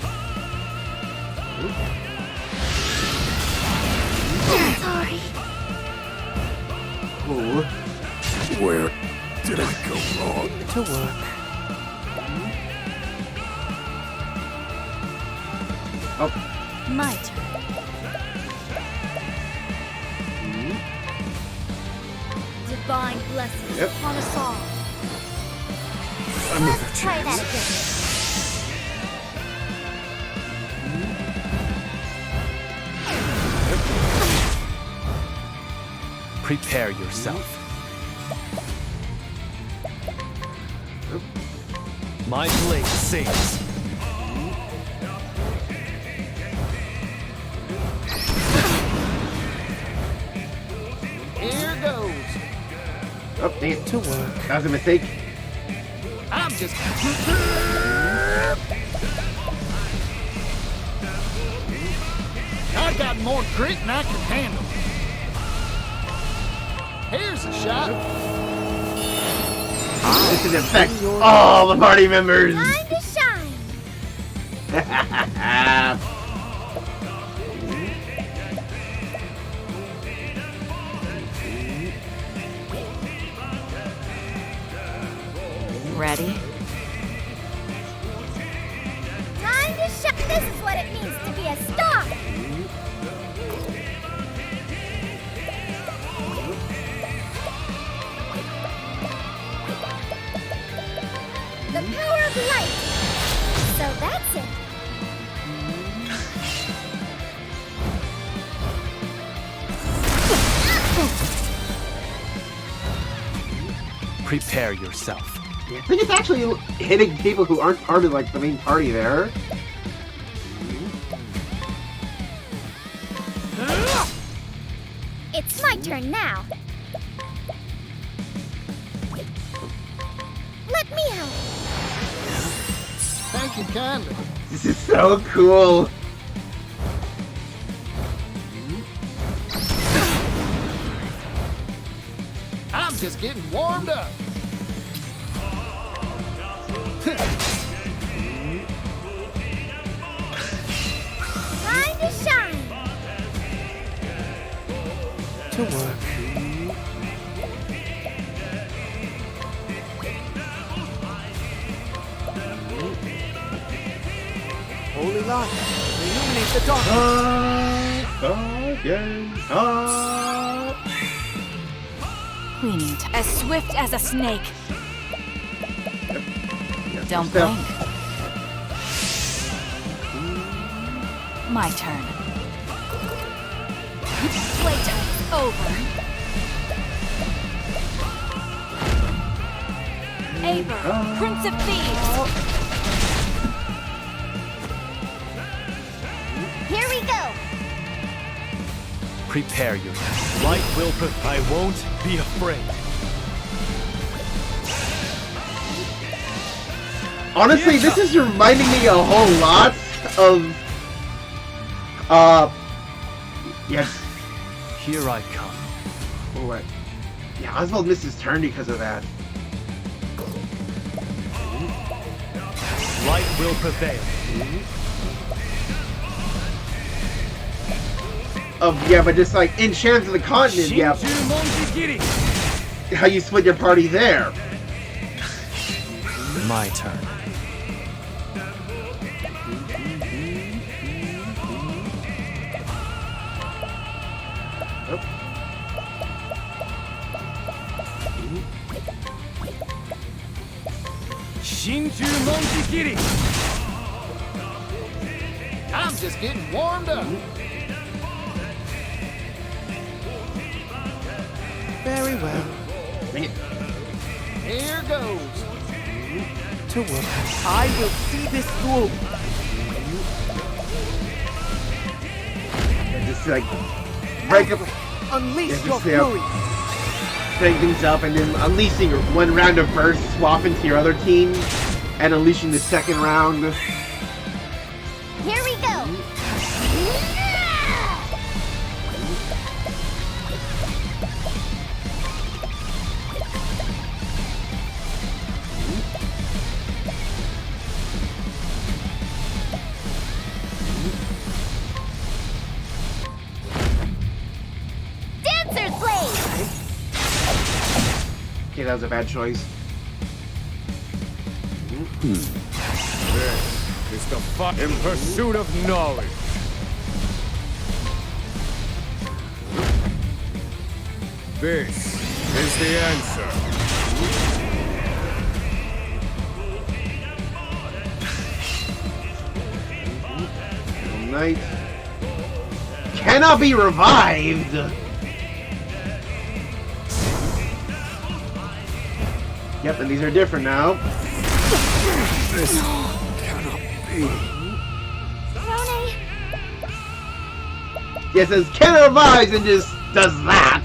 Sorry. Ooh. Where did I go wrong? To work. Oh, My turn. Divine blessings Yep. upon us all. Let's try that again. Prepare yourself. My blade sings. Here goes. oh, dang it. To work. That was a mistake. I'm just. I got more grit than I can handle. Here's a shot. This is affect all the party members. Time to shine. Ready? Time to shine. This is what it means to be a star. The power of light. So that's it. Prepare yourself. I think it's actually hitting people who aren't part of like the main party there. It's my turn now. Let me help. Thank you kindly. This is so cool. I'm just getting warmed up. Time to shine. To work. Holy light, illuminate the dark. Again. Up. We need to. As swift as a snake. Don't Step. blink. My turn. Playtime's over. Eivor, Prince of Thieves. Here we go. Prepare yourself. Light will I won't be afraid. Honestly, this is reminding me a whole lot of yes. Here I come. Oh, what? Yeah, Oswald missed his turn because of that. Light will prevail. Yeah, but just like in Chants of the Continent, yeah. How you split your party there. My turn. I'm just getting warmed up. Very well. Here goes. To work. I will see this through. And just like break up, Unleash Yeah, your just, yeah. fury. break things up, and then unleashing one round of burst, swap into your other team, and unleashing the second round. Here we go. Dancer's Blade! Okay, that was a bad choice. This is the fight in pursuit of knowledge. This is the answer. Knight cannot be revived. Yep, and these are different now. This cannot be. Rone! Yeah, it says cannot revive and just does that.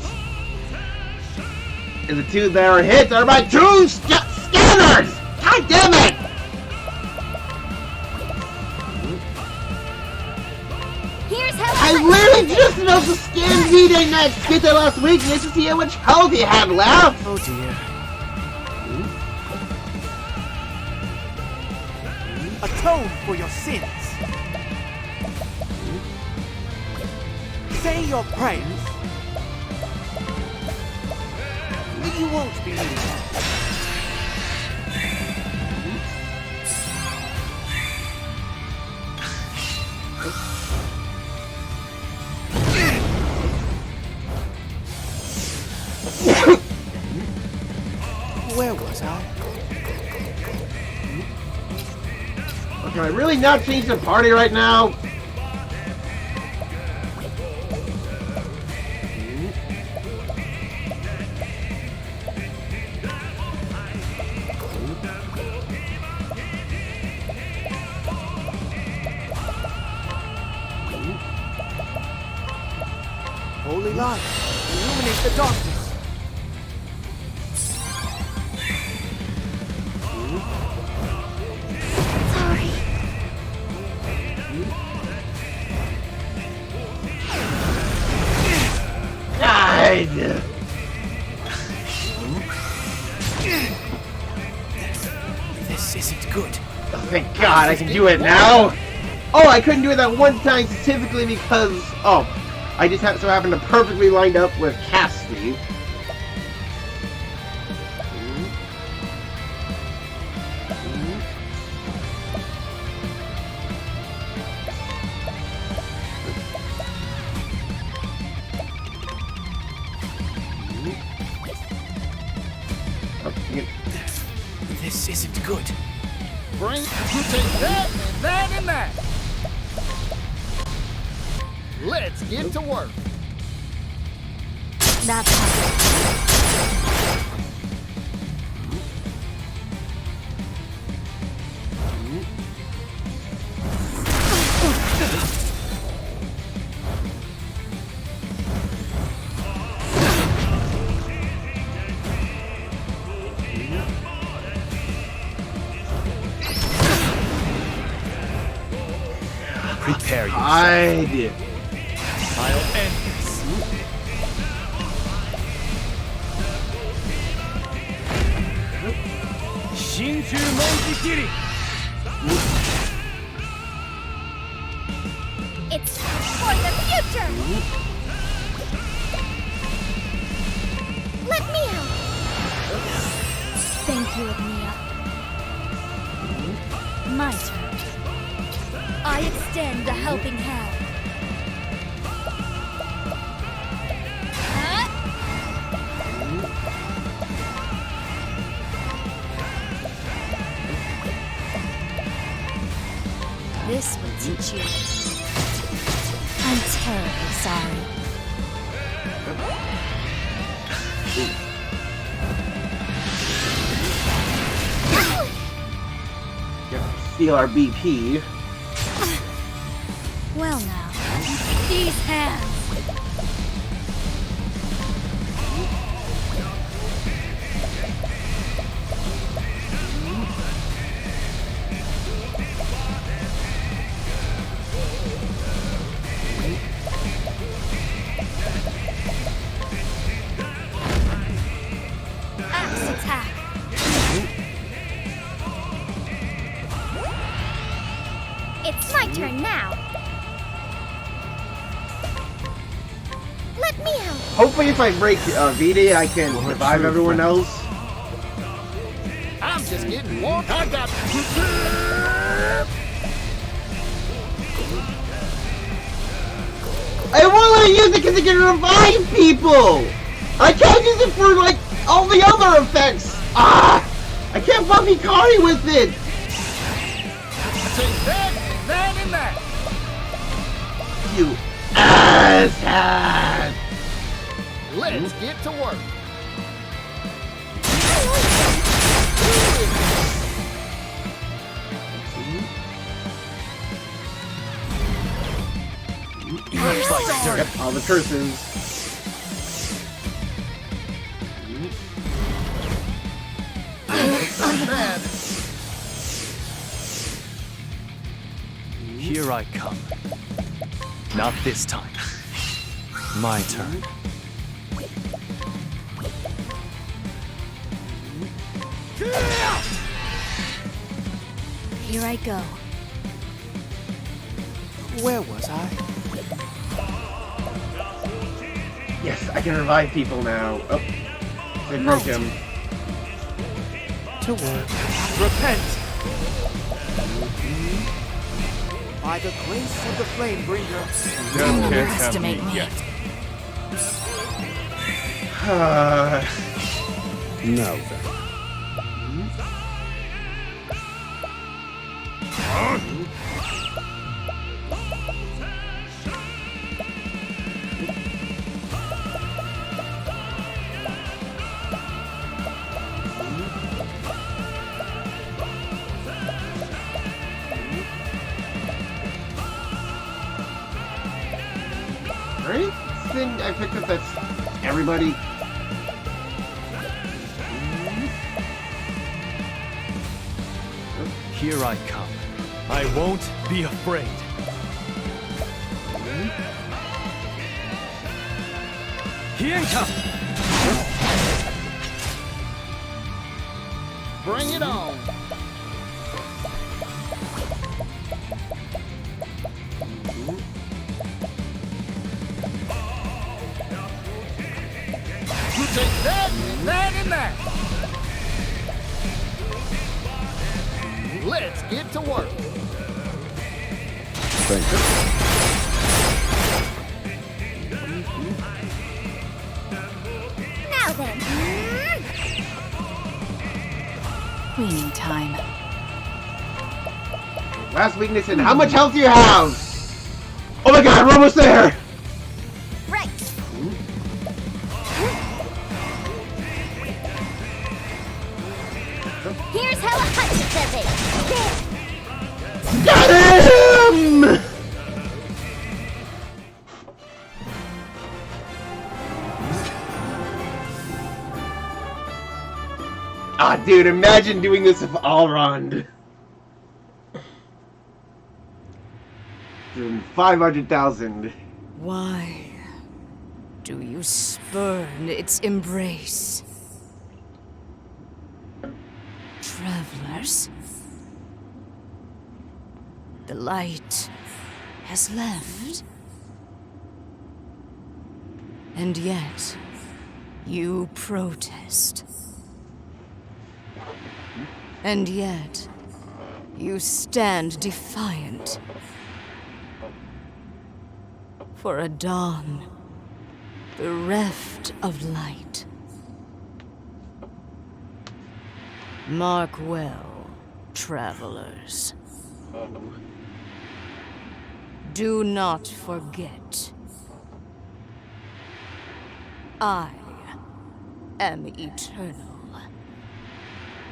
And the two that are hit are my two scanners! God damn it! Here's how I literally just about to scan V-Day next. Get that last week just to see how much health you had left. Oh dear. Atone for your sins. Say your prayers. You won't be needed. Where was I? Can I really not change the party right now? Holy light, illuminate the darkness. Sorry. Died. This isn't good. Oh, thank God, I can do it now. Oh, I couldn't do it that one time specifically because I just so happened to perfectly lined up with Cassidy. good. Bring, take that, and that, and that. Let's get to work. That's how. Prepare yourself. I did. I'll end this. Shinju Monjikiri! It's for the future! Let me out! Thank you, Mia. My turn. I extend a helping hand. This will teach you. I'm terribly sorry. Steal our BP. Well now, these hands. Axe attack. It's my turn now! Let me out! Hopefully, if I break V-Day, I can revive everyone else. I'm just getting warm. I got. I won't let you use it because it can revive people! I can't use it for, like, all the other effects! Ah! I can't Buffy Kari with it! Take that, that, and that. You asshat! Let's get to work. Looks like dirt. Yep, all the curses. Bad. Here I come. Not this time. My turn. Here I go. Where was I? Yes, I can revive people now. Oh, they broke him. To work. Repent! By the grace of the flame bringer. Underestimate me. Now then. Right? Thing I picked up that's everybody. Here I come. I won't be afraid. Hienka! Bring it on. You take that, and that, and that. Let's get to work. Thank you. Now then. Cleaning time. Last weakness, and how much health do you have? Oh my god, we're almost there! Right. Here's how a hunch does it. Got him! Ah, dude, imagine doing this with Allrond. 500,000. Why do you spurn its embrace? Travelers, the light has left. And yet, you protest. And yet, you stand defiant. For a dawn bereft of light. Mark well, travelers. Do not forget. I am eternal.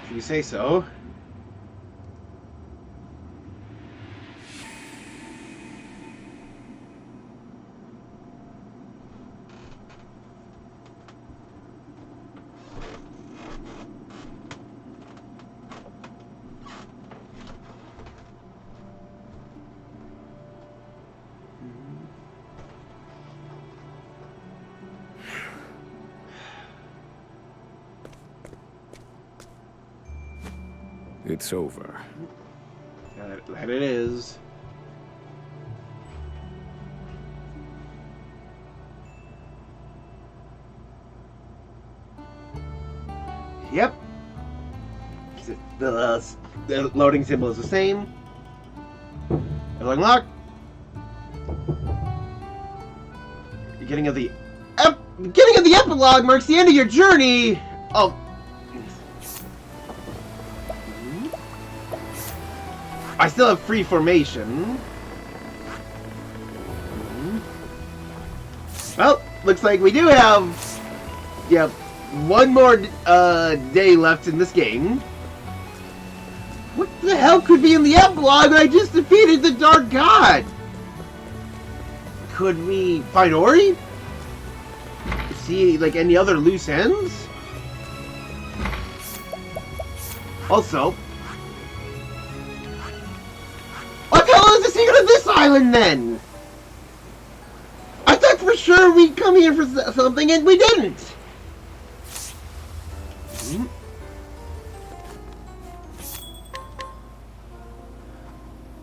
If you say so. It's over. That it is. Yep. The loading symbol is the same. Unlock. Beginning of the epilogue marks the end of your journey. Oh. I still have free formation. Well, looks like we do have, one more day left in this game. What the hell could be in the epilogue? I just defeated the Dark God. Could we find Ori? See, like, any other loose ends? Also, what the hell is the secret of this island, then? I thought for sure we'd come here for something, and we didn't!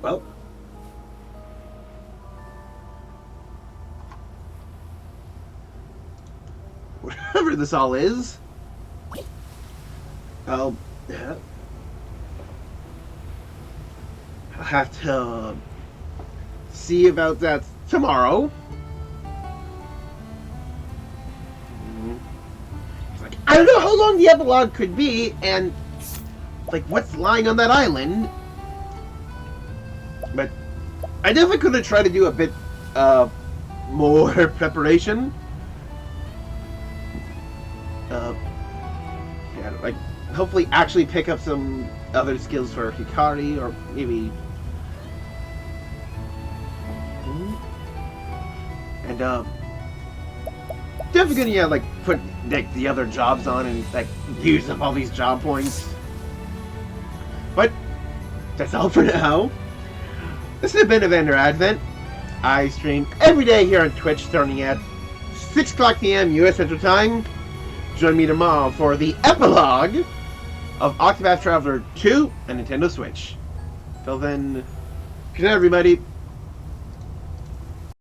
Well. Whatever this all is. I'll have to see about that tomorrow. Like, I don't know how long the epilogue could be, and like what's lying on that island. But I definitely could have tried to do a bit more preparation. Yeah, like hopefully actually pick up some other skills for Hikari, or maybe. And definitely gonna like put like the other jobs on and like use up all these job points. But that's all for now. This has been Evander Advent. I stream every day here on Twitch starting at 6 o'clock p.m. US Central Time. Join me tomorrow for the epilogue of Octopath Traveler 2 and Nintendo Switch. Till then, good night everybody.